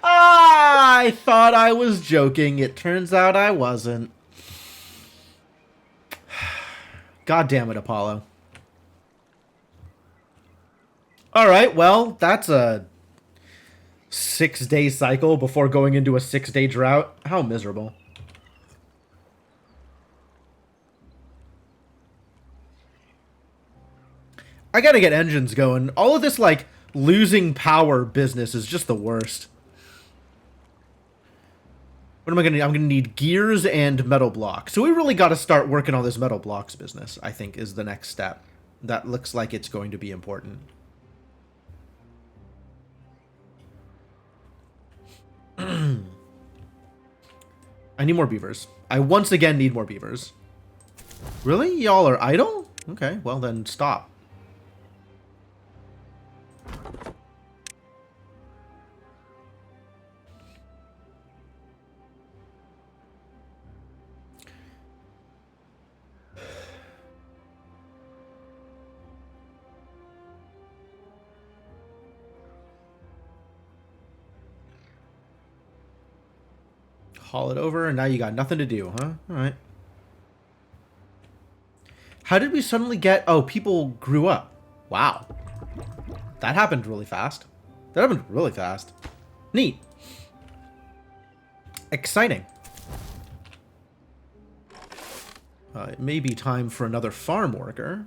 I thought I was joking. It turns out I wasn't. God damn it, Apollo. Alright, well, that's a 6-day cycle before going into a 6-day drought. How miserable. I gotta get engines going. All of this, like, losing power business is just the worst. What am I gonna need? I'm gonna need gears and metal blocks. So we really gotta start working on this metal blocks business, I think, is the next step. That looks like it's going to be important. I need more beavers. I once again need more beavers. Really? Y'all are idle? Okay, well then stop. haul it over, and now you got nothing to do, huh? Alright. How did we suddenly get... Oh, people grew up. Wow. That happened really fast. That happened really fast. Neat. Exciting. It may be time for another farm worker.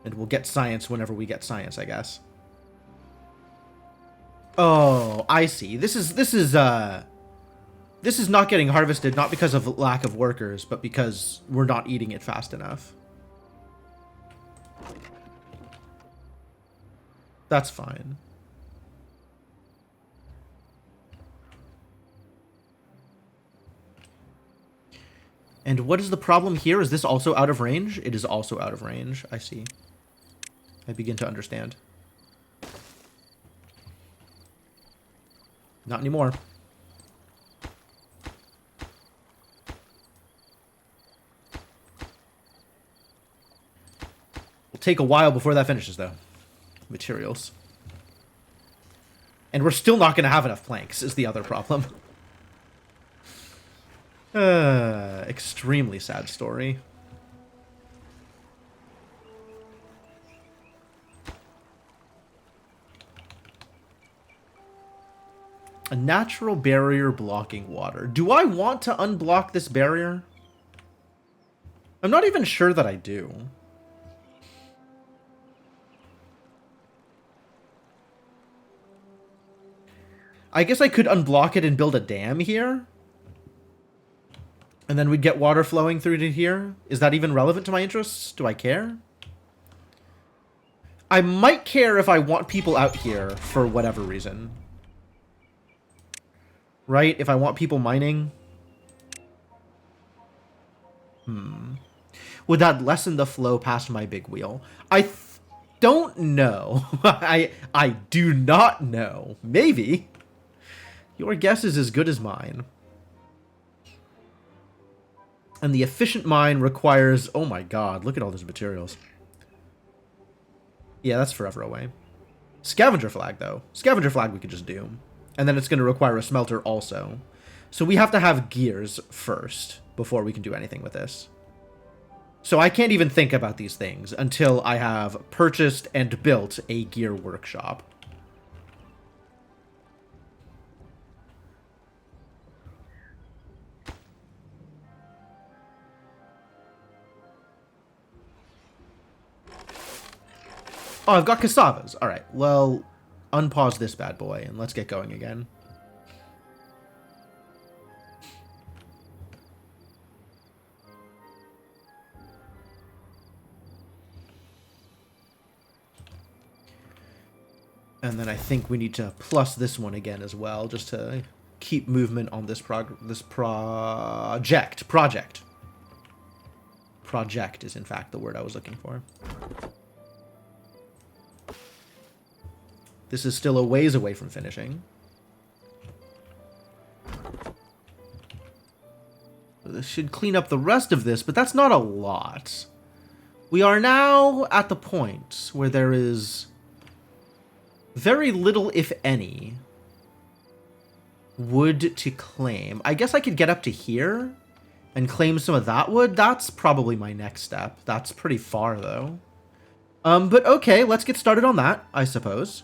And we'll get science whenever we get science, I guess. Oh, I see. This is not getting harvested, not because of lack of workers, but because we're not eating it fast enough. That's fine. And what is the problem here? Is this also out of range? It is also out of range. I see. I begin to understand. Not anymore. Will take a while before that finishes, though. Materials. And we're still not going to have enough planks, is the other problem. Extremely sad story. A natural barrier blocking water. Do I want to unblock this barrier? I'm not even sure that I do. I guess I could unblock it and build a dam here. And then we'd get water flowing through to here. Is that even relevant to my interests? Do I care? I might care if I want people out here for whatever reason. Right? If I want people mining. Would that lessen the flow past my big wheel? I don't know. I do not know. Maybe. Your guess is as good as mine. And the efficient mine requires... Oh my god, look at all those materials. Yeah, that's forever away. Scavenger flag, though. Scavenger flag we could just do. And then it's going to require a smelter also. So we have to have gears first before we can do anything with this. So I can't even think about these things until I have purchased and built a gear workshop. Oh, I've got cassavas. All right, well, unpause this bad boy and let's get going again. And then I think we need to plus this one again as well, just to keep movement on this project. Project is in fact the word I was looking for. This is still a ways away from finishing. This should clean up the rest of this, but that's not a lot. We are now at the point where there is very little, if any, wood to claim. I guess I could get up to here and claim some of that wood. That's probably my next step. That's pretty far, though. But okay, let's get started on that, I suppose.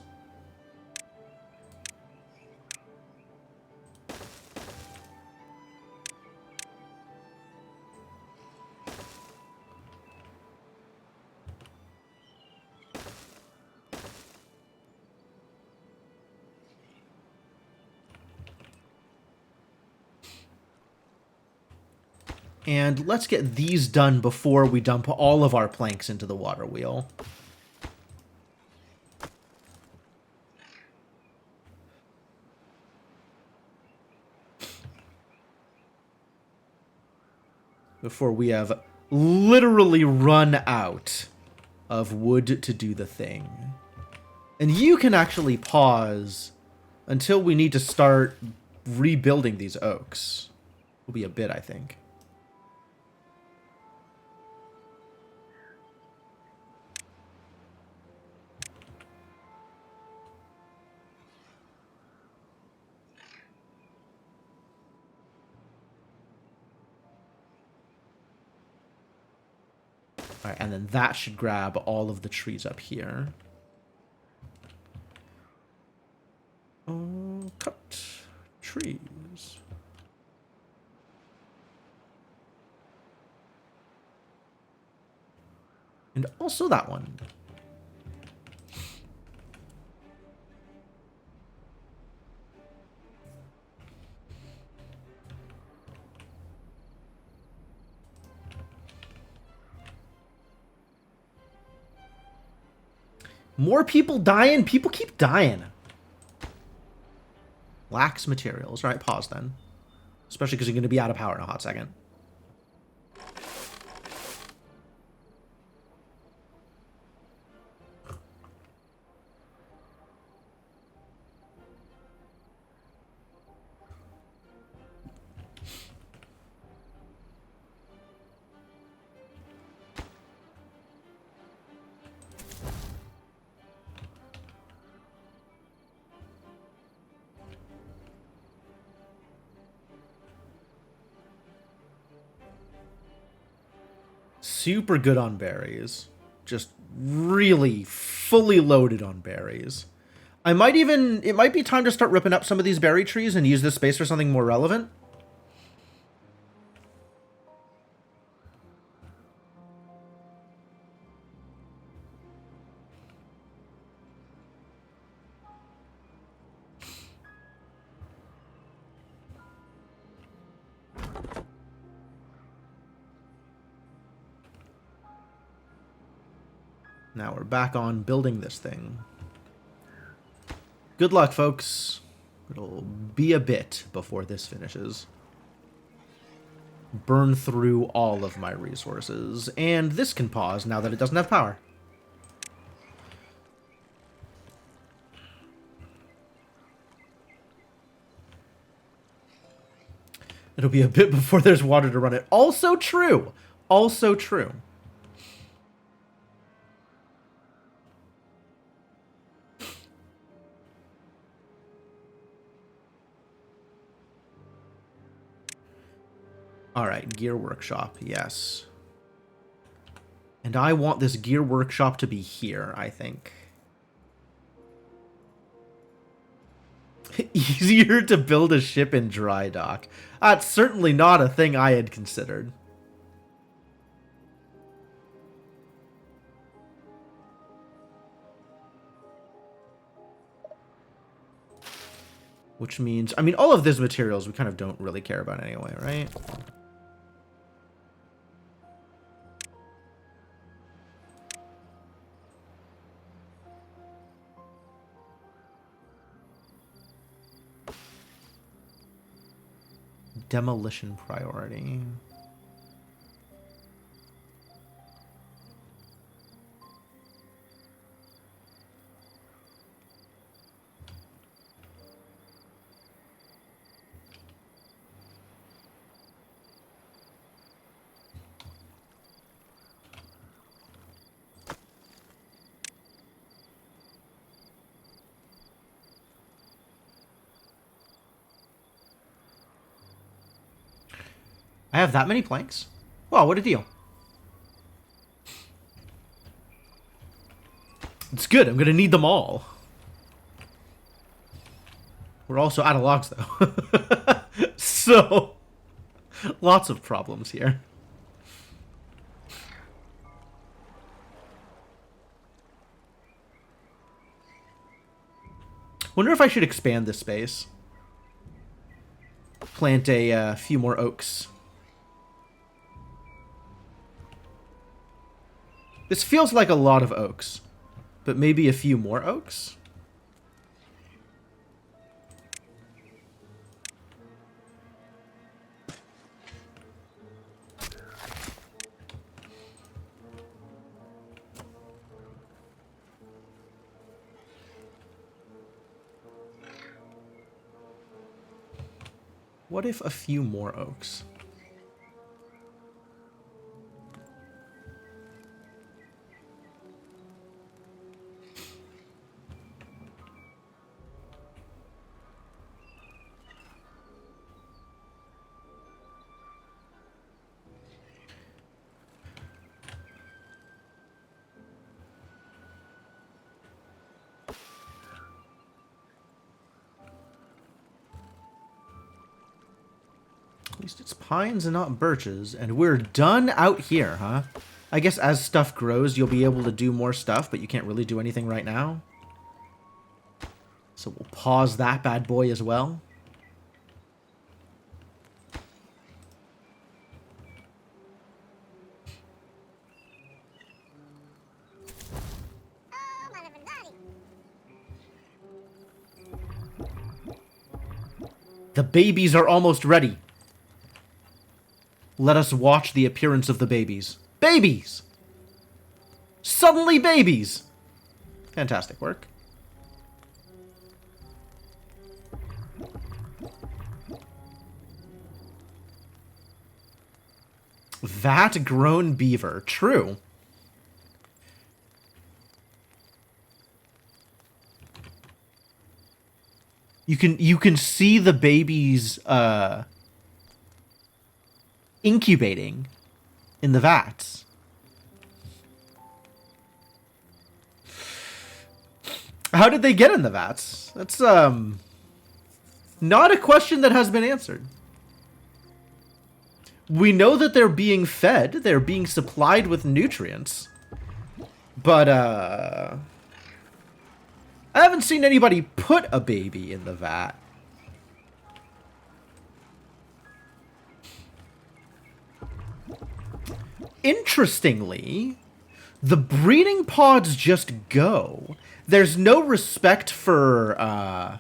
And let's get these done before we dump all of our planks into the water wheel. Before we have literally run out of wood to do the thing. And you can actually pause until we need to start rebuilding these oaks. Will be a bit, I think. All right, and then that should grab all of the trees up here. Oh, cut trees. And also that one. More people dying? People keep dying. Lacks materials. All right, pause then. Especially because you're going to be out of power in a hot second. Super good on berries. Just really fully loaded on berries. It might be time to start ripping up some of these berry trees and use this space for something more relevant. Now we're back on building this thing. Good luck, folks. It'll be a bit before this finishes. Burn through all of my resources. And this can pause now that it doesn't have power. It'll be a bit before there's water to run it. Also true. Also true. Alright, gear workshop, yes. And I want this gear workshop to be here, I think. Easier to build a ship in dry dock. That's certainly not a thing I had considered. Which means, I mean, all of these materials we kind of don't really care about anyway, right? Demolition priority. I have that many planks? Wow, what a deal. It's good, I'm gonna need them all. We're also out of logs, though. So, lots of problems here. Wonder if I should expand this space. Plant a few more oaks. This feels like a lot of oaks, but maybe a few more oaks? What if a few more oaks? At least it's pines and not birches. And we're done out here, huh? I guess as stuff grows, you'll be able to do more stuff, but you can't really do anything right now. So we'll pause that bad boy as well. The babies are almost ready. Let us watch the appearance of the babies. Babies! Suddenly babies! Fantastic work. Vat grown beaver. True. You can see the babies incubating in the vats. How did they get in the vats? That's not a question that has been answered. We know that they're being fed, they're being supplied with nutrients. But I haven't seen anybody put a baby in the vat. Interestingly, the breeding pods just go. There's no respect for,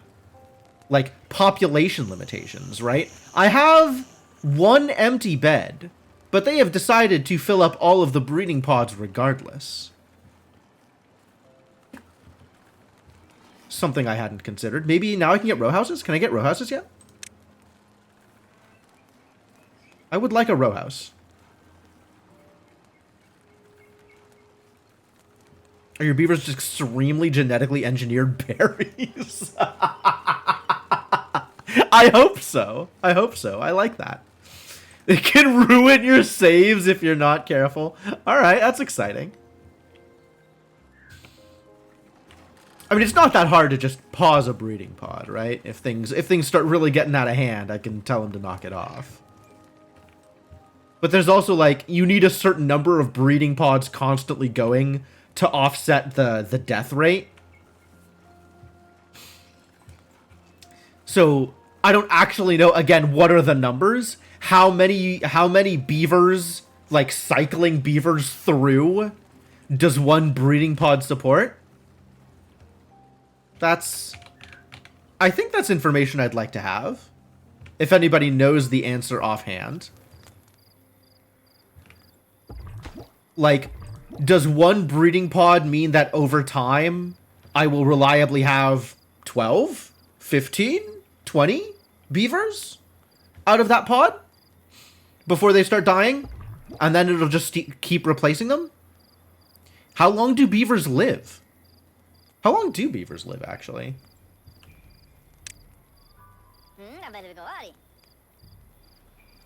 like, population limitations, right? I have one empty bed, but they have decided to fill up all of the breeding pods regardless. Something I hadn't considered. Maybe now I can get row houses? Can I get row houses yet? I would like a row house. Are your beavers just extremely genetically engineered berries? I hope so. I hope so. I like that. It can ruin your saves if you're not careful. Alright, that's exciting. I mean, it's not that hard to just pause a breeding pod, right? If things start really getting out of hand, I can tell them to knock it off. But there's also, like, you need a certain number of breeding pods constantly going to offset the death rate. So, I don't actually know, again, what are the numbers? How many beavers, like, cycling beavers through does one breeding pod support? I think that's information I'd like to have. If anybody knows the answer offhand. Like, does one breeding pod mean that over time I will reliably have 12, 15, 20 beavers out of that pod before they start dying? And then it'll just keep replacing them? How long do beavers live? How long do beavers live, actually?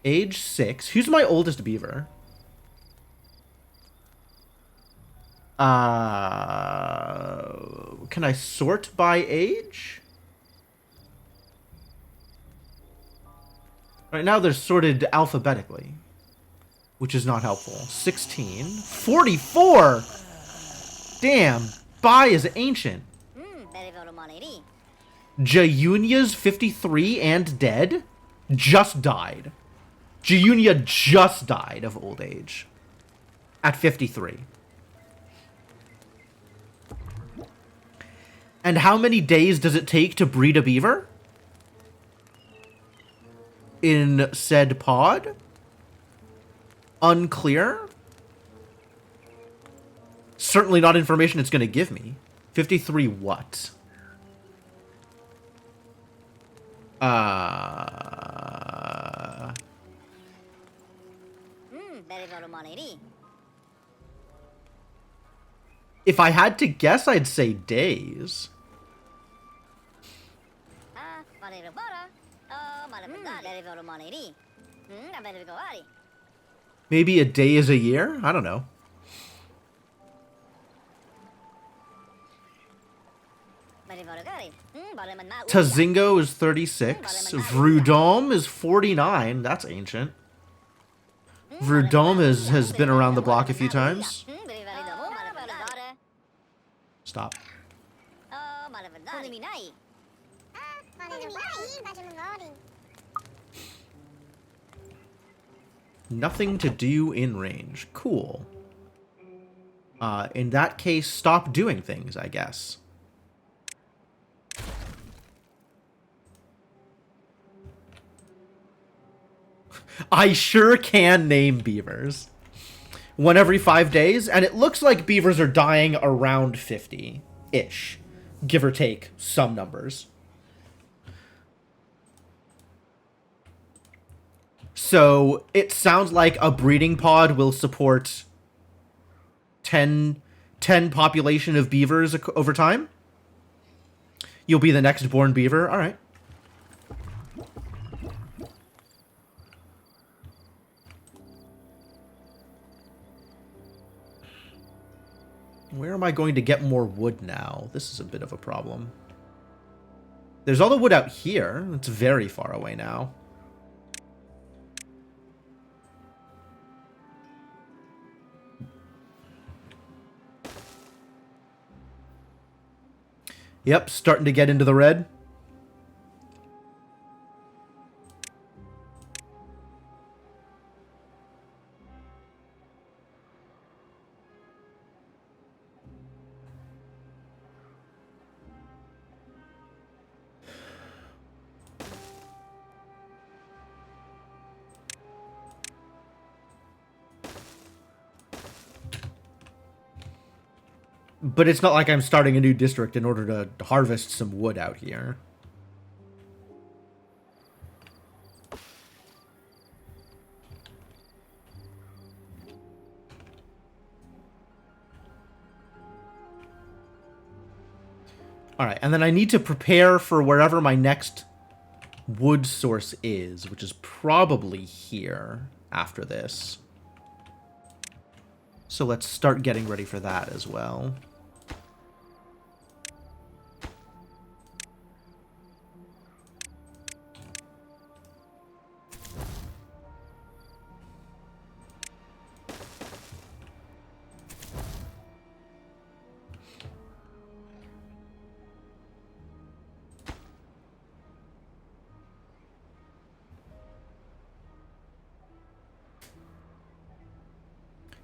Age 6. Who's my oldest beaver? Can I sort by age? Right now they're sorted alphabetically, which is not helpful. 16. 44! Damn. Bai is ancient. Jayunia's 53 and dead? Just died. Jayunia just died of old age. At 53. And how many days does it take to breed a beaver? In said pod? Unclear? Certainly not information it's going to give me. 53 what? If I had to guess, I'd say days. Maybe a day is a year? I don't know. Tazingo is 36. Vrudome is 49. That's ancient. Vrudome has been around the block a few times. Stop. Nothing to do in range. Cool. In that case, stop doing things, I guess. I sure can name beavers. 1 every 5 days, and it looks like beavers are dying around 50-ish. Give or take some numbers. So it sounds like a breeding pod will support 10 population of beavers over time. You'll be the next born beaver. All right. Where am I going to get more wood now? This is a bit of a problem. There's all the wood out here. It's very far away now. Yep, starting to get into the red. But it's not like I'm starting a new district in order to harvest some wood out here. Alright, and then I need to prepare for wherever my next wood source is, which is probably here after this. So let's start getting ready for that as well.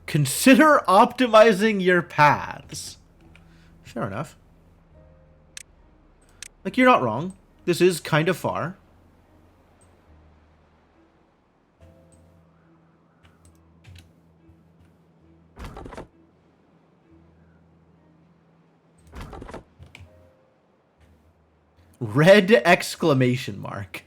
Consider optimizing your paths. Fair enough. Like, you're not wrong. This is kind of far. Red exclamation mark.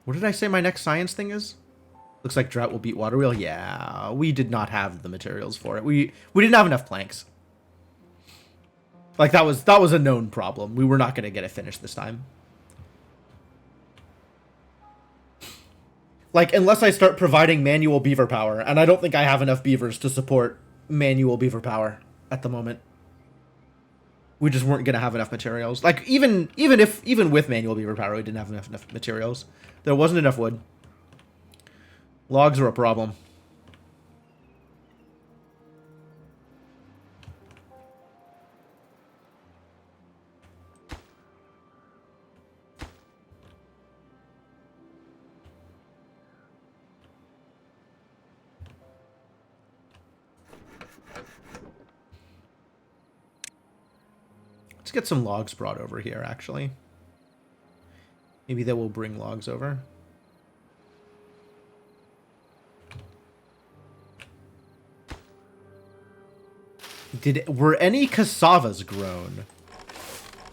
What did I say my next science thing is? Looks like drought will beat water wheel. Yeah, we did not have the materials for it. We didn't have enough planks. Like, that was a known problem. We were not going to get it finished this time. Like, unless I start providing manual beaver power, and I don't think I have enough beavers to support manual beaver power at the moment. We just weren't going to have enough materials. Like, even with manual beaver power, we didn't have enough materials. There wasn't enough wood. Logs are a problem. Let's get some logs brought over here, actually. Maybe that will bring logs over. Were any cassavas grown?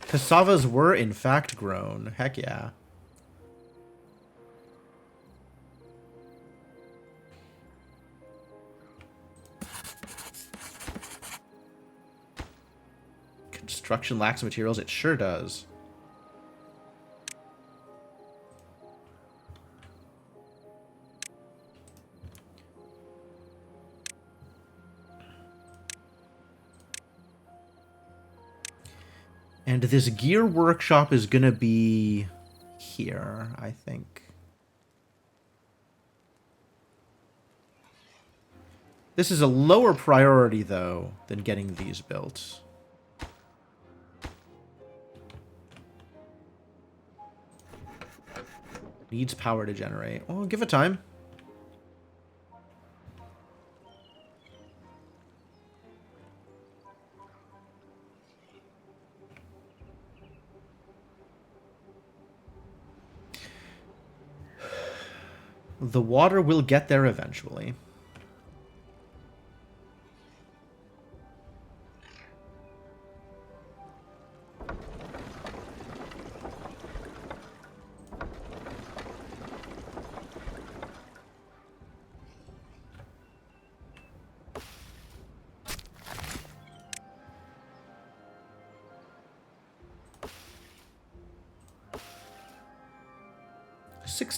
Cassavas were, in fact, grown. Heck yeah. Construction lacks materials. It sure does. And this gear workshop is going to be here, I think. This is a lower priority, though, than getting these built. Needs power to generate. Well, give it time. The water will get there eventually.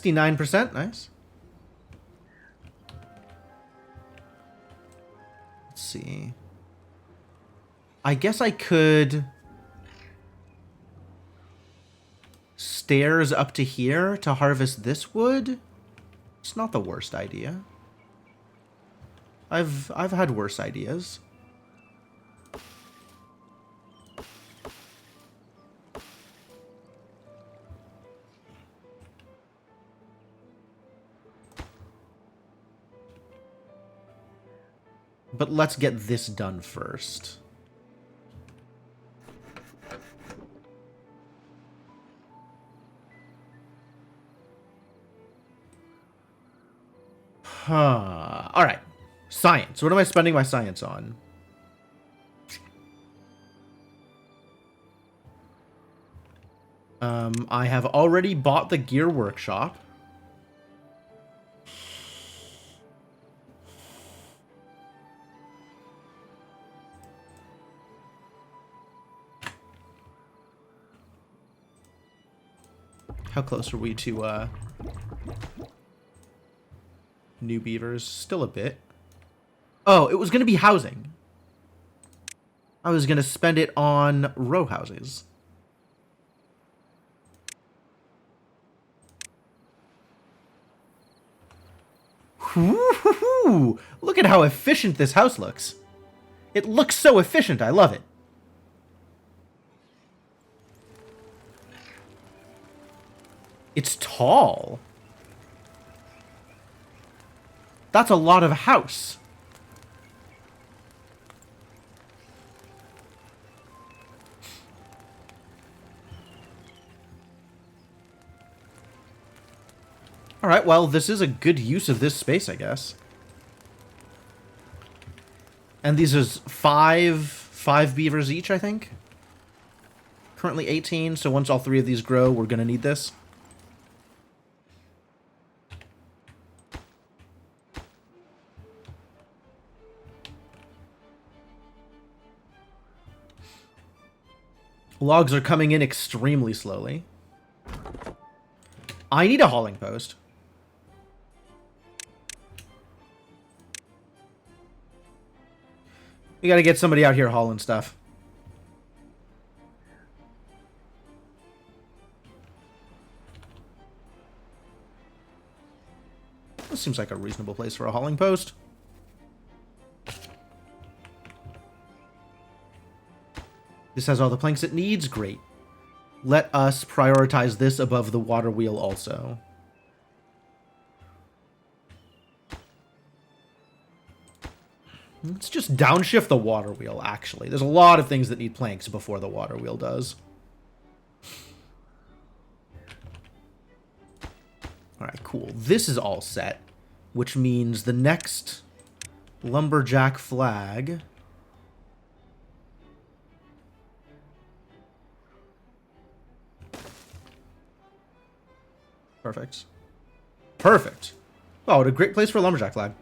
%, nice. Let's see. I guess I could stairs up to here to harvest this wood. It's not the worst idea. I've had worse ideas. But let's get this done first. All right. Science. What am I spending my science on? I have already bought the gear workshop. How close are we to new beavers? Still a bit. Oh, it was going to be housing. I was going to spend it on row houses. Woo-hoo-hoo! Look at how efficient this house looks. It looks so efficient. I love it. It's tall. That's a lot of house. All right, well, this is a good use of this space, I guess. And these is five beavers each, I think. Currently 18, so once all 3 of these grow, we're going to need this. Logs are coming in extremely slowly. I need a hauling post. We gotta get somebody out here hauling stuff. This seems like a reasonable place for a hauling post. This has all the planks it needs. Great. Let us prioritize this above the water wheel also. Let's just downshift the water wheel, actually. There's a lot of things that need planks before the water wheel does. Alright, cool. This is all set, which means the next lumberjack flag... Perfect. Perfect. Oh, what a great place for a lumberjack flag.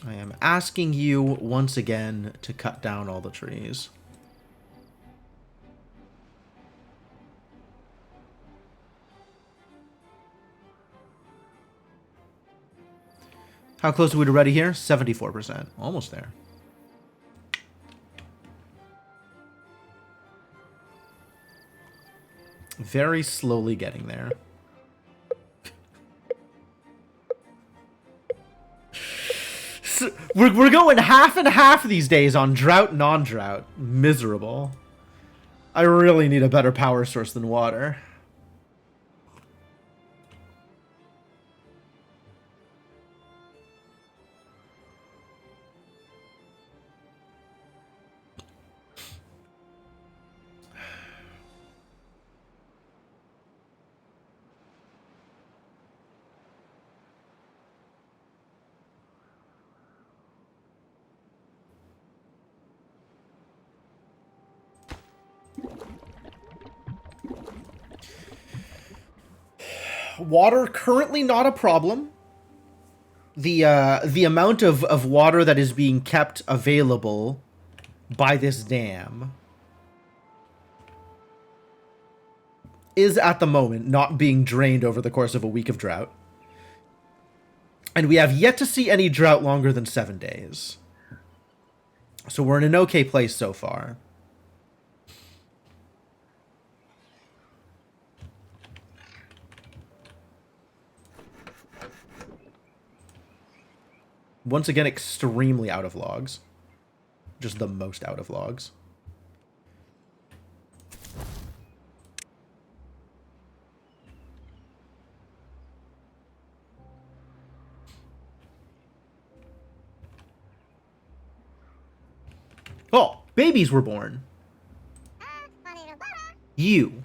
I am asking you once again to cut down all the trees. How close are we to ready here? 74%. Almost there. Very slowly getting there. So we're going half and half these days on drought, non-drought. Miserable. I really need a better power source than water. Water currently not a problem. The amount of water that is being kept available by this dam is at the moment not being drained over the course of a week of drought. And we have yet to see any drought longer than 7 days. So we're in an okay place so far. Once again, extremely out of logs. Just the most out of logs. Oh, babies were born. You,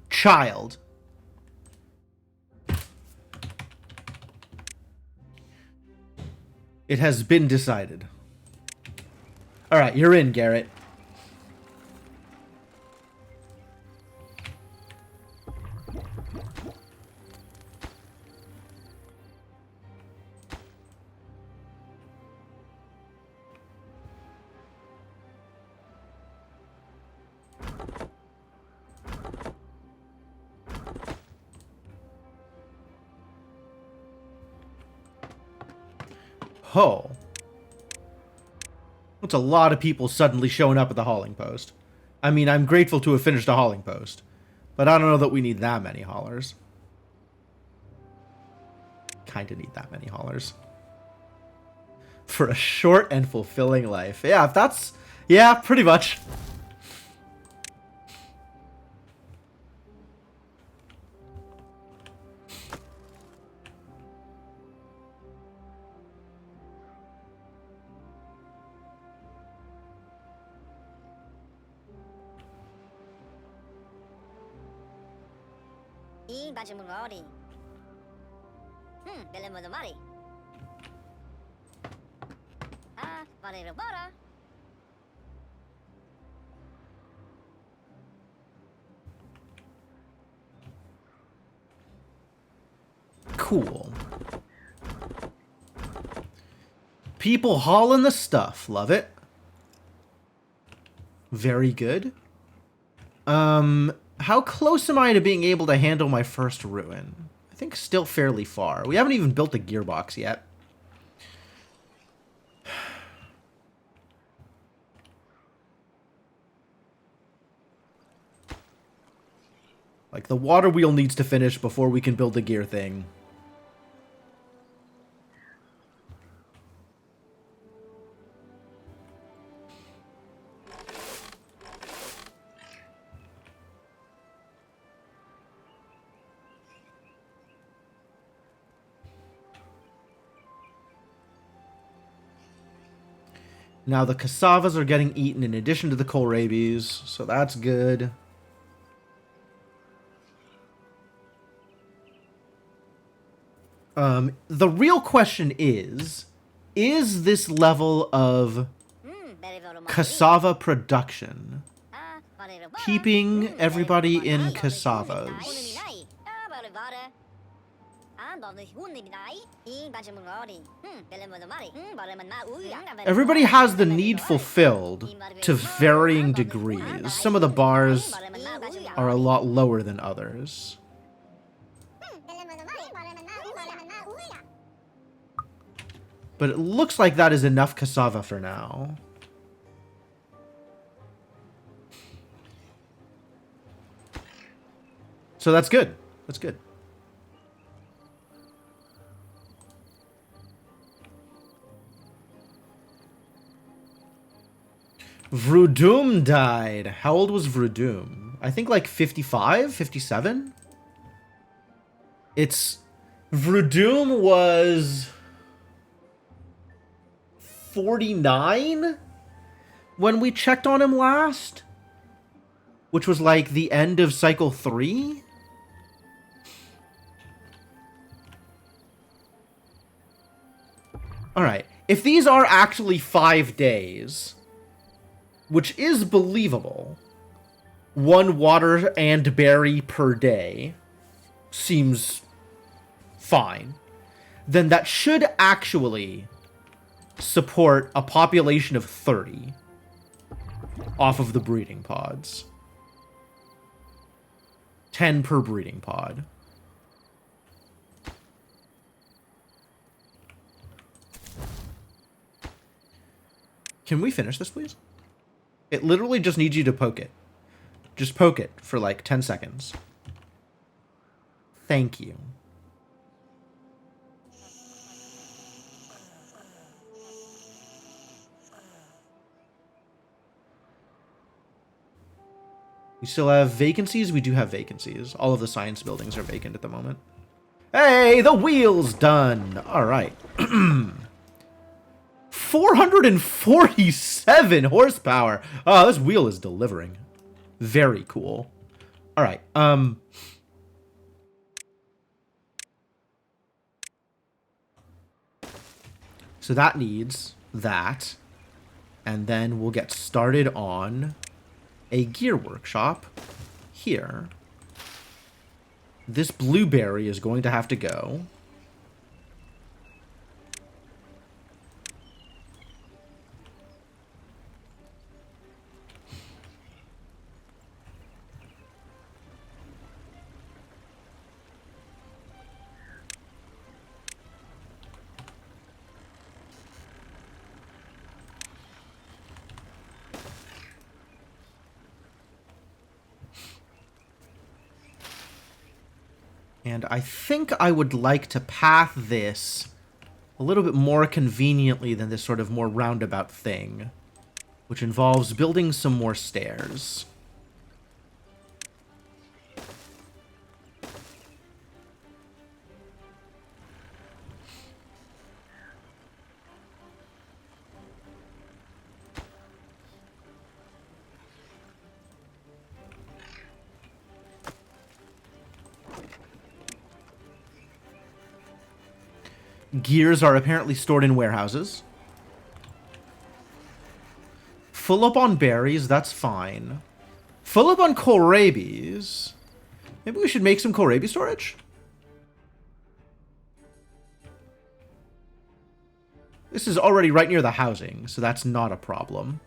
child. It has been decided. Alright, you're in, Garrett. Oh. That's a lot of people suddenly showing up at the hauling post. I mean, I'm grateful to have finished a hauling post, but I don't know that we need that many haulers. Kinda need that many haulers. For a short and fulfilling life. Yeah, if that's... Yeah, pretty much. Cool. People hauling the stuff. Love it. Very good. How close am I to being able to handle my first ruin? I think still fairly far. We haven't even built a gearbox yet. Like, the water wheel needs to finish before we can build the gear thing. Now the cassavas are getting eaten in addition to the kohlrabies, so that's good. The real question is this level of cassava production keeping everybody in cassavas? Everybody has the need fulfilled to varying degrees. Some of the bars are a lot lower than others. But it looks like that is enough cassava for now. So that's good. That's good. Vrudum died. How old was Vrudum? I think like 55, 57? Vrudum was 49 when we checked on him last, which was like the end of cycle 3. All right, if these are actually 5 days, which is believable, 1 water and berry per day seems fine, then that should actually support a population of 30 off of the breeding pods. 10 per breeding pod. Can we finish this, please? It literally just needs you to poke it. Just poke it for like 10 seconds. Thank you. We still have vacancies? We do have vacancies. All of the science buildings are vacant at the moment. Hey, the wheel's done! Alright. 447 horsepower! Oh, this wheel is delivering. Very cool. Alright, so that needs that. And then we'll get started on a gear workshop here. This blueberry is going to have to go. And I think I would like to path this a little bit more conveniently than this sort of more roundabout thing, which involves building some more stairs. Gears are apparently stored in warehouses. Full up on berries, that's fine. Full up on kohlrabies. Maybe we should make some kohlrabi storage? This is already right near the housing, so that's not a problem.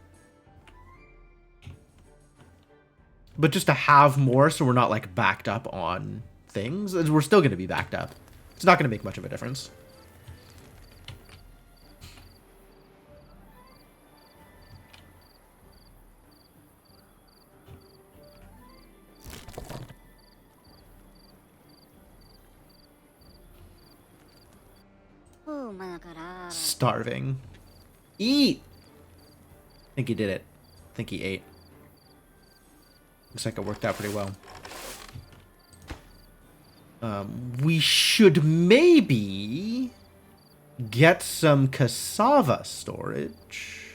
But just to have more so we're not, like, backed up on things. We're still going to be backed up. It's not going to make much of a difference. Starving. Eat! I think he did it. I think he ate. Looks like it worked out pretty well. We should maybe get some cassava storage.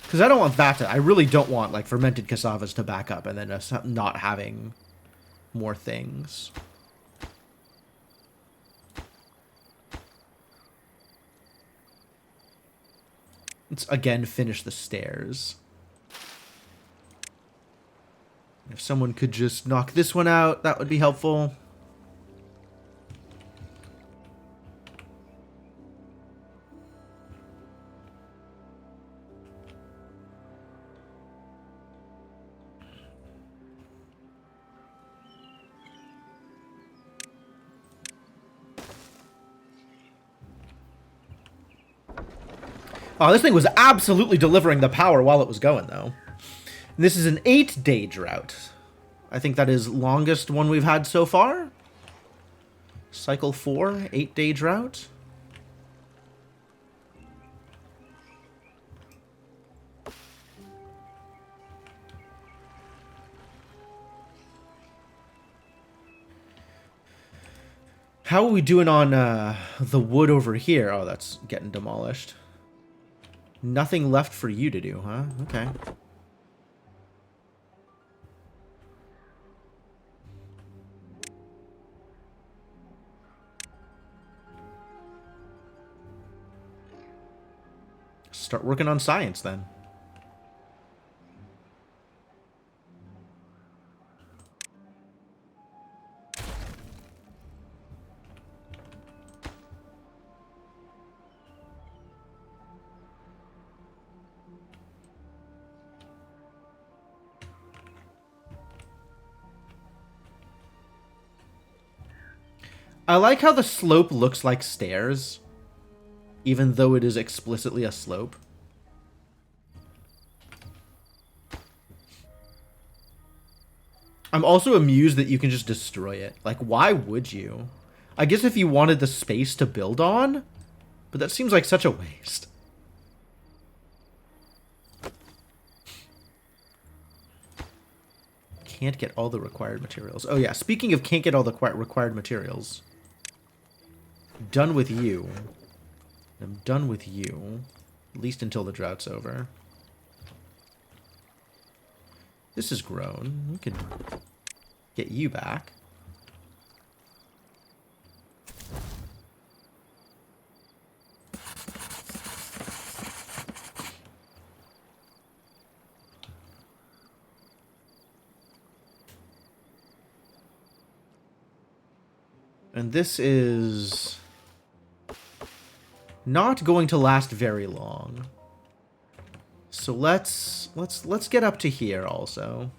Because I don't want that to... I really don't want, like, fermented cassavas to back up and then us not having more things. Let's again finish the stairs. If someone could just knock this one out, that would be helpful. Oh, this thing was absolutely delivering the power while it was going, though. And this is an 8-day drought. I think that is longest one we've had so far. Cycle 4, 8-day drought. How are we doing on the wood over here? Oh, that's getting demolished. Nothing left for you to do, huh? Okay. Start working on science, then. I like how the slope looks like stairs, even though it is explicitly a slope. I'm also amused that you can just destroy it. Like, why would you? I guess if you wanted the space to build on, but that seems like such a waste. Can't get all the required materials. Oh yeah, speaking of can't get all the required materials. Done with you. I'm done with you. At least until the drought's over. This is grown. We can get you back. And this is not going to last very long. So let's get up to here also.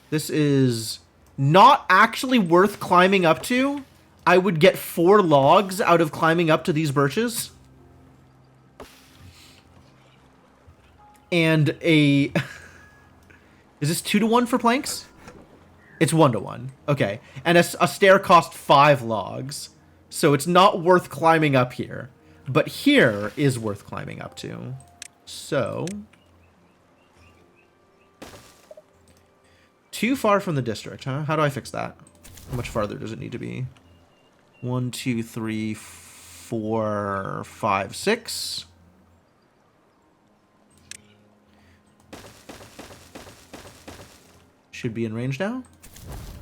This is not actually worth climbing up to. I would get 4 logs out of climbing up to these birches. And a... Is this 2-to-1 for planks? It's 1-to-1. Okay. And a stair cost 5 logs. So it's not worth climbing up here. But here is worth climbing up to. So... Too far from the district, huh? How do I fix that? How much farther does it need to be? 1, 2, 3, 4, 5, 6. Should be in range now.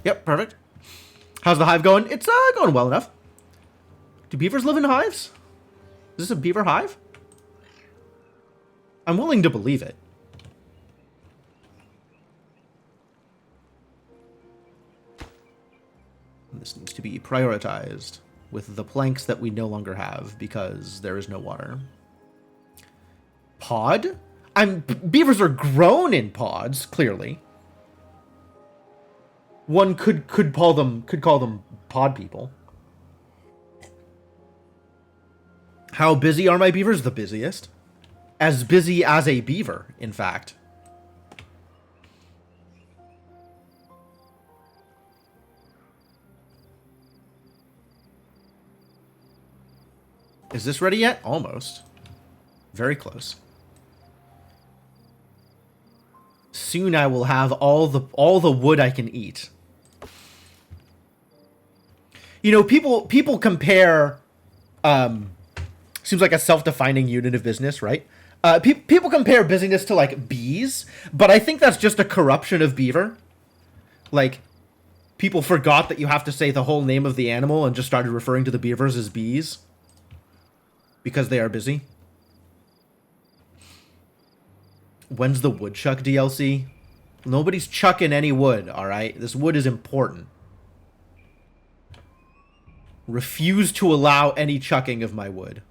Yep, perfect. How's the hive going? It's going well enough. Do beavers live in hives? Is this a beaver hive? I'm willing to believe it. This needs to be prioritized with the planks that we no longer have because there is no water. Pod? Beavers are grown in pods, clearly. One could call them pod people. How busy are my beavers? The busiest. As busy as a beaver, in fact. Is this ready yet? Almost. Very close. Soon I will have all the wood I can eat. You know, people compare seems like a self-defining unit of business, right? People compare busyness to like bees, but I think that's just a corruption of beaver. Like, people forgot that you have to say the whole name of the animal and just started referring to the beavers as bees. Because they are busy. When's the woodchuck DLC? Nobody's chucking any wood, alright? This wood is important. Refuse to allow any chucking of my wood.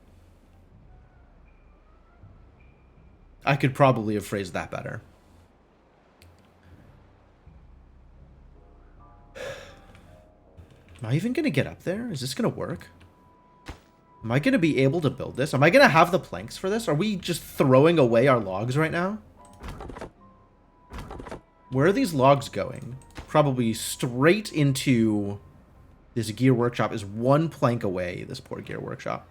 I could probably have phrased that better. Am I even gonna get up there? Is this gonna work? Am I going to be able to build this? Am I going to have the planks for this? Are we just throwing away our logs right now? Where are these logs going? Probably straight into this gear workshop. Is one plank away, this poor gear workshop.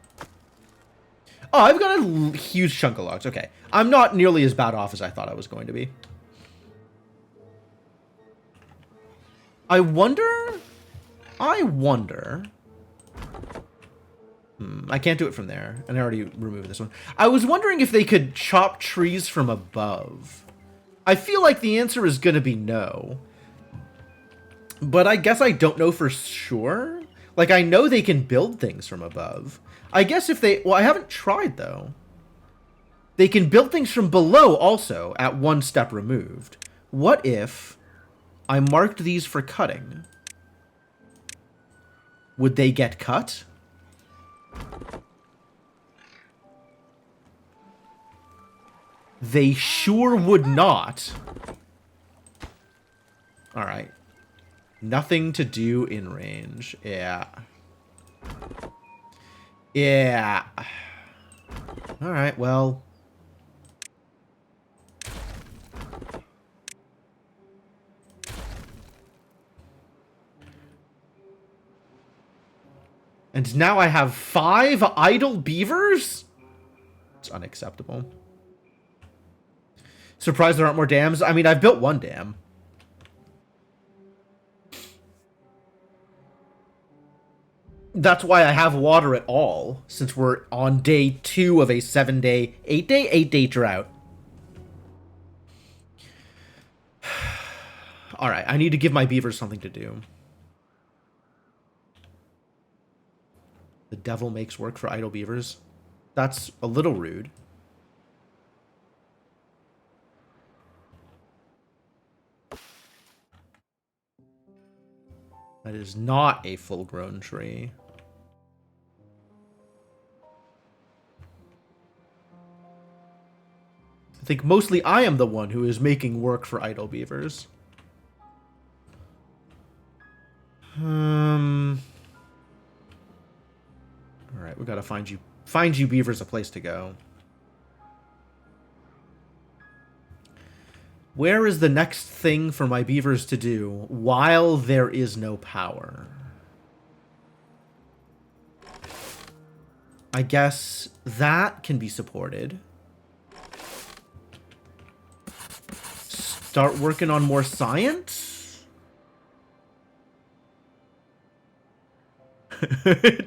Oh, I've got a huge chunk of logs. Okay. I'm not nearly as bad off as I thought I was going to be. I wonder... I can't do it from there. And I already removed this one. I was wondering if they could chop trees from above. I feel like the answer is going to be no. But I guess I don't know for sure. Like, I know they can build things from above. I guess if they... Well, I haven't tried, though. They can build things from below also, at one step removed. What if I marked these for cutting? Would they get cut? They sure would not. Alright. Nothing to do in range. Yeah. Yeah. Alright, well. And now I have 5 idle beavers? It's unacceptable. Surprised there aren't more dams? I mean, I've built one dam. That's why I have water at all, since we're on day 2 of a 7-day, 8-day drought. Alright, I need to give my beavers something to do. The devil makes work for idle beavers. That's a little rude. That is not a full-grown tree. I think mostly I am the one who is making work for idle beavers. Alright, we gotta find you beavers a place to go. Where is the next thing for my beavers to do while there is no power? I guess that can be supported. Start working on more science?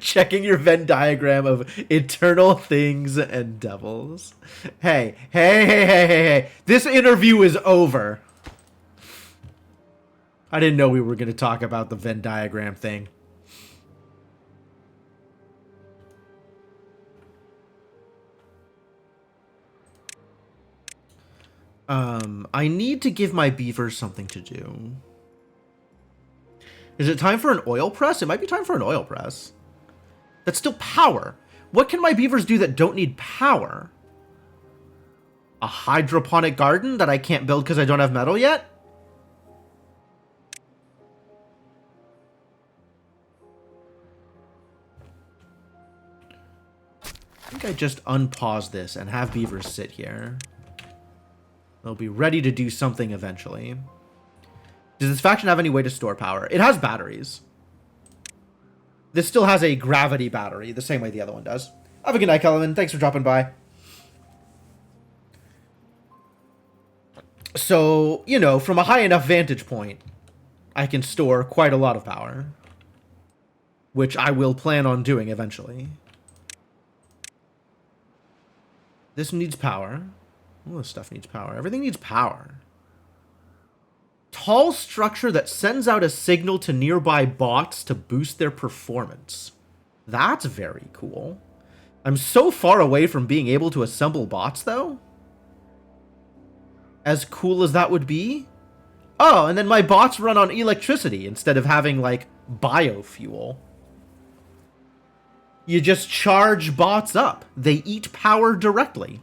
Checking your Venn diagram of eternal things and devils. Hey. This interview is over. I didn't know we were going to talk about the Venn diagram thing. I need to give my beavers something to do. Is it time for an oil press? It might be time for an oil press. That's still power. What can my beavers do that don't need power? A hydroponic garden that I can't build because I don't have metal yet? I think I just unpause this and have beavers sit here. They'll be ready to do something eventually. Does this faction have any way to store power? It has batteries. This still has a gravity battery, the same way the other one does. Have a good night, Kelvin. Thanks for dropping by. So, you know, from a high enough vantage point, I can store quite a lot of power. Which I will plan on doing eventually. This needs power. All this stuff needs power. Everything needs power. Tall structure that sends out a signal to nearby bots to boost their performance. That's very cool. I'm so far away from being able to assemble bots, though. As cool as that would be. Oh, and then my bots run on electricity instead of having, like, biofuel. You just charge bots up. They eat power directly.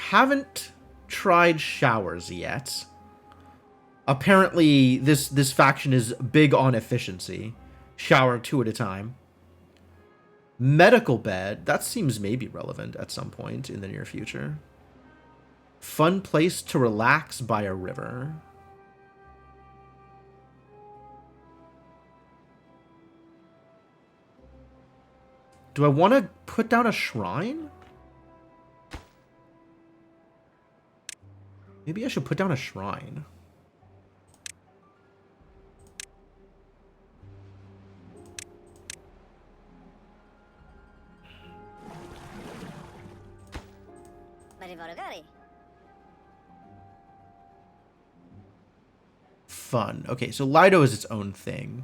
Haven't tried showers yet. Apparently, this faction is big on efficiency. Shower 2 at a time. Medical bed. That seems maybe relevant at some point in the near future. Fun place to relax by a river. Do I want to put down a shrine? Maybe I should put down a shrine. Fun. Okay, so Lido is its own thing.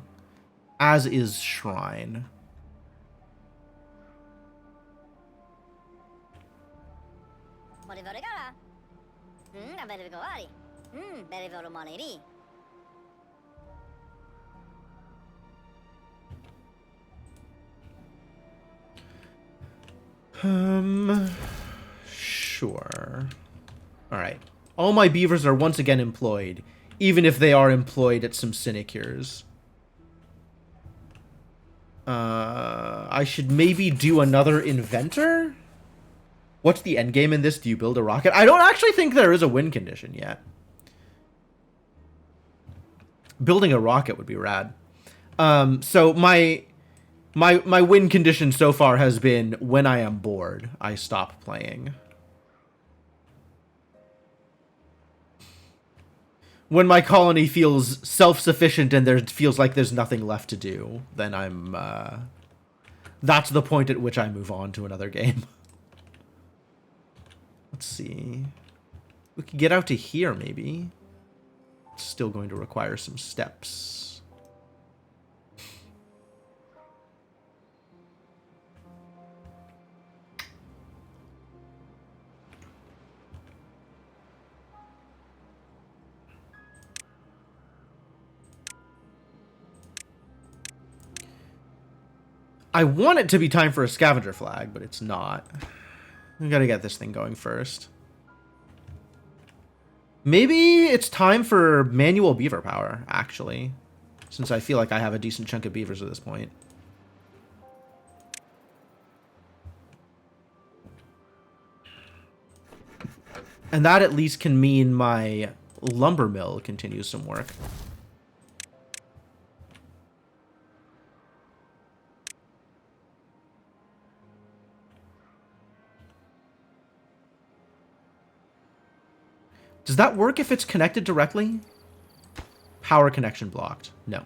As is Shrine. Sure. Alright. All my beavers are once again employed, even if they are employed at some sinecures. I should maybe do another inventor? What's the end game in this? Do you build a rocket? I don't actually think there is a win condition yet. Building a rocket would be rad. So my win condition so far has been when I am bored, I stop playing. When my colony feels self-sufficient and there feels like there's nothing left to do, then I'm, that's the point at which I move on to another game. Let's see. We could get out to here, maybe. It's still going to require some steps. I want it to be time for a scavenger flag, but it's not. We gotta get this thing going first. Maybe it's time for manual beaver power, actually. Since I feel like I have a decent chunk of beavers at this point. And that at least can mean my lumber mill continues some work. Does that work if it's connected directly? Power connection blocked. No.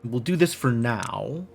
We'll do this for now.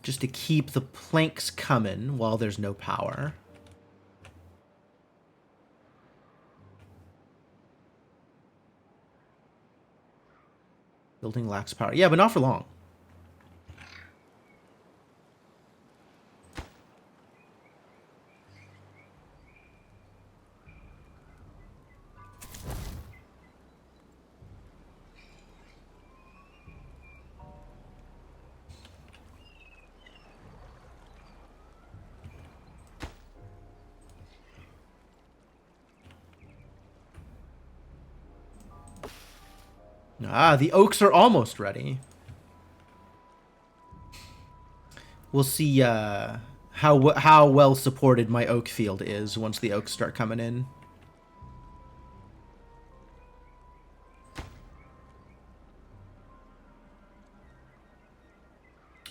Just to keep the planks coming while there's no power. Building lacks power. Yeah, but not for long. Ah, the oaks are almost ready. We'll see how well supported my oak field is once the oaks start coming in.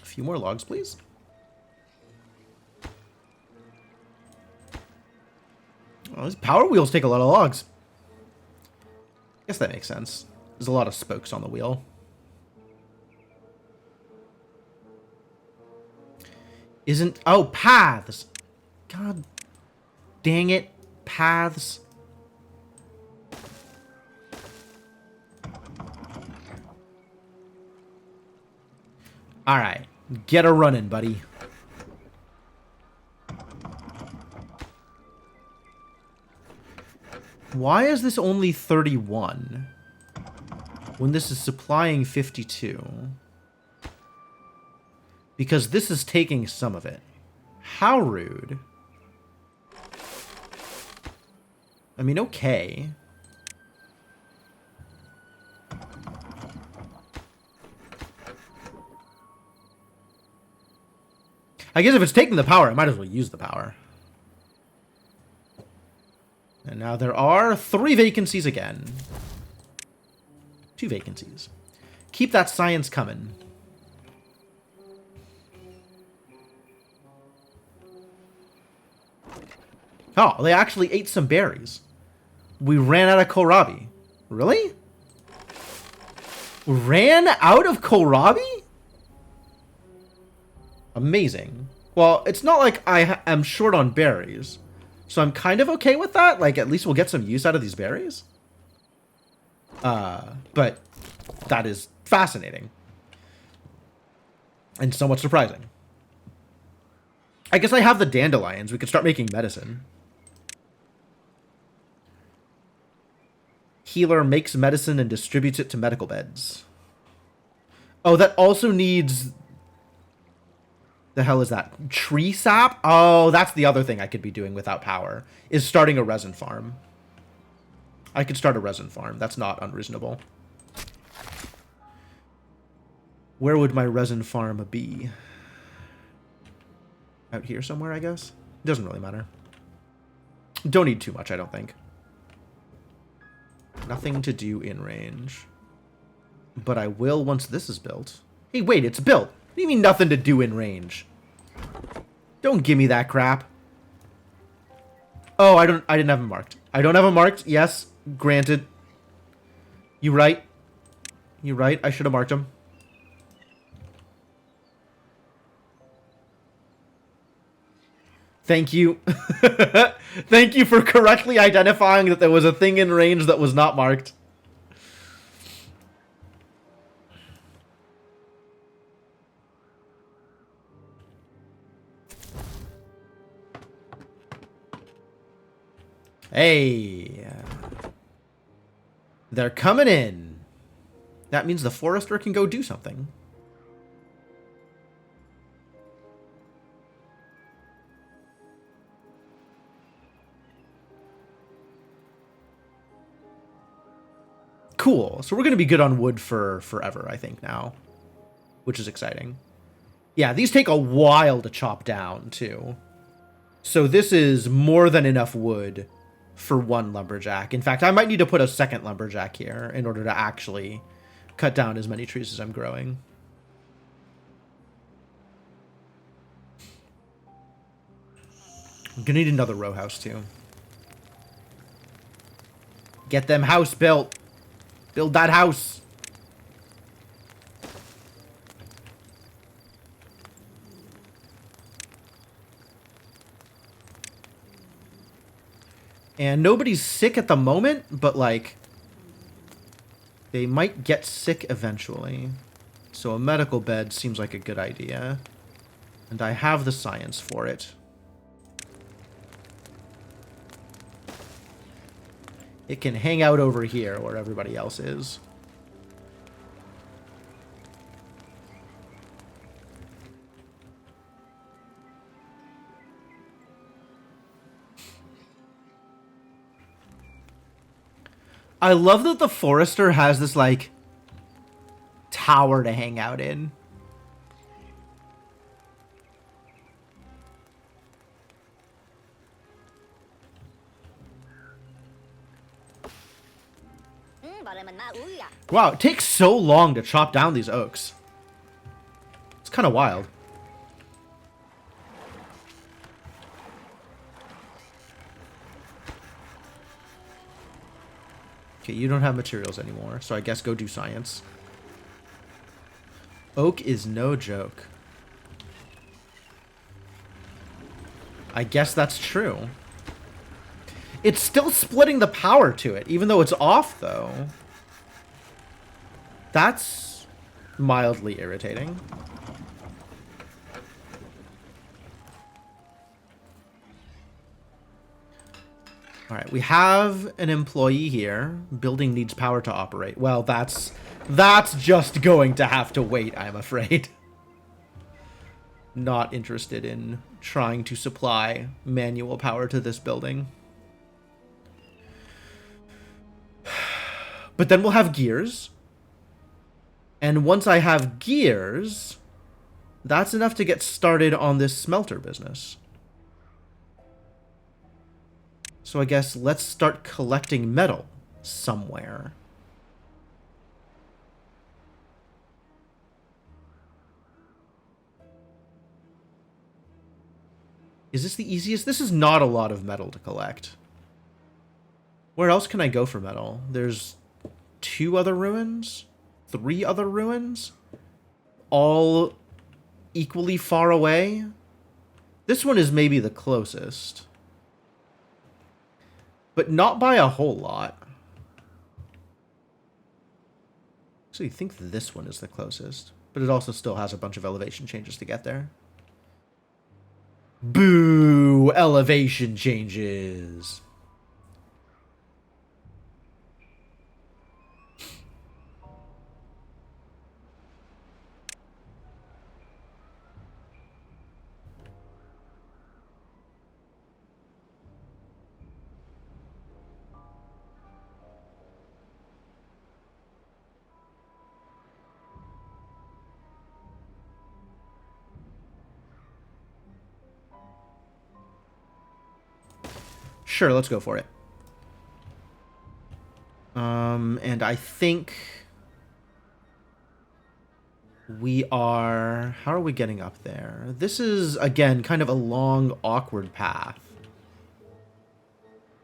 A few more logs, please. Oh, these power wheels take a lot of logs. Guess that makes sense. There's a lot of spokes on the wheel. Isn't... Oh, paths! God dang it. Paths. Alright. Get a running, buddy. Why is this only 31? When this is supplying 52? Because this is taking some of it. How rude. I mean, okay. I guess if it's taking the power, I might as well use the power. And now there are 3 vacancies again. 2 vacancies. Keep that science coming. Oh, they actually ate some berries. We ran out of kohlrabi. Really? Ran out of kohlrabi? Amazing. Well, it's not like I am short on berries. So I'm kind of okay with that. Like, at least we'll get some use out of these berries. But that is fascinating. And somewhat surprising. I guess I have the dandelions. We could start making medicine. Healer makes medicine and distributes it to medical beds. Oh, that also needs... The hell is that? Tree sap? Oh, that's the other thing I could be doing without power. Is starting a resin farm. I could start a resin farm. That's not unreasonable. Where would my resin farm be? Out here somewhere, I guess? Doesn't really matter. Don't need too much, I don't think. Nothing to do in range. But I will once this is built. Hey, wait, it's built. What do you mean nothing to do in range? Don't give me that crap. Oh, I didn't have him marked. I don't have him marked. Yes, granted. You right. You right. I should have marked him. Thank you. Thank you for correctly identifying that there was a thing in range that was not marked. Hey. They're coming in. That means the forester can go do something. Cool. So we're going to be good on wood for forever, I think, now. Which is exciting. Yeah, these take a while to chop down, too. So this is more than enough wood for one lumberjack. In fact, I might need to put a second lumberjack here in order to actually cut down as many trees as I'm growing. I'm going to need another row house, too. Get them house built. Build that house. And nobody's sick at the moment, but, like, they might get sick eventually. So a medical bed seems like a good idea. And I have the science for it. It can hang out over here where everybody else is. I love that the forester has this, like, tower to hang out in. Wow, it takes so long to chop down these oaks. It's kind of wild. Okay, you don't have materials anymore, so I guess go do science. Oak is no joke. I guess that's true. It's still splitting the power to it, even though it's off, though. That's mildly irritating. All right, we have an employee here. Building needs power to operate. Well, that's just going to have to wait, I'm afraid. Not interested in trying to supply manual power to this building. But then we'll have gears. And once I have gears, that's enough to get started on this smelter business. So I guess let's start collecting metal somewhere. Is this the easiest? This is not a lot of metal to collect. Where else can I go for metal? There's 2 other ruins? 3 other ruins? All equally far away? This one is maybe the closest. But not by a whole lot. So you think this one is the closest. But it also still has a bunch of elevation changes to get there. Boo! Elevation changes. Sure, let's go for it. And I think we are... How are we getting up there? This is, again, kind of a long, awkward path.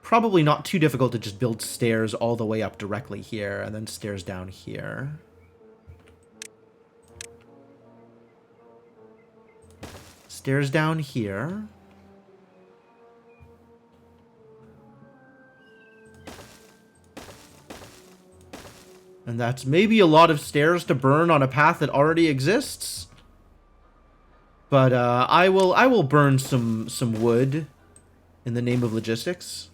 Probably not too difficult to just build stairs all the way up directly here, and then stairs down here. Stairs down here. And that's maybe a lot of stairs to burn on a path that already exists. But I will burn some wood in the name of logistics.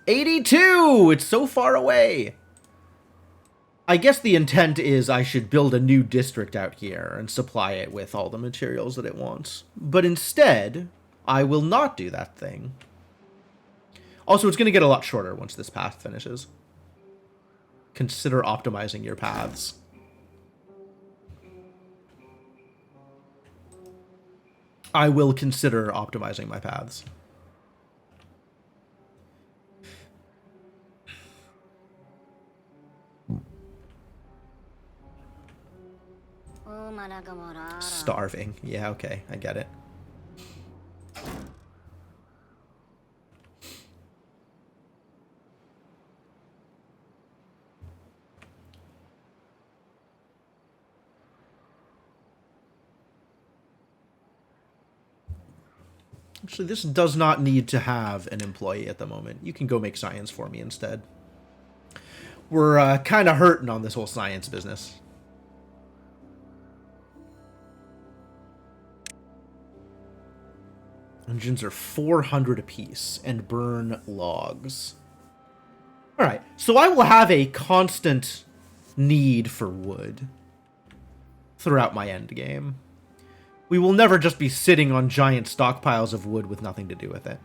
'82! It's so far away! I guess the intent is I should build a new district out here and supply it with all the materials that it wants. But instead, I will not do that thing. Also, it's going to get a lot shorter once this path finishes. Consider optimizing your paths. I will consider optimizing my paths. Starving. Yeah, okay, I get it. Actually, this does not need to have an employee at the moment. You can go make science for me instead. We're kind of hurting on this whole science business. Engines are 400 apiece and burn logs. Alright, so I will have a constant need for wood throughout my endgame. We will never just be sitting on giant stockpiles of wood with nothing to do with it.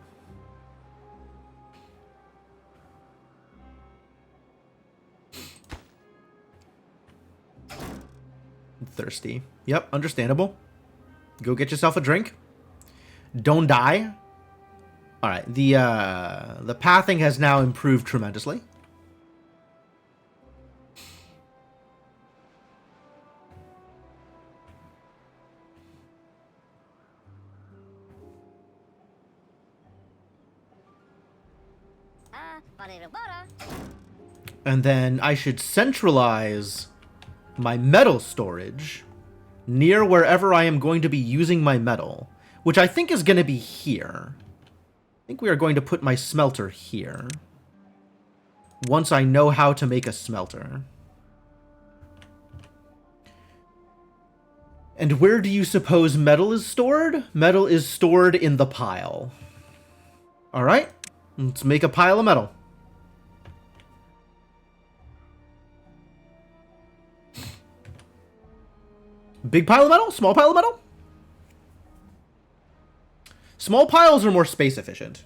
Thirsty. Yep, understandable. Go get yourself a drink. Don't die. All right, the pathing has now improved tremendously. And then I should centralize my metal storage near wherever I am going to be using my metal, which I think is going to be here. I think we are going to put my smelter here. Once I know how to make a smelter. And where do you suppose metal is stored? Metal is stored in the pile. Alright, let's make a pile of metal. Big pile of metal? Small pile of metal? Small piles are more space efficient.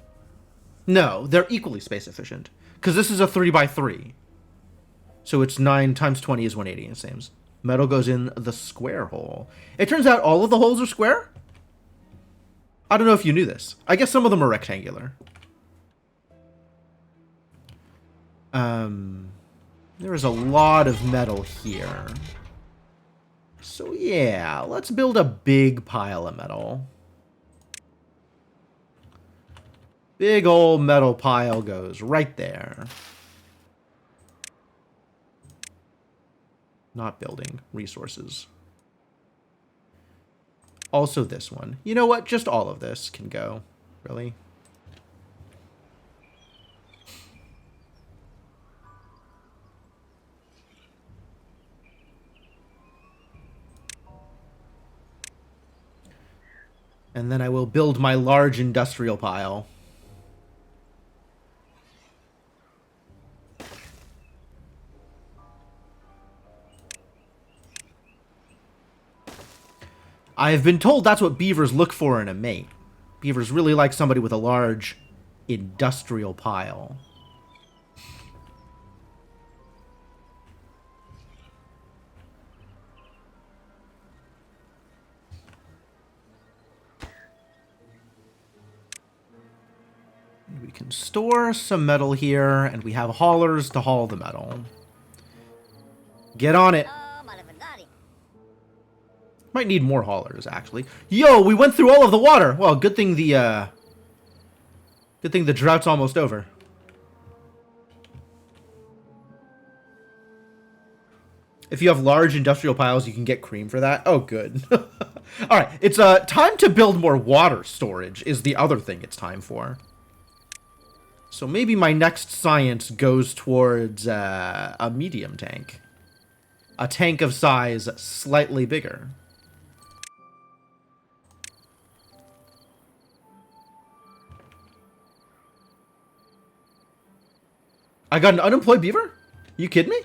No, they're equally space efficient. Because this is a 3x3. So it's 9 times 20 is 180, it seems. Metal goes in the square hole. It turns out all of the holes are square? I don't know if you knew this. I guess some of them are rectangular. There is a lot of metal here. So yeah, let's build a big pile of metal. Big old metal pile goes right there. Not building. Resources. Also this one. You know what? Just all of this can go. Really? And then I will build my large industrial pile. I have been told that's what beavers look for in a mate. Beavers really like somebody with a large industrial pile. We can store some metal here, and we have haulers to haul the metal. Get on it. Might need more haulers, actually. Yo, we went through all of the water. Well, good thing the drought's almost over. If you have large industrial piles, you can get cream for that. Oh, good. All right, it's time to build more water storage is the other thing it's time for. So maybe my next science goes towards a medium tank. A tank of size slightly bigger. I got an unemployed beaver? You kidding me?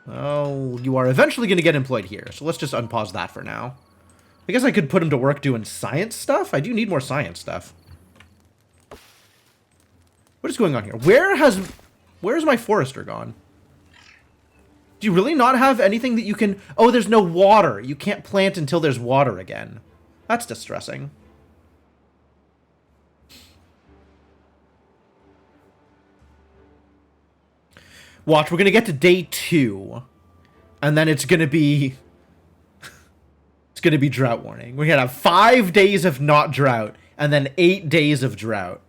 Oh, you are eventually going to get employed here, so let's just unpause that for now. I guess I could put him to work doing science stuff. I do need more science stuff. What is going on here? Where's my forester gone? Do you really not have anything that you can... Oh, there's no water. You can't plant until there's water again. That's distressing. Watch, we're going to get to day 2. And then it's going to be... it's going to be drought warning. We're going to have 5 days of not drought. And then 8 days of drought.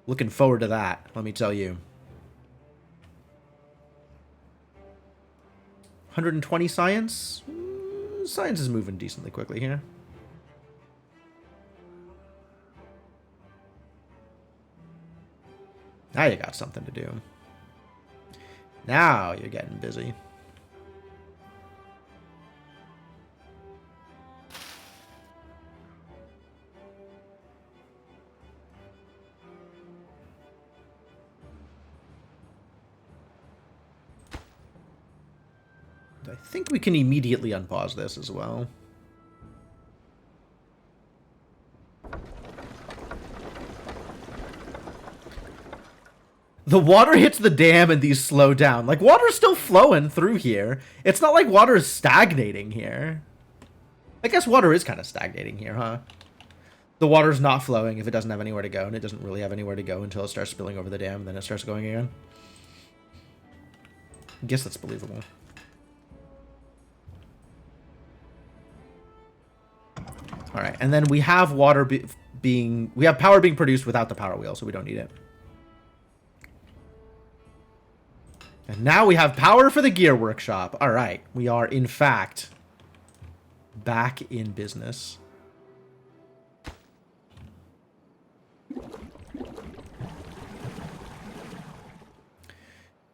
Looking forward to that, let me tell you. 120 science? Science is moving decently quickly here. Now you got something to do. Now you're getting busy. I think we can immediately unpause this as well. The water hits the dam and these slow down. Like, water's still flowing through here. It's not like water is stagnating here. I guess water is kind of stagnating here, huh? The water's not flowing if it doesn't have anywhere to go, and it doesn't really have anywhere to go until it starts spilling over the dam, and then it starts going again. I guess that's believable. Alright, and then we have water being produced without the power wheel, so we don't need it. And now we have power for the gear workshop. All right, we are in fact back in business.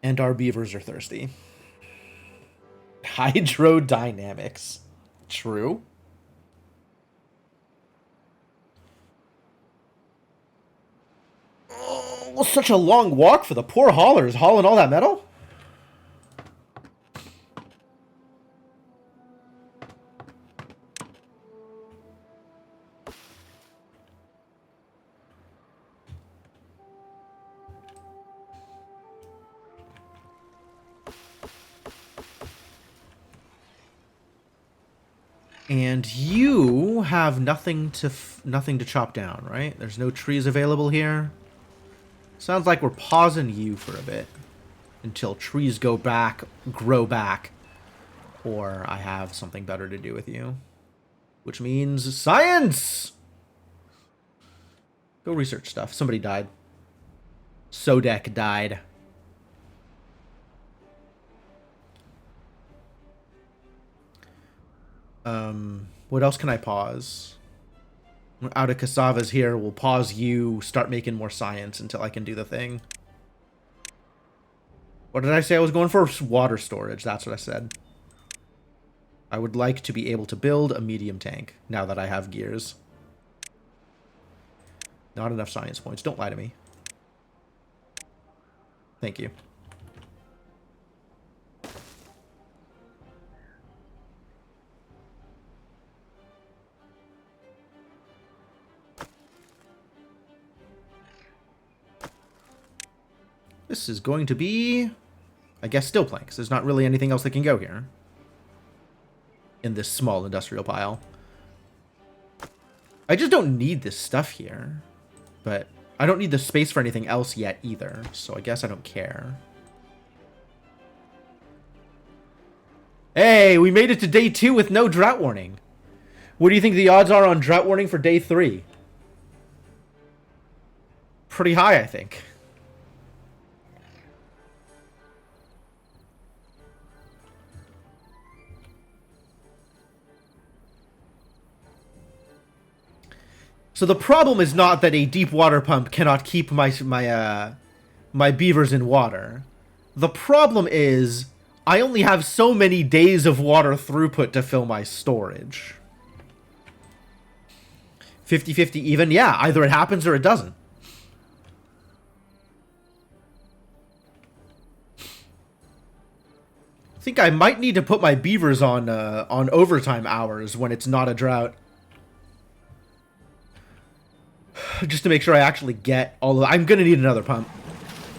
And our beavers are thirsty. Hydrodynamics. True. Oh, it was such a long walk for the poor haulers hauling all that metal. And you have nothing to chop down, right? There's no trees available here. Sounds like we're pausing you for a bit until trees grow back, or I have something better to do with you, which means science. Go research stuff. Somebody died. Sodek died. What else can I pause? Out of cassava's here, we'll pause you, start making more science until I can do the thing. What did I say I was going for? Water storage, that's what I said. I would like to be able to build a medium tank, now that I have gears. Not enough science points, don't lie to me. Thank you. This is going to be, I guess, steel planks. There's not really anything else that can go here in this small industrial pile. I just don't need this stuff here, but I don't need the space for anything else yet either, so I guess I don't care. Hey, we made it to day 2 with no drought warning. What do you think the odds are on drought warning for day 3? Pretty high, I think. So the problem is not that a deep water pump cannot keep my beavers in water. The problem is I only have so many days of water throughput to fill my storage. 50-50 even? Yeah, either it happens or it doesn't. I think I might need to put my beavers on overtime hours when it's not a drought. Just to make sure I actually get all of... I'm going to need another pump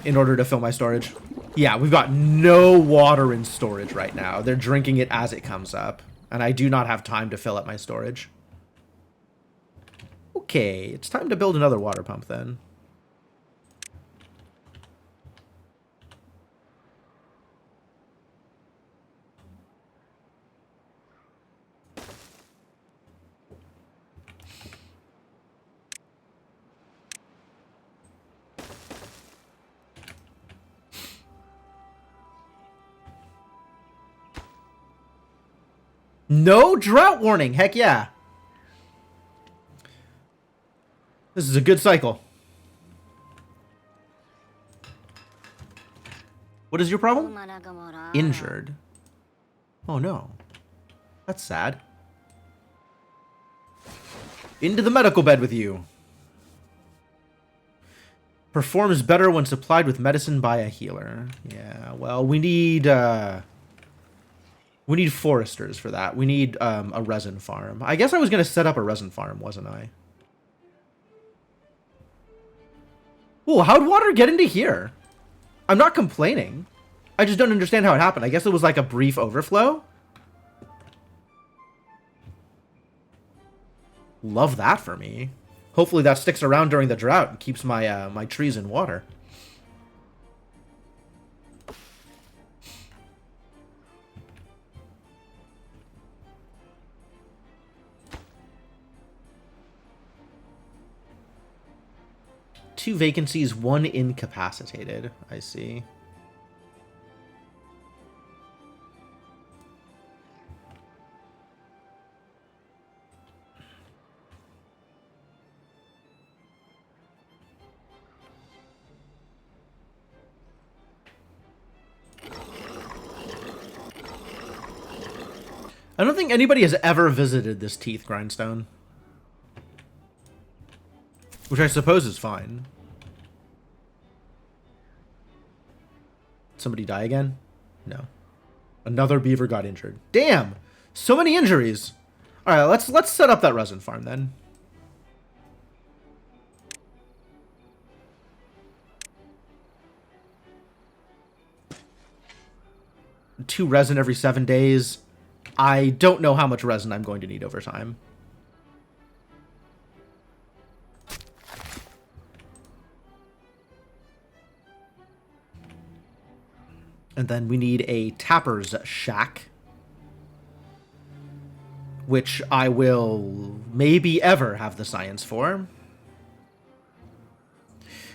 in order to fill my storage. Yeah, we've got no water in storage right now. They're drinking it as it comes up. And I do not have time to fill up my storage. Okay, it's time to build another water pump then. No drought warning. Heck yeah. This is a good cycle. What is your problem? Injured. Oh no. That's sad. Into the medical bed with you. Performs better when supplied with medicine by a healer. Yeah, well, we need foresters for that. We need a resin farm. I guess I was going to set up a resin farm, wasn't I? Ooh, how'd water get into here? I'm not complaining. I just don't understand how it happened. I guess it was like a brief overflow. Love that for me. Hopefully that sticks around during the drought and keeps my my trees in water. 2 vacancies, 1 incapacitated. I see. I don't think anybody has ever visited this teeth grindstone. Which I suppose is fine. Somebody die again? No. Another beaver got injured. Damn! So many injuries! Alright, let's set up that resin farm then. Two resin every 7 days. I don't know how much resin I'm going to need over time. And then we need a tapper's shack, which I will maybe ever have the science for.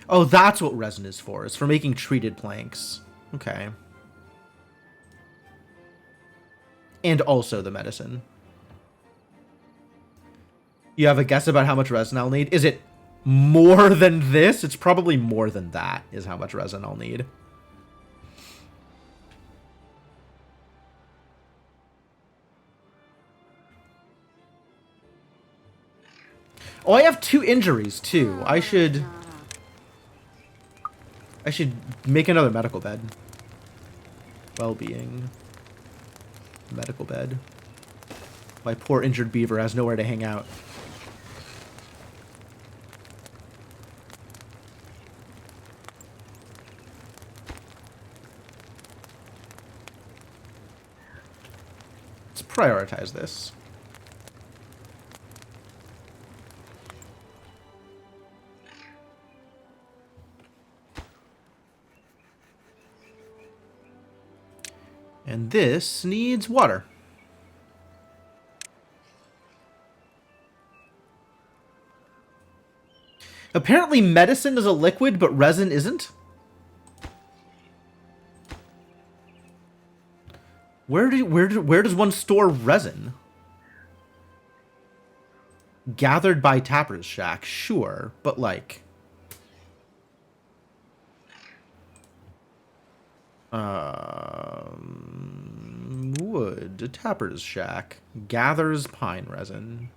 Oh, that's what resin is for. It's for making treated planks. Okay. And also the medicine. You have a guess about how much resin I'll need? Is it more than this? It's probably more than that is how much resin I'll need. Oh, I have 2 injuries, too. I should make another medical bed. Well-being. Medical bed. My poor injured beaver has nowhere to hang out. Let's prioritize this. And this needs water. Apparently medicine is a liquid, but resin isn't. Where does one store resin? Gathered by Tapper's Shack, sure, but like... wood, Tapper's Shack, gathers pine resin.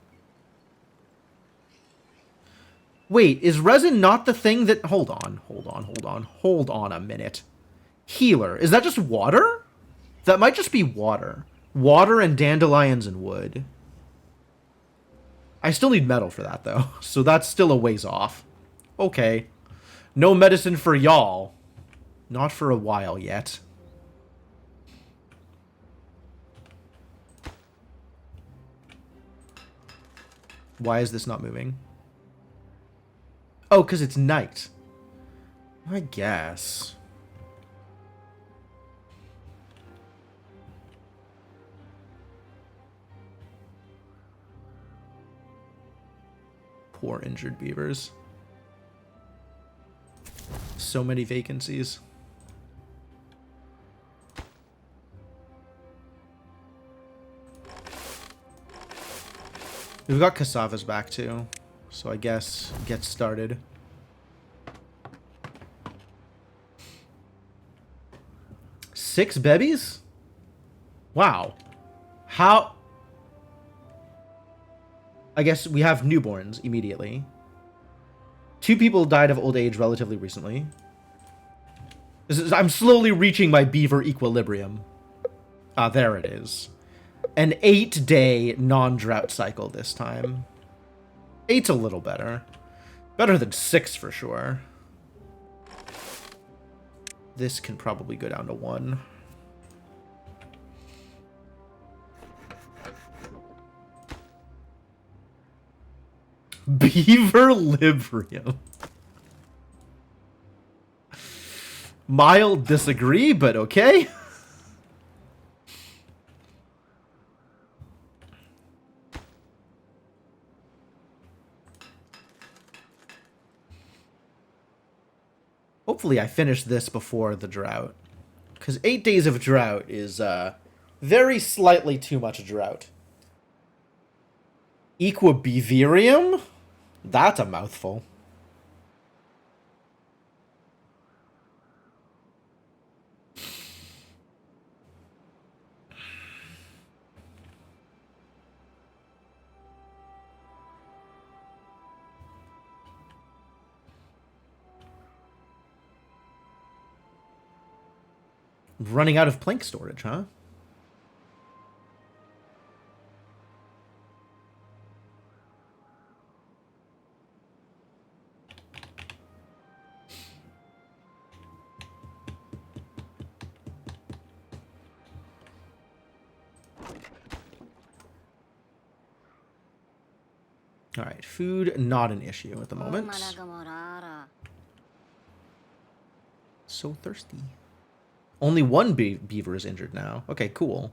Wait, is resin not the thing that... Hold on a minute. Healer, is that just water? That might just be water. Water and dandelions and wood. I still need metal for that, though, so that's still a ways off. Okay. No medicine for y'all. Not for a while yet. Why is this not moving? Oh, because it's night. I guess. Poor injured beavers. So many vacancies. We've got cassavas back too, so I guess get started. Six babies? Wow. How? I guess we have newborns immediately. 2 people died of old age relatively recently. I'm slowly reaching my beaver equilibrium. Ah, there it is. An 8-day non-drought cycle this time. 8's a little better. Better than 6 for sure. This can probably go down to 1. Beaver Librium. Mild disagree, but okay. Hopefully I finish this before the drought. Because 8 days of drought is very slightly too much drought. Equibeverium? That's a mouthful. Running out of plank storage, huh? Alright, food, not an issue at the moment. So thirsty. Only one beaver is injured now. Okay, cool.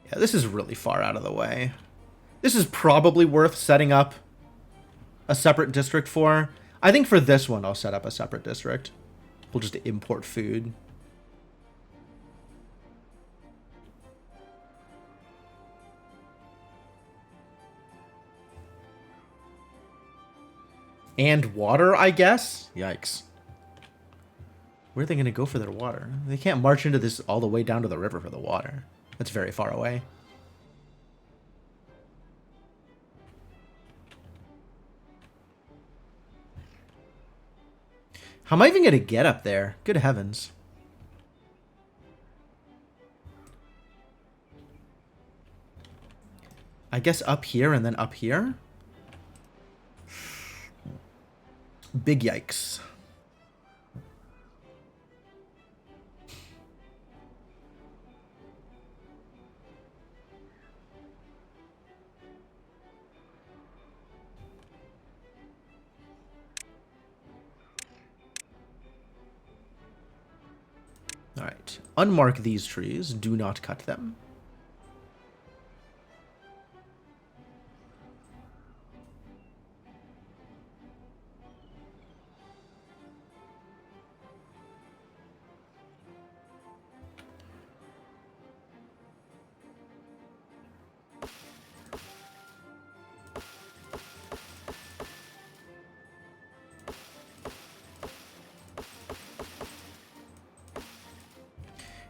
Yeah, this is really far out of the way. This is probably worth setting up a separate district for. I think for this one, I'll set up a separate district. We'll just import food. And water, I guess? Yikes. Where are they going to go for their water? They can't march into this all the way down to the river for the water. That's very far away. How am I even going to get up there? Good heavens. I guess up here and then up here? Big yikes. Alright. Unmark these trees. Do not cut them.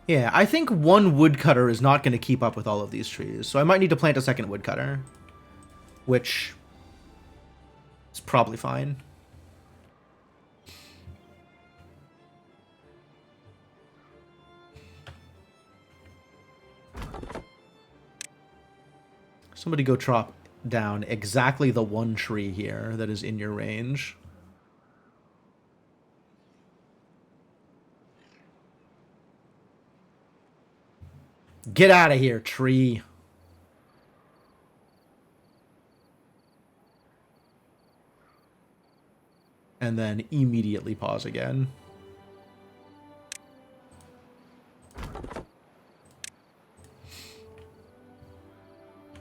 Yeah, I think one woodcutter is not going to keep up with all of these trees, so I might need to plant a second woodcutter, which is probably fine. Somebody go chop down exactly the one tree here that is in your range. Get out of here, tree. And then immediately pause again.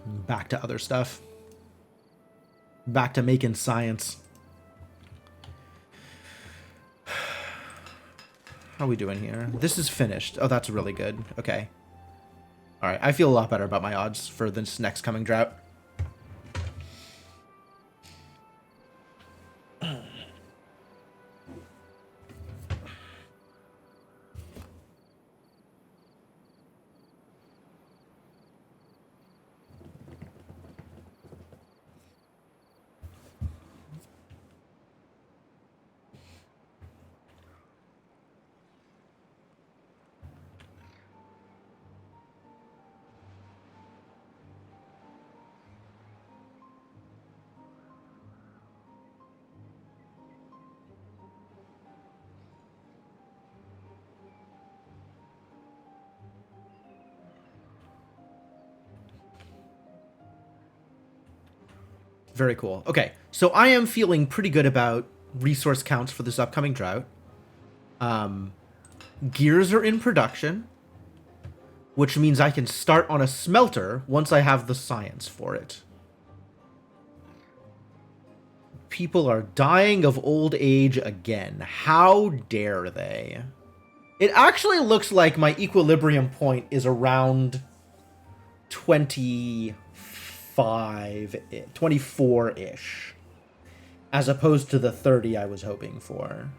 Back to other stuff. Back to making science. How are we doing here? This is finished. Oh, that's really good. Okay. Alright, I feel a lot better about my odds for this next coming drought. Very cool. Okay, so I am feeling pretty good about resource counts for this upcoming drought. Gears are in production, which means I can start on a smelter once I have the science for it. People are dying of old age again. How dare they? It actually looks like my equilibrium point is around 24-ish, as opposed to the 30 I was hoping for.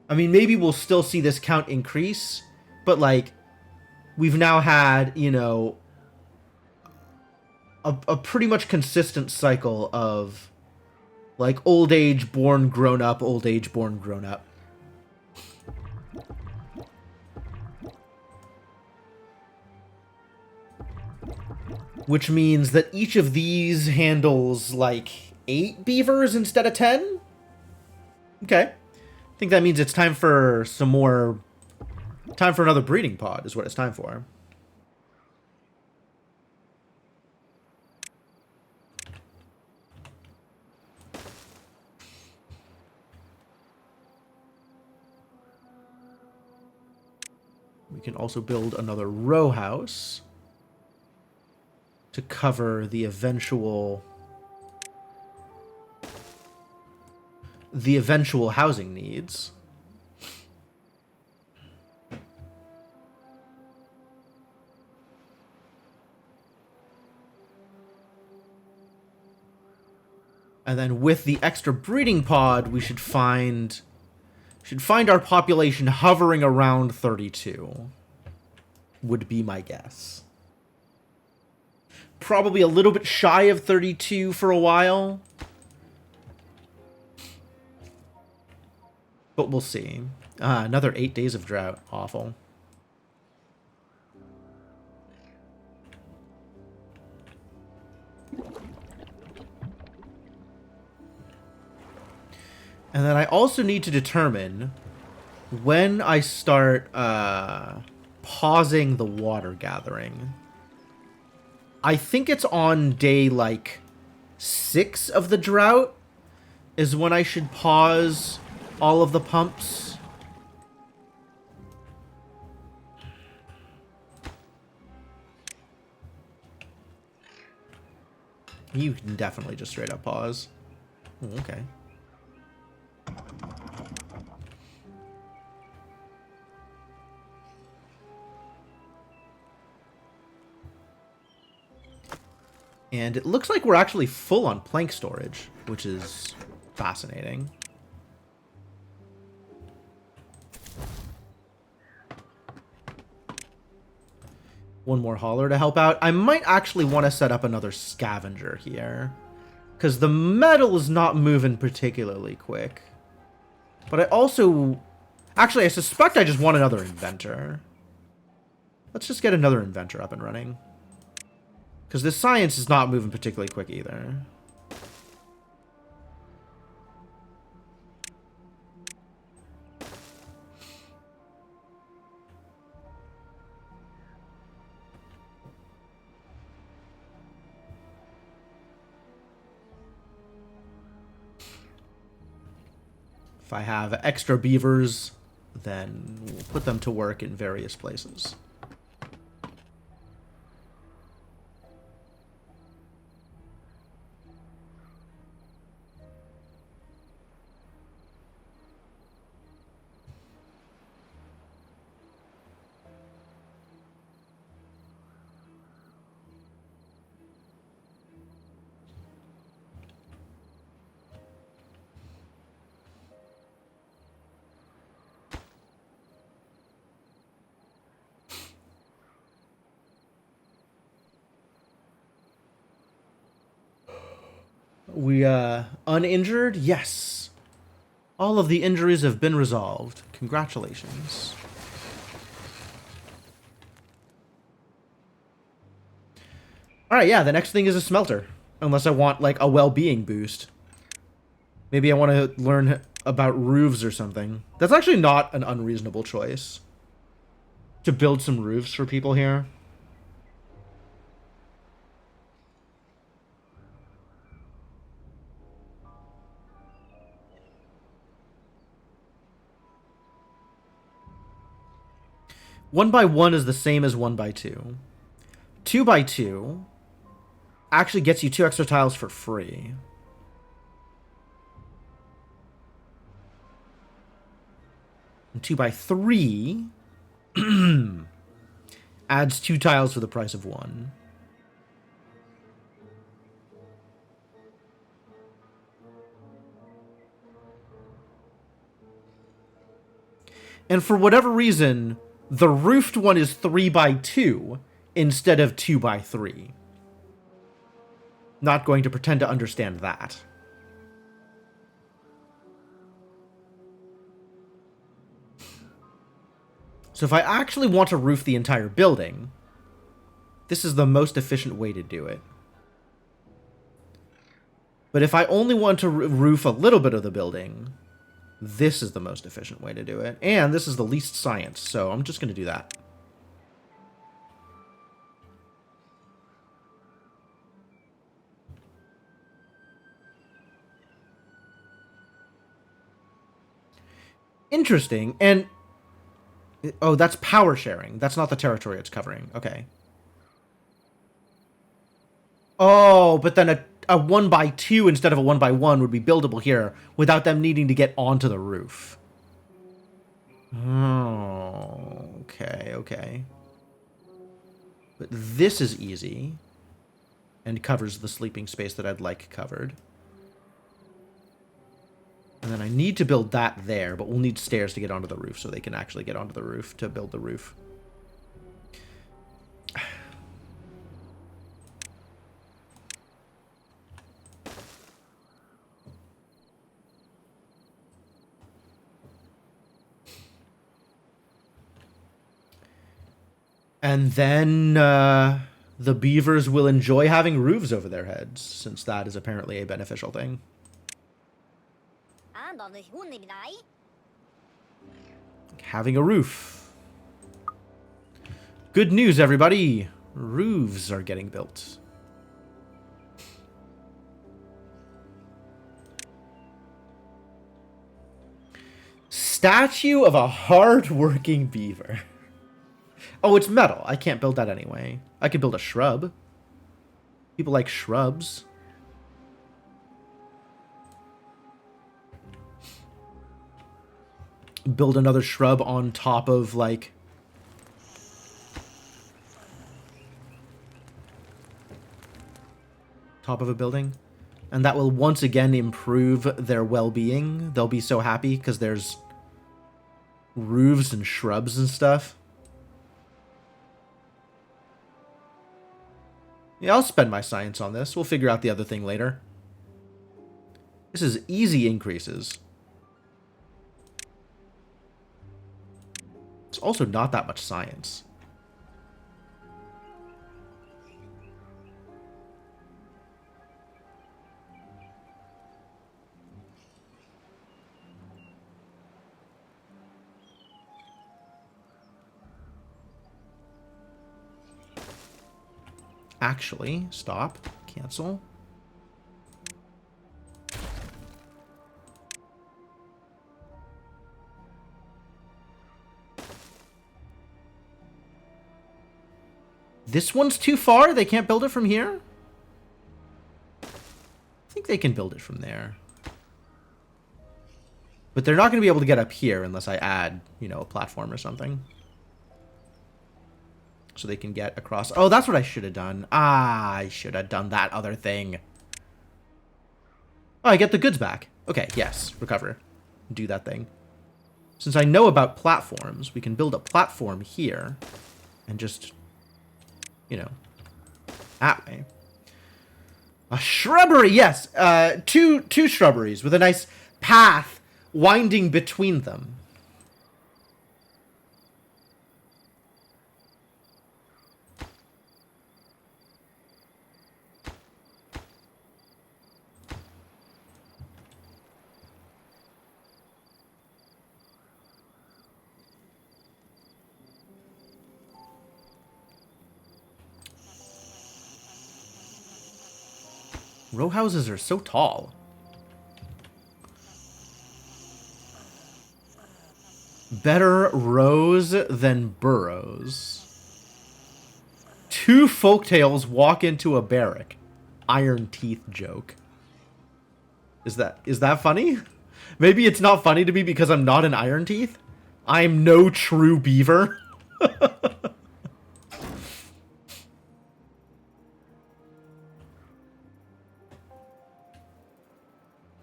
I mean, maybe we'll still see this count increase, but, like, we've now had, you know, a pretty much consistent cycle of, like, old age, born, grown up, old age, born, grown up. Which means that each of these handles, like, 8 beavers instead of 10? Okay. I think that means it's time for some more... Time for another breeding pod is what it's time for. We can also build another row house to cover the eventual housing needs. And then with the extra breeding pod, we should find our population hovering around 32. Would be my guess. Probably a little bit shy of 32 for a while. But we'll see. Another 8 days of drought. Awful. And then I also need to determine when I start pausing the water gathering. I think it's on day, like, 6 of the drought is when I should pause all of the pumps. You can definitely just straight up pause. Oh, okay. And it looks like we're actually full on plank storage, which is fascinating. One more hauler to help out. I might actually want to set up another scavenger here, because the metal is not moving particularly quick. But I also... Actually, I suspect I just want another inventor. Let's just get another inventor up and running. Because this science is not moving particularly quick either. If I have extra beavers, then we'll put them to work in various places. We, uninjured? Yes. All of the injuries have been resolved. Congratulations. Alright, yeah, the next thing is a smelter. Unless I want, like, a well-being boost. Maybe I want to learn about roofs or something. That's actually not an unreasonable choice. To build some roofs for people here. 1x1 is the same as 1x2. 2x2 actually gets you 2 extra tiles for free. And 2x3 adds 2 tiles for the price of 1. And for whatever reason, the roofed one is 3x2 instead of 2x3. Not going to pretend to understand that. So if I actually want to roof the entire building, this is the most efficient way to do it. But if I only want to roof a little bit of the building, this is the most efficient way to do it. And this is the least science, so I'm just going to do that. Interesting. And oh, that's power sharing. That's not the territory it's covering. Okay. Oh, but then a 1x2 instead of a 1x1 would be buildable here without them needing to get onto the roof. Oh, okay, okay. But this is easy and covers the sleeping space that I'd like covered. And then I need to build that there, but we'll need stairs to get onto the roof so they can actually get onto the roof to build the roof. And then the beavers will enjoy having roofs over their heads, since that is apparently a beneficial thing. Having a roof. Good news, everybody. Roofs are getting built. Statue of a hard-working beaver. Oh, it's metal. I can't build that anyway. I could build a shrub. People like shrubs. Build another shrub on top of, like... top of a building. And that will once again improve their well-being. They'll be so happy because there's roofs and shrubs and stuff. Yeah, I'll spend my science on this. We'll figure out the other thing later. This is easy increases. It's also not that much science. Actually, stop, cancel. This one's too far? They can't build it from here? I think they can build it from there. But they're not going to be able to get up here unless I add, you know, a platform or something. So they can get across. Oh, that's what I should have done. Ah, I should have done that other thing. Oh, I get the goods back. Okay, yes, recover. Do that thing. Since I know about platforms, we can build a platform here and just, you know, that way. A shrubbery, yes. Two shrubberies with a nice path winding between them. Row houses are so tall. Better rows than burrows. 2 folktales walk into a barrack. Iron teeth joke. Is that funny? Maybe it's not funny to me because I'm not an iron teeth. I'm no true beaver.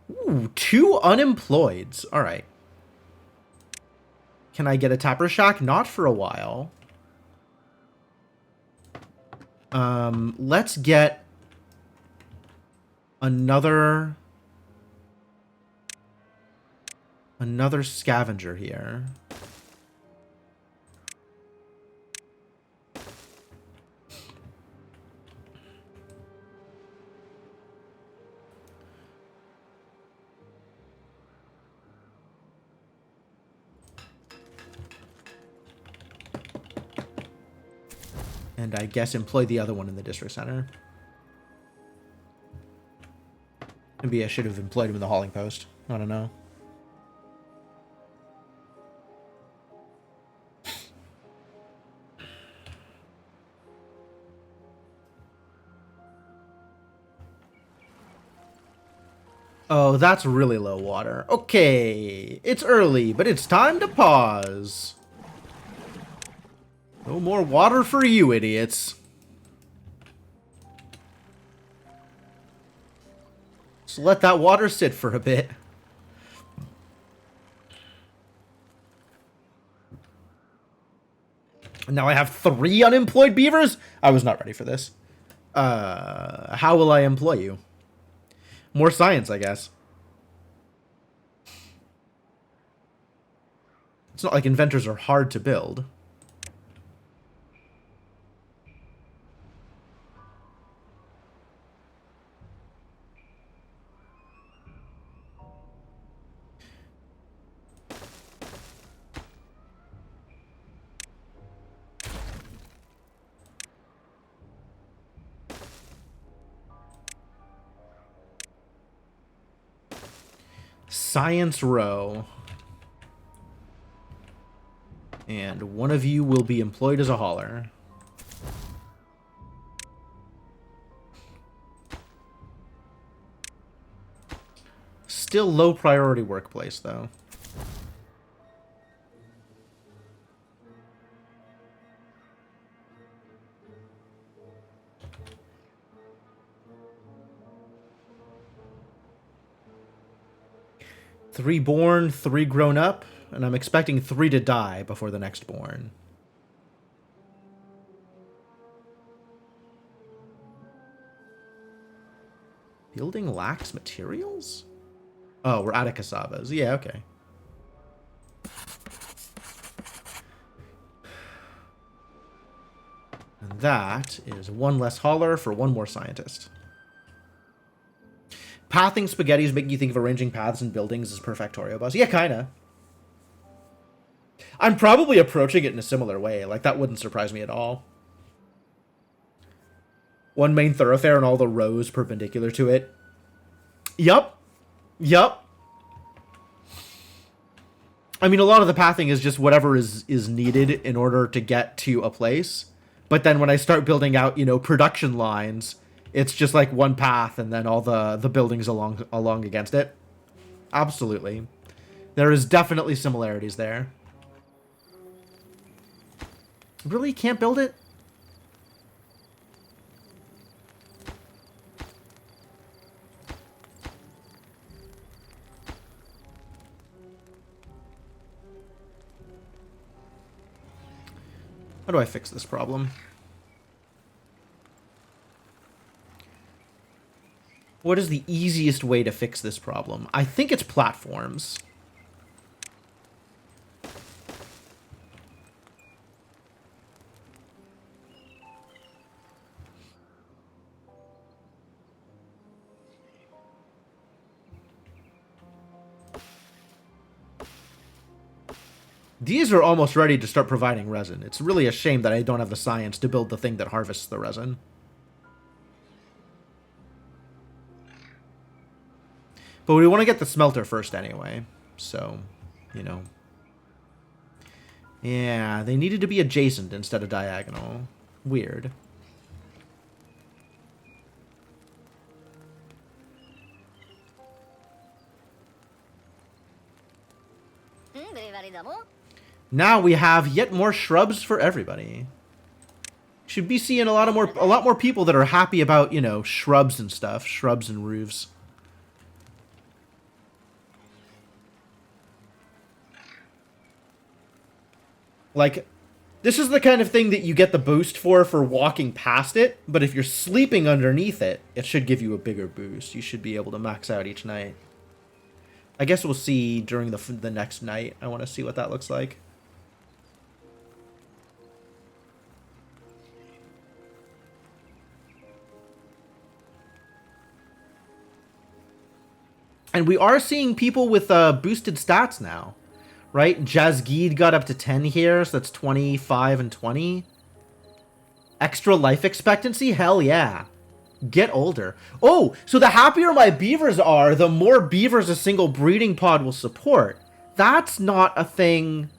Ooh, 2 unemployeds. All right. Can I get a tapper shack? Not for a while. Let's get another scavenger here. And I guess employ the other one in the district center. Maybe I should have employed him in the hauling post. I don't know. Oh, that's really low water. Okay, it's early, but it's time to pause. No more water for you, idiots. So let that water sit for a bit. Now I have 3 unemployed beavers? I was not ready for this. How will I employ you? More science, I guess. It's not like inventors are hard to build. Science row. And one of you will be employed as a hauler. Still low priority workplace, though. Three born, 3 grown up, and I'm expecting 3 to die before the next born. Building lacks materials? Oh, we're out of cassavas. Yeah, okay. And that is 1 less hauler for 1 more scientist. Pathing spaghetti is making you think of arranging paths and buildings as Perfectorio boss. Yeah, kinda. I'm probably approaching it in a similar way. Like, that wouldn't surprise me at all. 1 main thoroughfare and all the rows perpendicular to it. Yup. Yup. I mean, a lot of the pathing is just whatever is needed in order to get to a place. But then when I start building out, you know, production lines, it's just like 1 path and then all the buildings along against it. Absolutely. There is definitely similarities there. Really? Can't build it? How do I fix this problem? What is the easiest way to fix this problem? I think it's platforms. These are almost ready to start providing resin. It's really a shame that I don't have the science to build the thing that harvests the resin. But we want to get the smelter first anyway. So, you know. Yeah, they needed to be adjacent instead of diagonal. Weird. Now we have yet more shrubs for everybody. Should be seeing a lot more people that are happy about, you know, shrubs and stuff, shrubs and roofs. Like, this is the kind of thing that you get the boost for walking past it, but if you're sleeping underneath it, it should give you a bigger boost. You should be able to max out each night. I guess we'll see during the next night. I want to see what that looks like. And we are seeing people with boosted stats now, right? Jazgeed got up to 10 here, so that's 25 and 20. Extra life expectancy? Hell yeah. Get older. Oh, so the happier my beavers are, the more beavers a single breeding pod will support. That's not a thing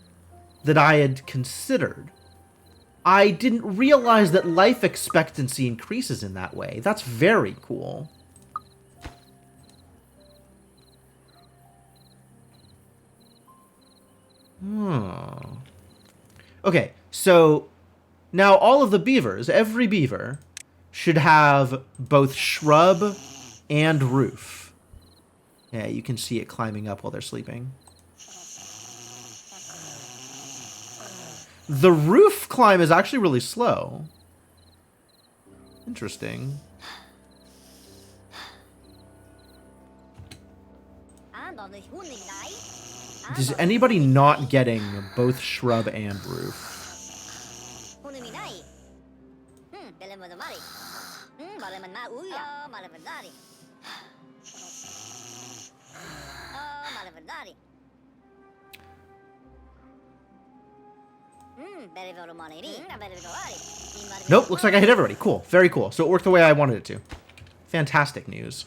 that I had considered. I didn't realize that life expectancy increases in that way. That's very cool. Okay, so now all of the beavers, every beaver, should have both shrub and roof. Yeah, you can see it climbing up while they're sleeping. The roof climb is actually really slow. Interesting. Is anybody not getting both shrub and roof? Nope, looks like I hit everybody. Cool, very cool. So it worked the way I wanted it to. Fantastic news.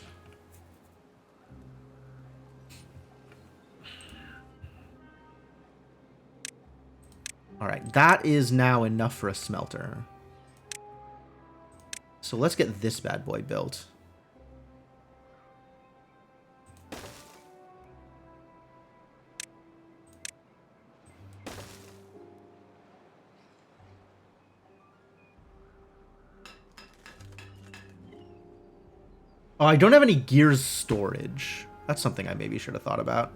Alright, that is now enough for a smelter. So let's get this bad boy built. Oh, I don't have any gears storage. That's something I maybe should have thought about.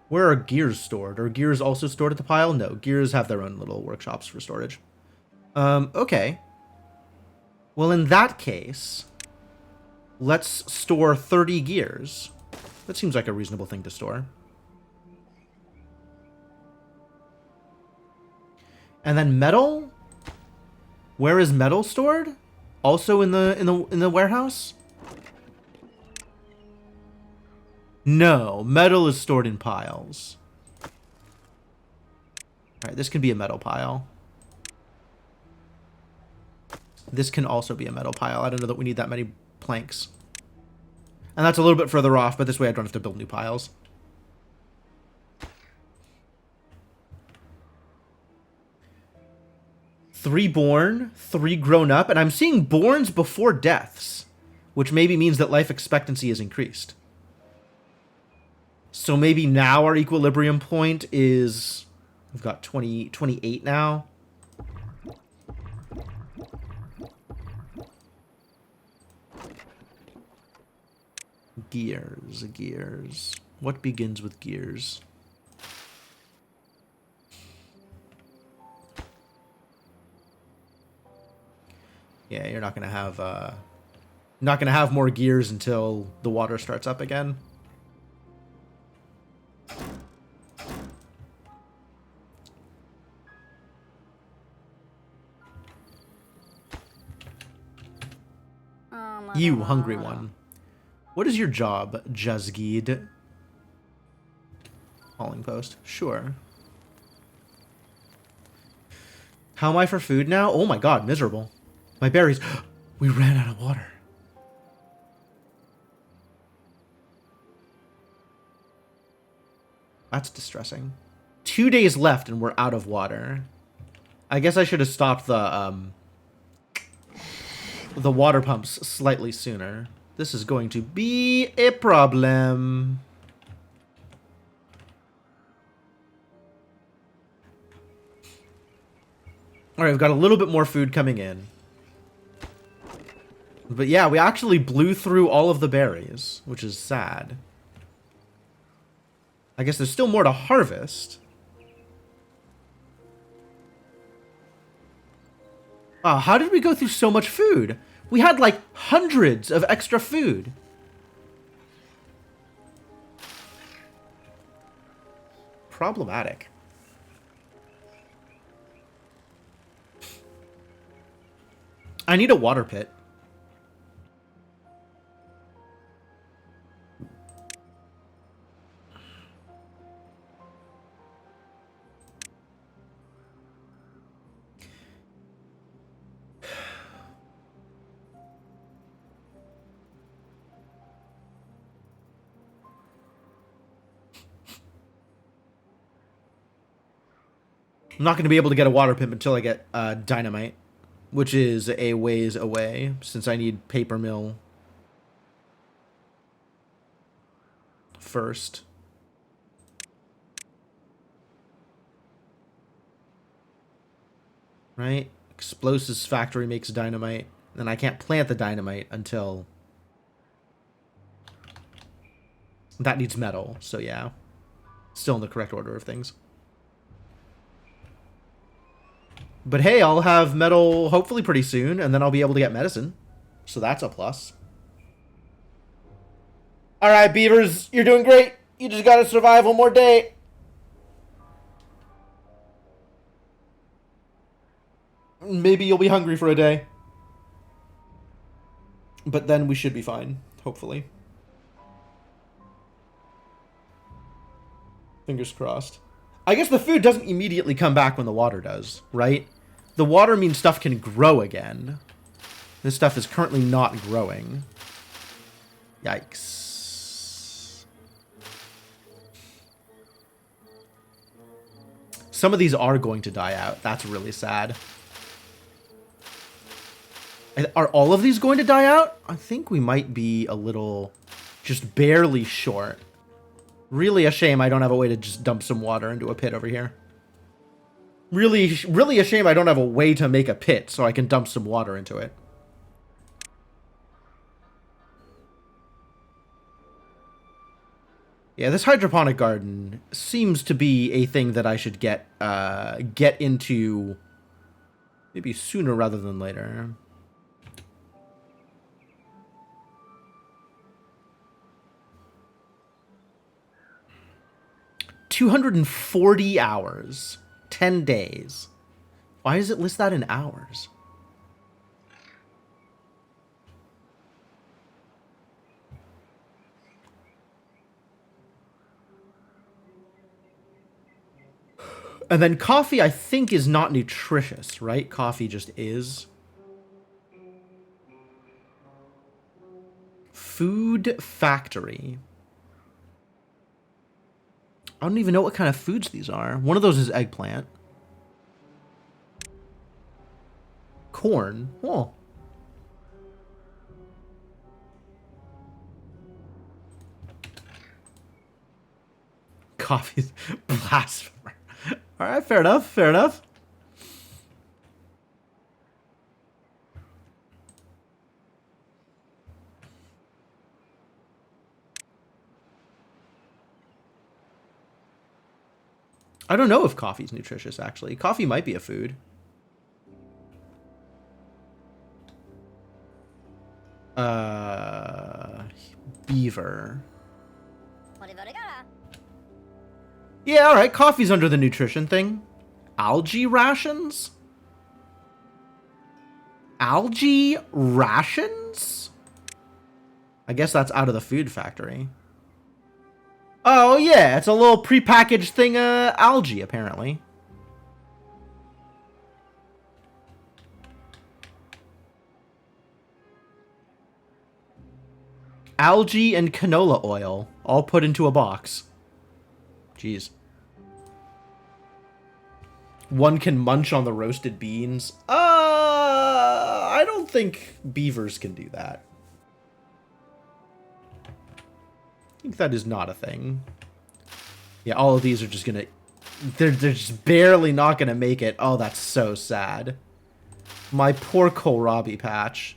Where are gears stored? Are gears also stored at the pile? No, gears have their own little workshops for storage. Okay. Well, in that case, let's store 30 gears. That seems like a reasonable thing to store. And then metal? Where is metal stored? Also in the warehouse? No, metal is stored in piles. Alright, this can be a metal pile. This can also be a metal pile. I don't know that we need that many planks. And that's a little bit further off, but this way I don't have to build new piles. Three born, 3 grown up, and I'm seeing borns before deaths, which maybe means that life expectancy is increased. So maybe now our equilibrium point is... We've got 28 now. Gears. What begins with gears? Yeah, you're not gonna have more gears until the water starts up again. You hungry one. What is your job, Jazgeed? Hauling post. Sure. How am I for food now? Oh my god, miserable. My berries. We ran out of water. That's distressing. 2 days left and we're out of water. I guess I should have stopped the water pumps slightly sooner. This is going to be a problem. Alright, we've got a little bit more food coming in. But yeah, we actually blew through all of the berries, which is sad. I guess there's still more to harvest. Wow, how did we go through so much food? We had like hundreds of extra food. Problematic. I need a water pit. I'm not going to be able to get a water pit until I get dynamite, which is a ways away, since I need paper mill first. Right? Explosives factory makes dynamite, and I can't plant the dynamite until that needs metal, so yeah. Still in the correct order of things. But hey, I'll have metal hopefully pretty soon, and then I'll be able to get medicine. So that's a plus. Alright, beavers, you're doing great. You just gotta survive one more day. Maybe you'll be hungry for a day. But then we should be fine, hopefully. Fingers crossed. I guess the food doesn't immediately come back when the water does, right? The water means stuff can grow again. This stuff is currently not growing. Yikes. Some of these are going to die out. That's really sad. Are all of these going to die out? I think we might be a little, just barely short. Really a shame I don't have a way to just dump some water into a pit over here. Really a shame I don't have a way to make a pit so I can dump some water into it. Yeah, this hydroponic garden seems to be a thing that I should get into maybe sooner rather than later. $240 hours. 10 days. Why does it list that in hours? And then coffee, I think, is not nutritious, right? Coffee just is. Food factory. I don't even know what kind of foods these are. One of those is eggplant. Corn. Oh. Coffee's blasphemer. Alright, fair enough, fair enough. I don't know if coffee's nutritious, actually. Coffee might be a food. Beaver. Yeah, alright, coffee's under the nutrition thing. Algae rations? Algae rations? I guess that's out of the food factory. Oh, yeah, it's a little prepackaged thing of algae, apparently. Algae and canola oil, all put into a box. Jeez. One can munch on the roasted beans. I don't think beavers can do that. I think that is not a thing. Yeah, all of these are just gonna... They're just barely not gonna make it. Oh, that's so sad. My poor kohlrabi patch.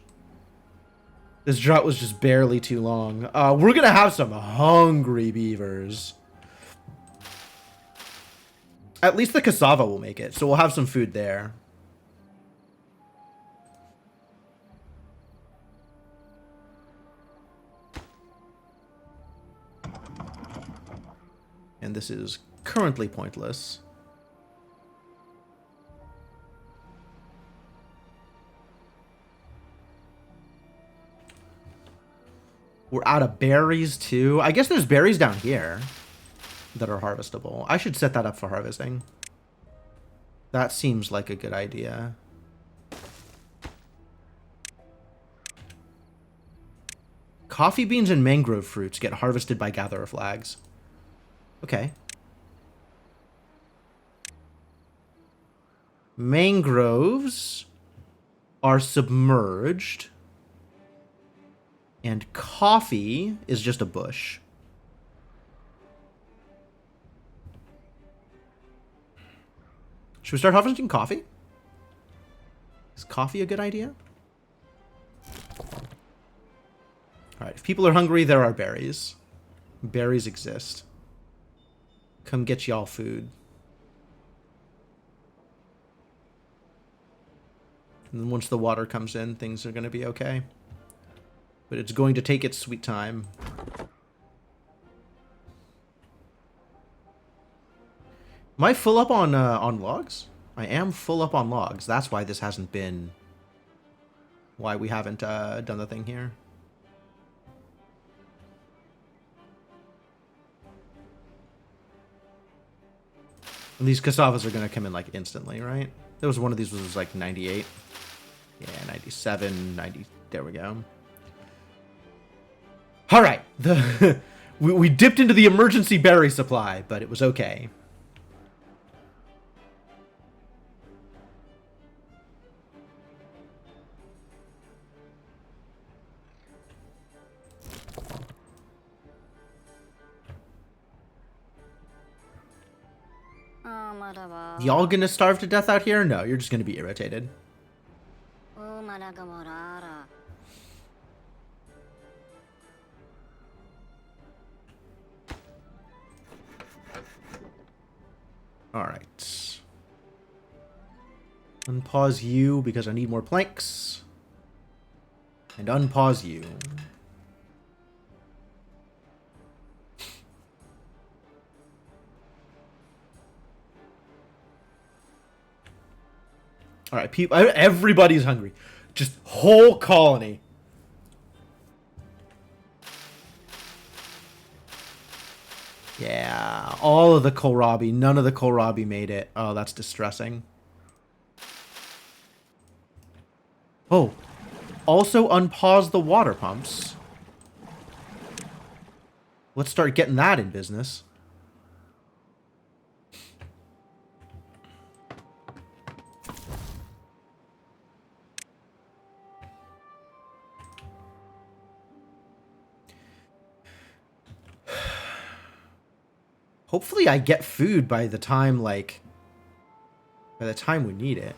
This drought was just barely too long. We're gonna have some hungry beavers. At least the cassava will make it, so we'll have some food there. And this is currently pointless. We're out of berries, too. I guess there's berries down here that are harvestable. I should set that up for harvesting. That seems like a good idea. Coffee beans and mangrove fruits get harvested by gatherer flags. Okay. Mangroves are submerged. And coffee is just a bush. Should we start harvesting coffee? Is coffee a good idea? Alright, if people are hungry, there are berries. Berries exist. Come get y'all food. And then once the water comes in, things are going to be okay. But it's going to take its sweet time. Am I full up on logs? I am full up on logs. That's why this hasn't been... Why we haven't done the thing here. And these cassavas are going to come in, like, instantly, right? There was one of these was, like, 98. Yeah, 97, 90... There we go. All right. We dipped into the emergency berry supply, but it was okay. Y'all gonna starve to death out here? No, you're just gonna be irritated. Alright. Unpause you because I need more planks. And unpause you. Alright, people, everybody's hungry. Just whole colony. Yeah, all of the kohlrabi. None of the kohlrabi made it. Oh, that's distressing. Oh, also unpause the water pumps. Let's start getting that in business. Hopefully I get food by the time, like, by the time we need it.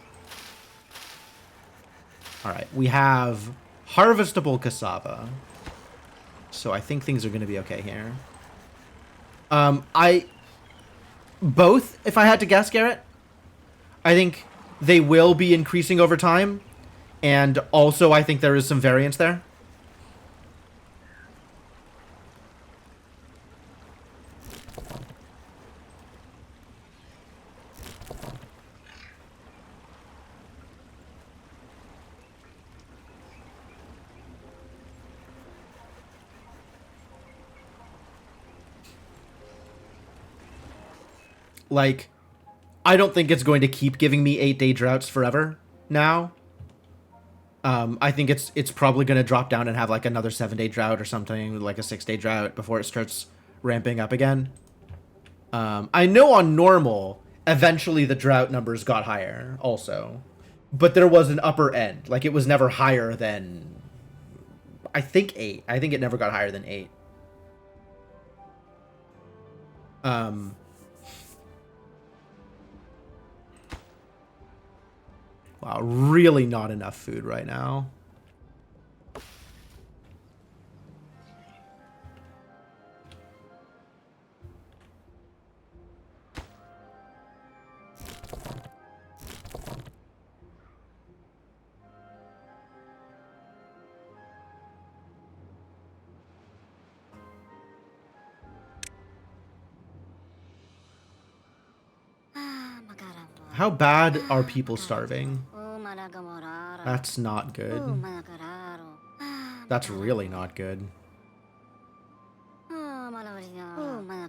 Alright, we have harvestable cassava. So I think things are going to be okay here. Both, if I had to guess, Garrett, I think they will be increasing over time. And also I think there is some variance there. Like, I don't think it's going to keep giving me 8-day droughts forever now. I think it's probably going to drop down and have like another 7-day drought or something, like a 6-day drought before it starts ramping up again. I know on normal, eventually the drought numbers got higher also. But there was an upper end. Like, it was never higher than, I think, 8. I think it never got higher than 8. Wow, really not enough food right now. How bad are people starving? That's not good. That's really not good.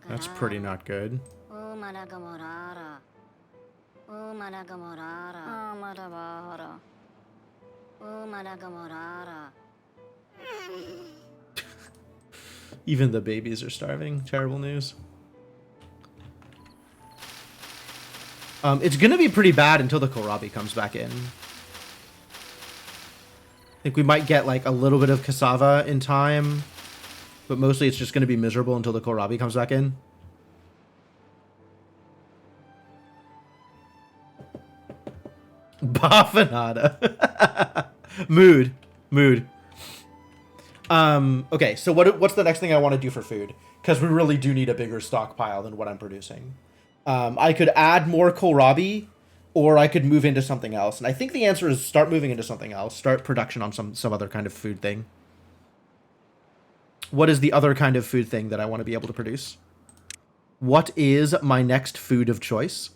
That's pretty not good. Even the babies are starving. Terrible news. It's gonna be pretty bad until the kohlrabi comes back in. I think we might get like a little bit of cassava in time, but mostly it's just gonna be miserable until the kohlrabi comes back in. Bafanada. Mood. Okay, so what's the next thing I want to do for food? Because we really do need a bigger stockpile than what I'm producing. I could add more kohlrabi, or I could move into something else. And I think the answer is start moving into something else. Start production on some other kind of food thing. What is the other kind of food thing that I want to be able to produce? What is my next food of choice?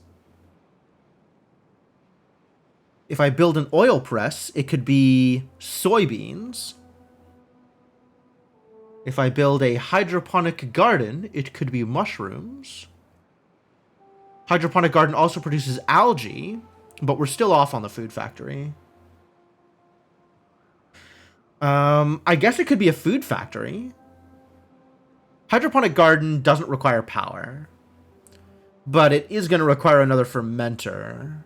If I build an oil press, it could be soybeans. If I build a hydroponic garden, it could be mushrooms. Hydroponic garden also produces algae, but we're still off on the food factory. I guess it could be a food factory. Hydroponic garden doesn't require power, but it is going to require another fermenter.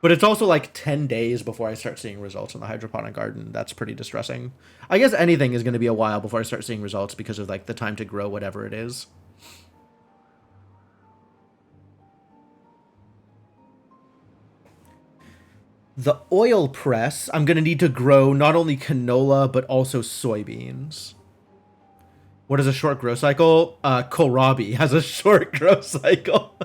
But it's also like 10 days before I start seeing results in the hydroponic garden. That's pretty distressing. I guess anything is going to be a while before I start seeing results because of like the time to grow whatever it is. The oil press, I'm going to need to grow not only canola, but also soybeans. What is a short grow cycle? Kohlrabi has a short grow cycle.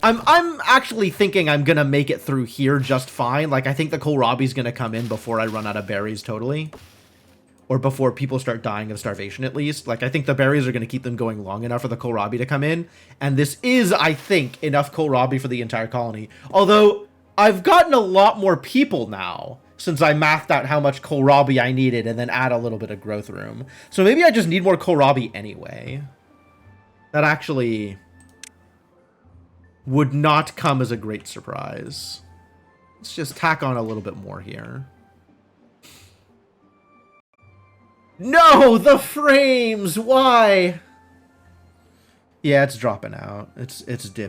I'm actually thinking I'm going to make it through here just fine. Like, I think the kohlrabi's going to come in before I run out of berries totally. Or before people start dying of starvation, at least. Like, I think the berries are going to keep them going long enough for the kohlrabi to come in. And this is, I think, enough kohlrabi for the entire colony. Although, I've gotten a lot more people now since I mathed out how much kohlrabi I needed and then add a little bit of growth room. So maybe I just need more kohlrabi anyway. That actually would not come as a great surprise. Let's just tack on a little bit more here. No, the frames! Why? Yeah, it's dropping out. It's dipping.